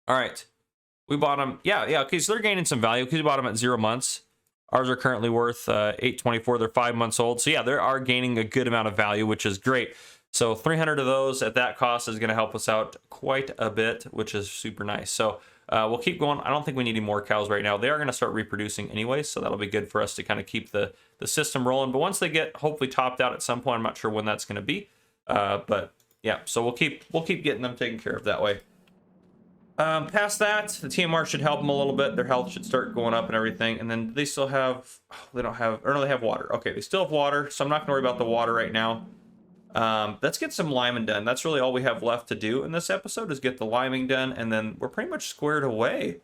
All right. We bought them. Yeah. Okay, so they're gaining some value because we bought them at 0 months. Ours are currently worth $824. They're 5 months old. So yeah, they are gaining a good amount of value, which is great. So 300 of those at that cost is going to help us out quite a bit, which is super nice. So we'll keep going. I don't think we need any more cows right now. They are going to start reproducing anyway, so that'll be good for us to kind of keep the system rolling. But once they get hopefully topped out at some point, I'm not sure when that's going to be. But yeah, so we'll keep getting them taken care of that way. Past that, the TMR should help them a little bit. Their health should start going up and everything. And then they still have, they have water. Okay, they still have water, so I'm not going to worry about the water right now. Let's get some liming done. That's really all we have left to do in this episode is get the liming done, and then we're pretty much squared away.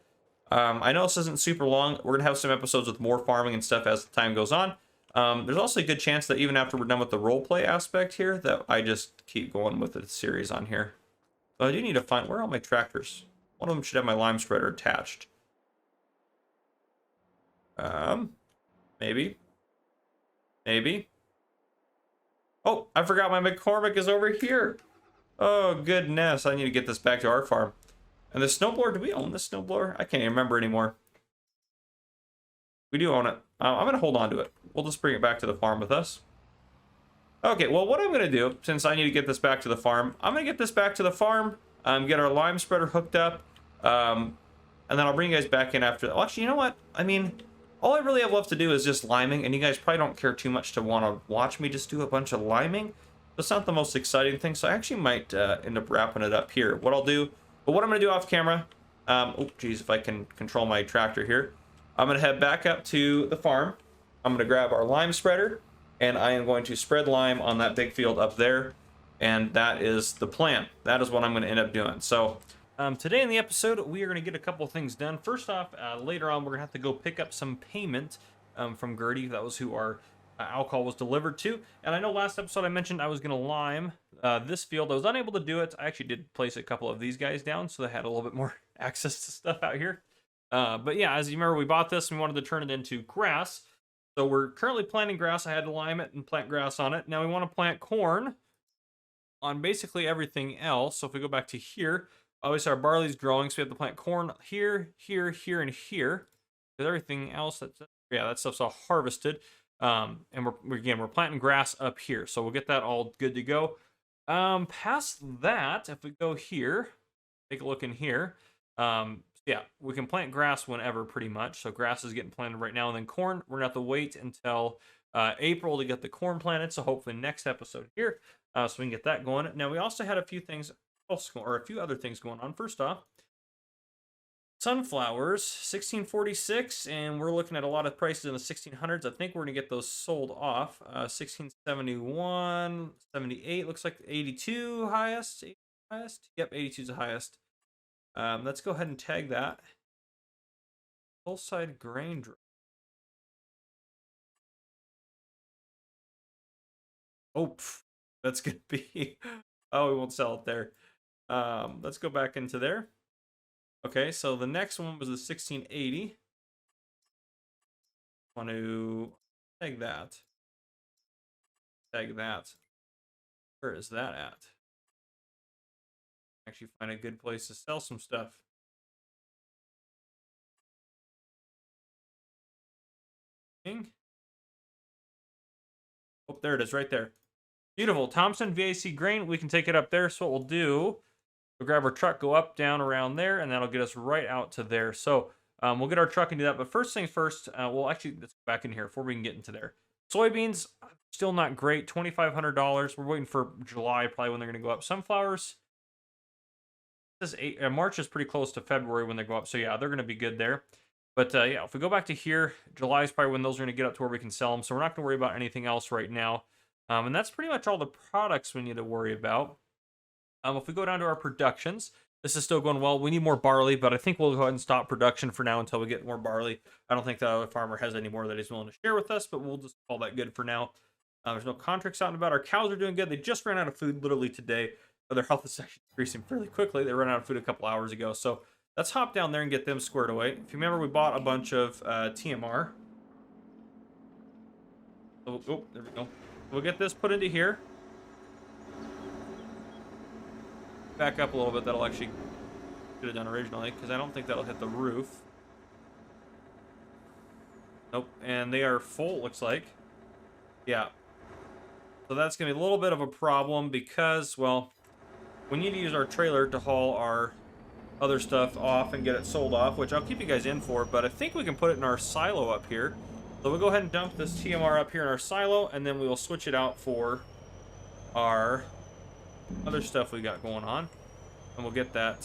I know this isn't super long. We're going to have some episodes with more farming and stuff as the time goes on. There's also a good chance that even after we're done with the roleplay aspect here, that I just keep going with the series on here. So I do need to find, where are all my tractors? One of them should have my lime spreader attached. Maybe. Oh, I forgot my McCormick is over here. Oh, goodness. I need to get this back to our farm. And the snowblower, do we own this snowblower? I can't even remember anymore. We do own it. I'm going to hold on to it. We'll just bring it back to the farm with us. Okay, well, what I'm going to do, since I need to get this back to the farm, I'm going to get this back to the farm, get our lime spreader hooked up, and then I'll bring you guys back in after. Well, actually, you know what? I mean, all I really have left to do is just liming, and you guys probably don't care too much to want to watch me just do a bunch of liming. That's not the most exciting thing, so I actually might end up wrapping it up here. What I'm going to do off camera, oh, geez, if I can control my tractor here, I'm going to head back up to the farm. I'm going to grab our lime spreader, and I am going to spread lime on that big field up there, and that is the plan. That is what I'm going to end up doing. So today in the episode, we are going to get a couple of things done. First off, later on, we're going to have to go pick up some payment from Gertie. That was who our alcohol was delivered to. And I know last episode I mentioned I was going to lime this field. I was unable to do it. I actually did place a couple of these guys down, so they had a little bit more access to stuff out here. But yeah, as you remember, we bought this and we wanted to turn it into grass. So we're currently planting grass. I had to lime it and plant grass on it. Now we want to plant corn on basically everything else. So if we go back to here, obviously our barley's growing, so we have to plant corn here, here, here, and here. Because everything else, that stuff's all harvested. And we're planting grass up here, so we'll get that all good to go. Past that, if we go here, take a look in here. Yeah, we can plant grass whenever, pretty much. So grass is getting planted right now, and then corn, we're gonna have to wait until April to get the corn planted. So hopefully next episode here, so we can get that going. Now we also had a few other things going on. First off, sunflowers, 1646, and we're looking at a lot of prices in the 1600s. I think we're gonna get those sold off. 1671, 78 looks like 82 highest. Yep, 82 is the highest. Let's go ahead and tag that. Hillside grain drop. Oh, that's gonna be. Oh, we won't sell it there. Let's go back into there. Okay, so the next one was the 1680. Want to tag that. Tag that. Where is that at? Actually find a good place to sell some stuff. Oh, there it is, right there. Beautiful. Thompson VAC grain. We can take it up there. So what we'll do, we'll grab our truck, go up, down, around there, and that'll get us right out to there. So we'll get our truck and do that. But first things first, let's go back in here before we can get into there. Soybeans, still not great. $2,500. We're waiting for July, probably when they're going to go up. Sunflowers, March is pretty close to February when they go up. So yeah, they're going to be good there. But yeah, if we go back to here, July is probably when those are going to get up to where we can sell them. So we're not going to worry about anything else right now. And that's pretty much all the products we need to worry about. If we go down to our productions, this is still going well. We need more barley, but I think we'll go ahead and stop production for now until we get more barley. I don't think the farmer has any more that he's willing to share with us, but we'll just call that good for now. There's no contracts out and about. Our cows are doing good. They just ran out of food literally today. Their health is actually increasing fairly quickly. They ran out of food a couple hours ago. So let's hop down there and get them squared away. If you remember, we bought a bunch of TMR. Oh, there we go. We'll get this put into here. Back up a little bit. That'll actually should have done originally, because I don't think that'll hit the roof. Nope. And they are full, looks like. Yeah. So that's going to be a little bit of a problem because, well, we need to use our trailer to haul our other stuff off and get it sold off, which I'll keep you guys in for, but I think we can put it in our silo up here. So we'll go ahead and dump this TMR up here in our silo, and then we will switch it out for our other stuff we got going on. And we'll get that,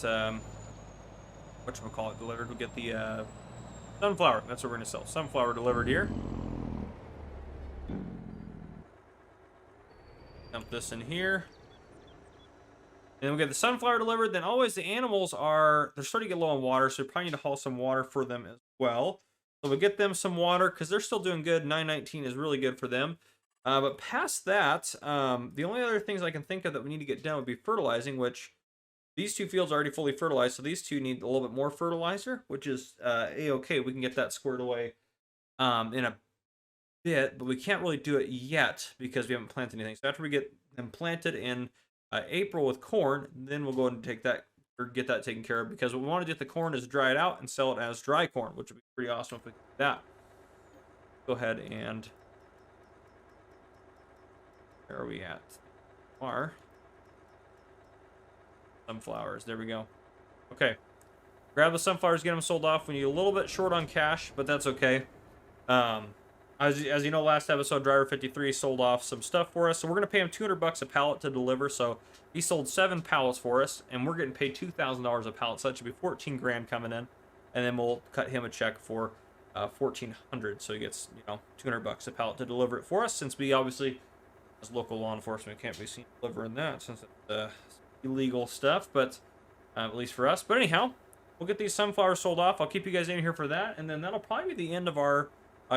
whatchamacallit, delivered. We'll get the sunflower. That's what we're going to sell. Sunflower delivered here. Dump this in here. And then we get the sunflower delivered. Then always the animals they're starting to get low on water, so we probably need to haul some water for them as well. So we'll get them some water because they're still doing good. 919 is really good for them. But past that, the only other things I can think of that we need to get done would be fertilizing, which these two fields are already fully fertilized, so these two need a little bit more fertilizer, which is a-okay. We can get that squared away in a bit, but we can't really do it yet because we haven't planted anything. So after we get them planted in April with corn, then we'll go ahead and take that or get that taken care of, because what we want to do with the corn is dry it out and sell it as dry corn, which would be pretty awesome if we could do that. Go ahead and where are we at? Our sunflowers. There we go. Okay. Grab the sunflowers, get them sold off. We need a little bit short on cash, but that's okay. As you know, last episode, Driver 53 sold off some stuff for us, so we're going to pay him $200 a pallet to deliver. So he sold 7 pallets for us, and we're getting paid $2,000 a pallet, so that should be 14 grand coming in. And then we'll cut him a check for 1,400, so he gets, $200 a pallet to deliver it for us, since we obviously, as local law enforcement, can't be seen delivering that since it's illegal stuff, but at least for us. But anyhow, we'll get these sunflowers sold off. I'll keep you guys in here for that, and then that'll probably be the end of our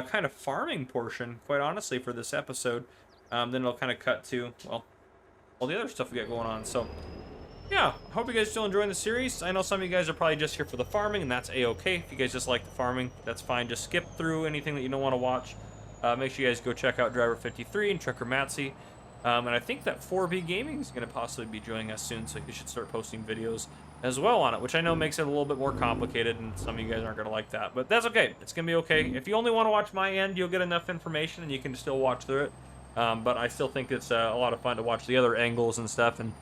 kind of farming portion, quite honestly, for this episode. Then it'll kind of cut to, well, all the other stuff we got going on. So yeah, I hope you guys still enjoying the series. I know some of you guys are probably just here for the farming, and that's a-okay. If you guys just like the farming, that's fine. Just skip through anything that you don't want to watch. Make sure you guys go check out Driver 53 and Trucker Matsy. And I think that 4B Gaming is going to possibly be joining us soon, so you should start posting videos as well on it, which I know makes it a little bit more complicated, and some of you guys aren't going to like that. But that's okay. It's going to be okay. If you only want to watch my end, you'll get enough information, and you can still watch through it. But I still think it's a lot of fun to watch the other angles and stuff and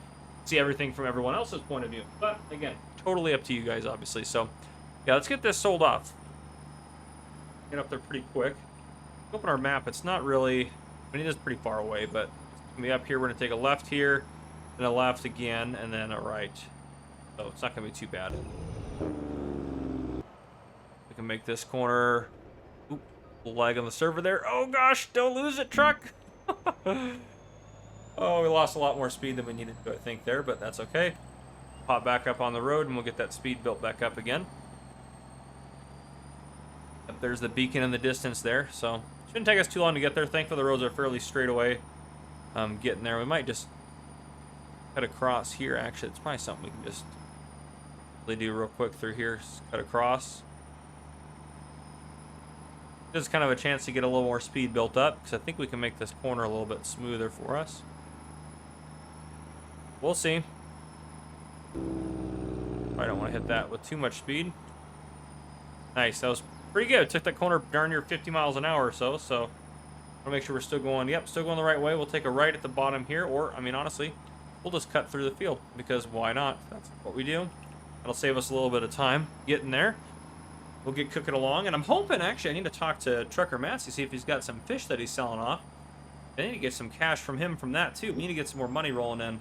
see everything from everyone else's point of view. But again, totally up to you guys, obviously. So yeah, let's get this sold off. Get up there pretty quick. Open our map. It's not really, I mean, it is pretty far away, but it's gonna be up here. We're gonna take a left here, and a left again, and then a right. So it's not gonna be too bad. We can make this corner. Oop, lag on the server there. Oh gosh, don't lose it, truck. Oh, we lost a lot more speed than we needed to, I think, there, but that's okay. Pop back up on the road, and we'll get that speed built back up again. Yep, there's the beacon in the distance there, so shouldn't take us too long to get there. Thankfully, the roads are fairly straight away. Getting there, we might just cut across here. Actually, it's probably something we can just really do real quick through here. Just cut across. This is kind of a chance to get a little more speed built up, because I think we can make this corner a little bit smoother for us. We'll see. I don't want to hit that with too much speed. Nice, that was pretty good. Took that corner darn near 50 miles an hour or so, so I want to make sure we're still going, yep, still going the right way. We'll take a right at the bottom here, or, I mean, honestly, we'll just cut through the field, because why not? That's what we do. That'll save us a little bit of time getting there. We'll get cooking along, and I'm hoping, actually, I need to talk to Trucker Matsy, see if he's got some fish that he's selling off. I need to get some cash from him from that, too. We need to get some more money rolling in.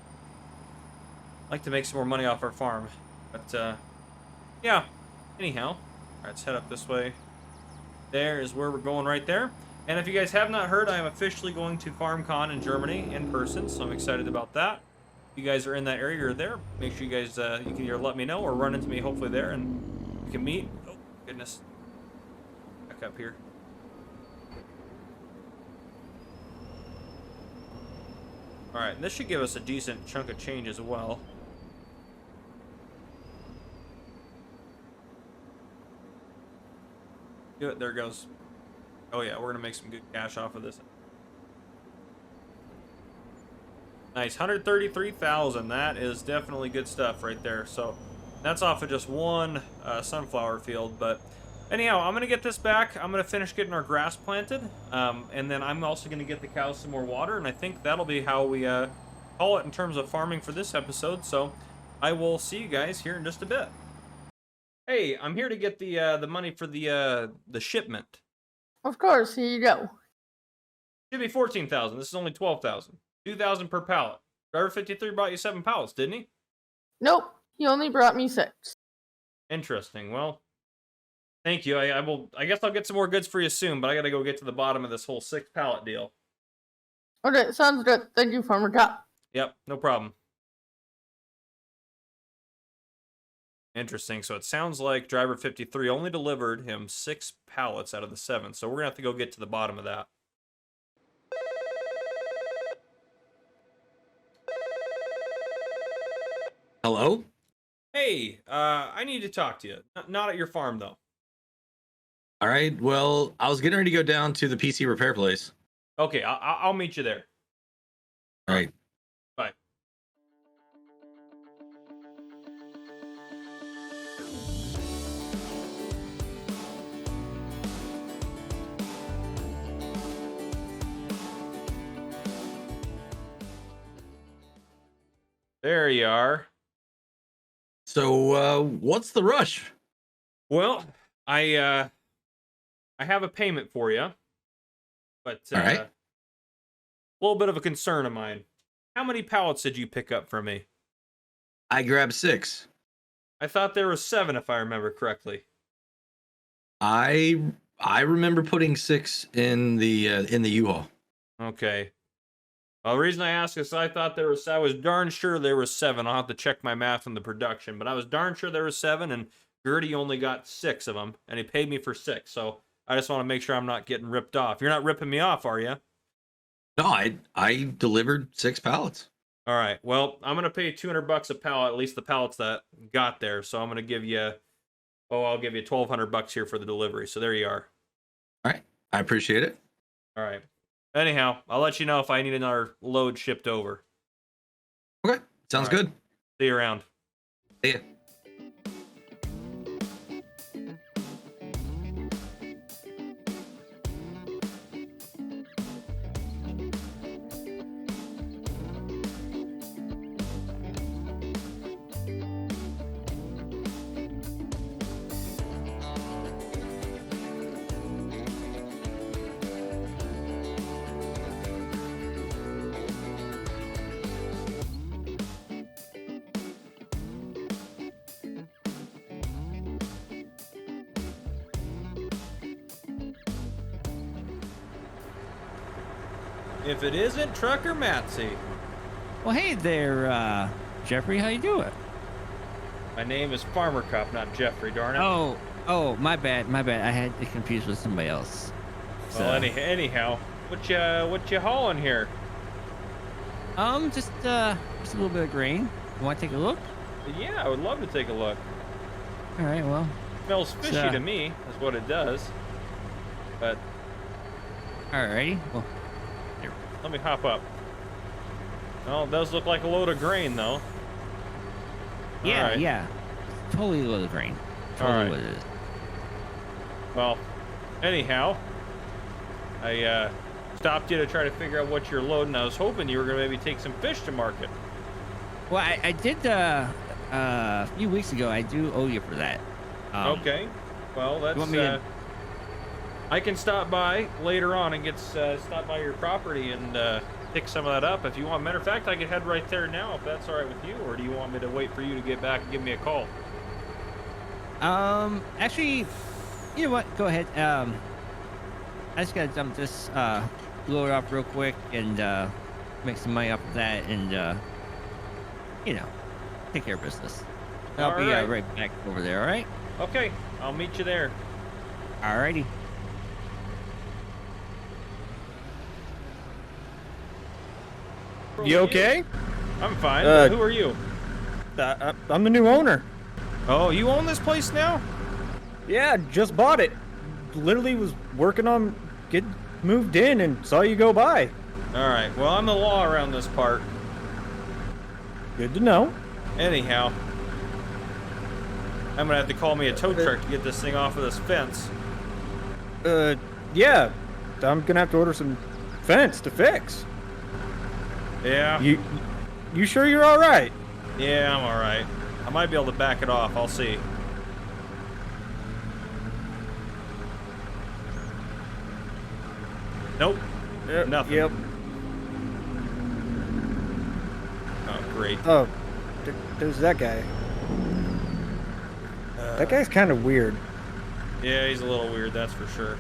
I'd like to make some more money off our farm. But, yeah. Anyhow. All right, let's head up this way. There is where we're going right there. And if you guys have not heard, I am officially going to FarmCon in Germany in person, so I'm excited about that. If you guys are in that area or there, make sure you guys, you can either let me know or run into me hopefully there, and we can meet. Oh, goodness. Back up here. All right, and this should give us a decent chunk of change as well. Do it, there it goes. Oh yeah, we're gonna make some good cash off of this. Nice, 133,000. That is definitely good stuff right there. So that's off of just one sunflower field. But anyhow, I'm gonna get this back. I'm gonna finish getting our grass planted, and then I'm also gonna get the cows some more water. And I think that'll be how we call it in terms of farming for this episode. So I will see you guys here in just a bit. Hey, I'm here to get the money for the shipment. Of course, here you go. Should be 14,000. This is only 12,000. 2,000 per pallet. Driver 53 brought you 7 pallets, didn't he? Nope, he only brought me 6. Interesting. Well, thank you. I guess I'll get some more goods for you soon, but I gotta go get to the bottom of this whole 6 pallet deal. Okay, sounds good. Thank you, Farmer Cop. Yep, no problem. Interesting. So it sounds like Driver 53 only delivered him 6 pallets out of the 7. So we're gonna have to go get to the bottom of that. Hello? Hey, I need to talk to you. Not at your farm though. All right. Well, I was getting ready to go down to the PC repair place. Okay, I'll meet you there. All right. Bye. There you are. So, what's the rush? Well, I have a payment for you, but All right. a little bit of a concern of mine. How many pallets did you pick up for me? I grabbed 6. I thought there were 7, if I remember correctly. I remember putting 6 in the U-Haul. Okay. Well, the reason I asked is I thought I was darn sure there was 7. I'll have to check my math on the production, but I was darn sure there was 7, and Gertie only got 6 of them, and he paid me for 6. So I just want to make sure I'm not getting ripped off. You're not ripping me off, are you? No, I delivered 6 pallets. All right. Well, I'm gonna pay $200 a pallet, at least the pallets that got there. So I'm gonna give you, I'll give you $1,200 here for the delivery. So there you are. All right. I appreciate it. All right. Anyhow, I'll let you know if I need another load shipped over. Okay. Sounds All right. good. See you around. See ya. If it isn't Trucker Matsy. Well, hey there, Jeffrey. How you doing? My name is Farmer Cop, not Jeffrey, darn it. Oh, my bad. I had it confused with somebody else. Well, anyhow, what you hauling here? Just a little bit of grain. You want to take a look? Yeah, I would love to take a look. All right. Well, Smells fishy to me, is what it does. But alrighty. Well, let me hop up. Well, it does look like a load of grain, though. yeah, Alright. yeah. Totally a load of grain. Totally Alright. what it is. Well, anyhow, I stopped you to try to figure out what you're loading. I was hoping you were going to maybe take some fish to market. Well, I did a few weeks ago. I do owe you for that. Okay. Well, that's want me to- I can stop by later on and stop by your property and pick some of that up if you want. Matter of fact, I could head right there now if that's all right with you, or do you want me to wait for you to get back and give me a call? Actually, you know what? Go ahead. I just gotta dump this load off real quick and make some money off of that, and take care of business. I'll be Alright. right back over there. All right. Okay, I'll meet you there. Alrighty. You okay? I'm fine. Uh, Who are you? I'm the new owner. Oh, you own this place now? Yeah, just bought it. Literally was working on getting moved in and saw you go by. All right. Well, I'm the law around this part. Good to know. Anyhow, I'm gonna have to call me a tow truck to get this thing off of this fence. Yeah, I'm gonna have to order some fence to fix. Yeah. You sure you're all right? Yeah, I'm all right. I might be able to back it off. I'll see. Nope. Nothing. Yep. Oh, great. Oh, there's that guy. That guy's kind of weird. Yeah, he's a little weird, that's for sure.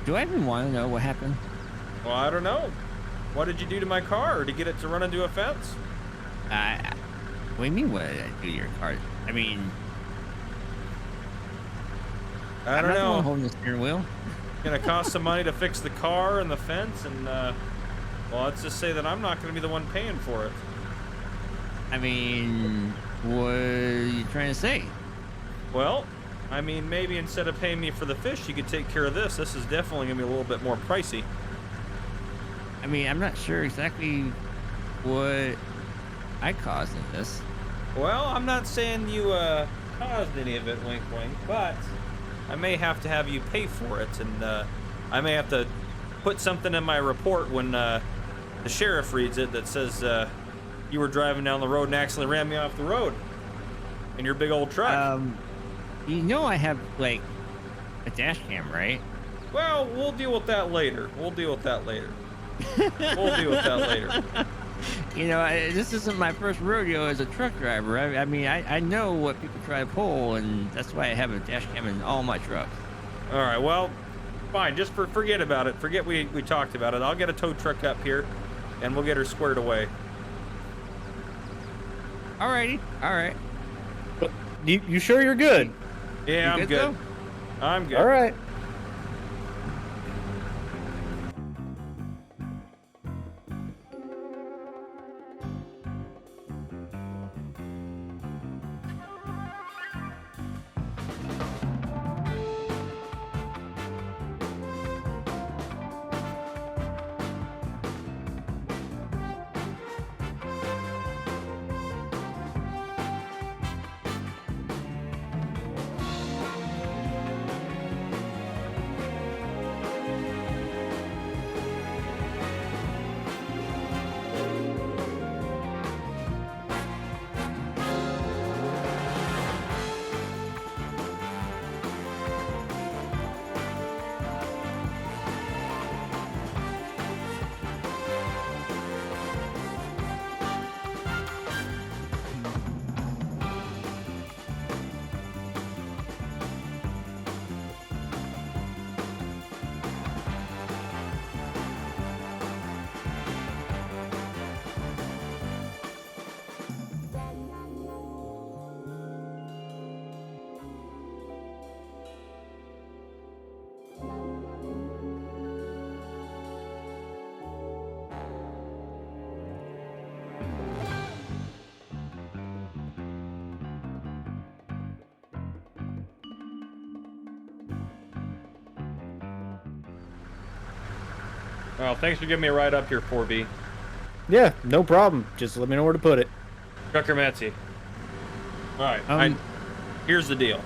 Do I even want to know what happened? Well, I don't know. What did you do to my car to get it to run into a fence? What do you mean? What did I do to your car? I mean, I don't I'm not the one know. holding the steering wheel. Gonna cost some money to fix the car and the fence, and well, let's just say that I'm not gonna be the one paying for it. I mean, what are you trying to say? Well, I mean, maybe instead of paying me for the fish, you could take care of this. This is definitely gonna be a little bit more pricey. I mean, I'm not sure exactly what I caused in this. Well, I'm not saying you caused any of it, wink wink, but I may have to have you pay for it, and I may have to put something in my report when the sheriff reads it that says you were driving down the road and accidentally ran me off the road in your big old truck. You know I have, like, a dash cam, right? Well, we'll deal with that later. We'll deal with that later. You know, this isn't my first rodeo as a truck driver. I mean, I know what people try to pull, and that's why I have a dash cam in all my trucks. All right, well, fine. Just forget about it. Forget we talked about it. I'll get a tow truck up here, and we'll get her squared away. Alrighty, alright. You sure you're good? Yeah, You I'm good, good. I'm good. All right. Well, thanks for giving me a ride up here, 4B. Yeah, no problem. Just let me know where to put it. Trucker Matsy. All right. Here's the deal.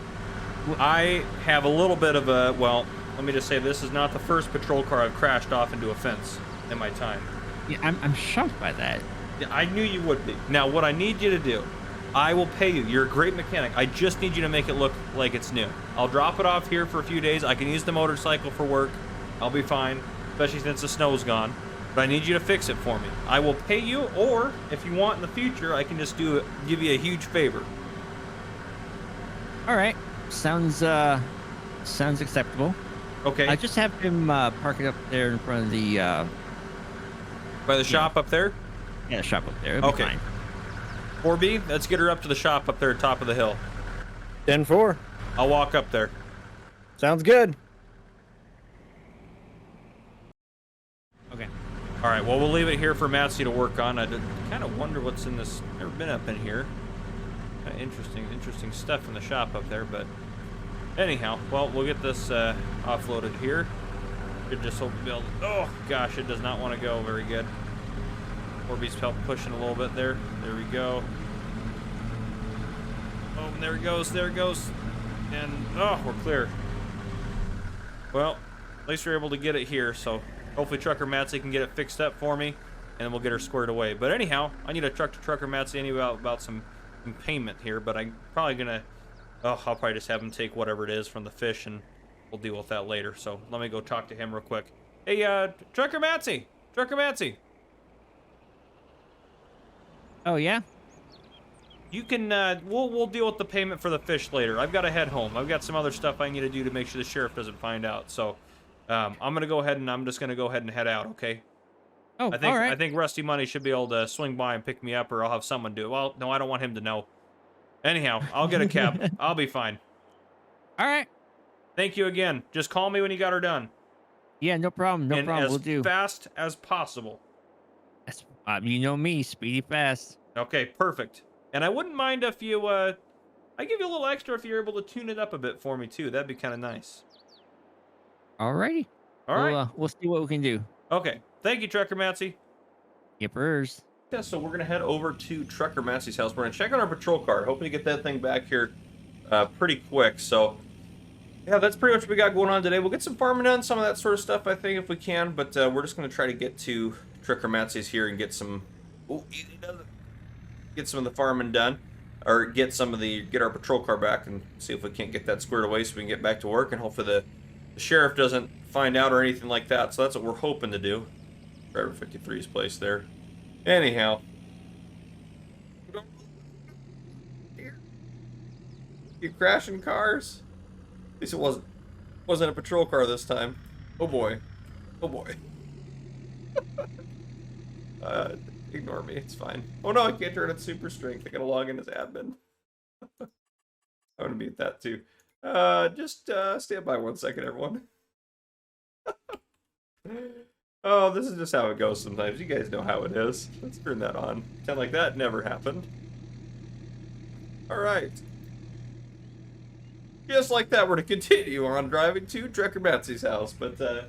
I have a little bit of a, well, let me just say this is not the first patrol car I've crashed off into a fence in my time. Yeah, I'm shocked by that. Yeah, I knew you would be. Now, what I need you to do, I will pay you. You're a great mechanic. I just need you to make it look like it's new. I'll drop it off here for a few days. I can use the motorcycle for work. I'll be fine, especially since the snow's gone. But I need you to fix it for me. I will pay you, or if you want in the future, I can just give you a huge favor. All right, sounds acceptable. Okay. I just have him park it up there in front of the By the shop up there? shop up there. It'll be Okay. fine. 4B, let's get her up to the shop up there, top of the hill. 10-4. I'll walk up there. Sounds good. Okay. All right, well, we'll leave it here for Matsy to work on. I kind of wonder what's in this. Never been up in here. Interesting stuff in the shop up there, but anyhow, well, we'll get this offloaded here. Should just hope to be able to, oh, gosh, it does not want to go very good. Orbeez help pushing a little bit there. There we go. Oh, and there it goes, And, oh, we're clear. Well, at least we're able to get it here, so hopefully Trucker Matsy can get it fixed up for me, and then we'll get her squared away. But anyhow, I need to talk to Trucker Matsy anyway about some payment here, but I'm probably gonna, I'll probably just have him take whatever it is from the fish, and we'll deal with that later. So let me go talk to him real quick. Hey, Trucker Matsy! Trucker Matsy! Oh yeah. You can, we'll deal with the payment for the fish later. I've got to head home. I've got some other stuff I need to do to make sure the sheriff doesn't find out. So, I'm gonna go ahead and head out, okay? Oh, I think all right. I think Rusty Money should be able to swing by and pick me up, or I'll have someone do it. Well, no, I don't want him to know. Anyhow, I'll get a cab. I'll be fine. All right. Thank you again. Just call me when you got her done. Yeah, no problem. No And problem. as We'll do. fast as possible. You know me, speedy fast. Okay, perfect. And I wouldn't mind if you, I give you a little extra if you're able to tune it up a bit for me too. That'd be kind of nice. Alrighty. All right. We'll see what we can do. Okay. Thank you, Trucker Matsy. Yippers. Yeah, so we're gonna head over to Trucker Matsy's house. We're gonna check on our patrol car, hoping to get that thing back here pretty quick. So yeah, that's pretty much what we got going on today. We'll get some farming done, some of that sort of stuff, I think, if we can. But we're just gonna try to get to Trucker Matsy's here and get some, get some of the farming done, or get our patrol car back and see if we can't get that squared away so we can get back to work, and hopefully the sheriff doesn't find out or anything like that. So that's what we're hoping to do. Driver 53's place there. Anyhow. You crashing cars? At least it wasn't a patrol car this time. Oh boy. Oh boy. Ignore me, it's fine. Oh no, I can't turn it super strength. I gotta log in as admin. I want to mute that too. Just stand by 1 second, everyone. Oh, this is just how it goes sometimes. You guys know how it is. Let's turn that on. Pretend like that never happened. Alright. Just like that, we're to continue on driving to Trucker Matsy's house. But,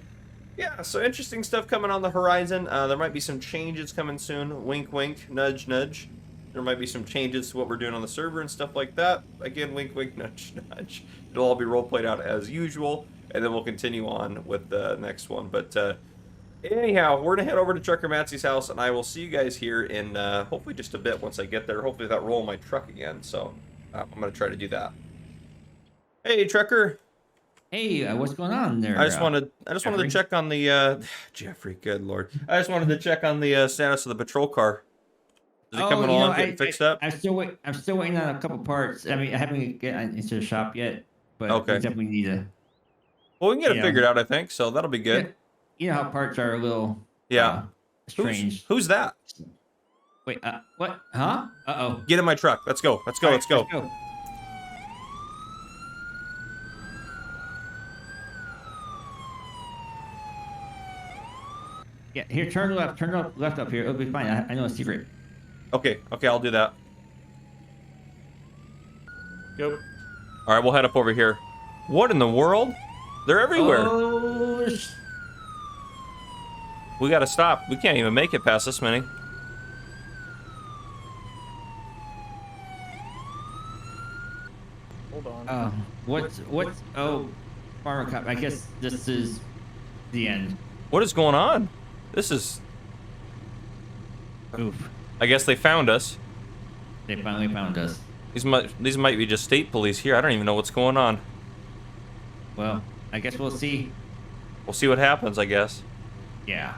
yeah, so interesting stuff coming on the horizon. There might be some changes coming soon. Wink, wink, nudge, nudge. There might be some changes to what we're doing on the server and stuff like that. Again, wink, wink, nudge, nudge. It'll all be role-played out as usual. And then we'll continue on with the next one. But, anyhow, we're going to head over to Trucker Matsy's house, and I will see you guys here in hopefully just a bit once I get there. Hopefully without rolling my truck again, so I'm going to try to do that. Hey, Trucker. Hey, what's going on there? I just wanted to check on the Jeffrey. Good lord! I just wanted to check on the status of the patrol car. Is it coming along, getting fixed up? I'm still waiting on a couple parts. I mean, I haven't get into the shop yet, but Okay. we definitely need to. Well, we can get it figured out, I think. So that'll be good. You know how parts are a little strange. Who's that? Wait, what? Huh? Uh-oh. Get in my truck. Let's go. Let's go. All Let's right, go. Yeah, here, turn left up here. It'll be fine. I know a secret. Okay. Okay, I'll do that. Go. All right, we'll head up over here. What in the world? They're everywhere. Oh, We gotta stop. We can't even make it past this many. Hold on. What's oh, Farmer Cop, I guess this is the end. What is going on? This is... Oof. I guess they found us. They finally found us. These might be just state police here. I don't even know what's going on. Well, I guess we'll see. We'll see what happens, I guess. Yeah.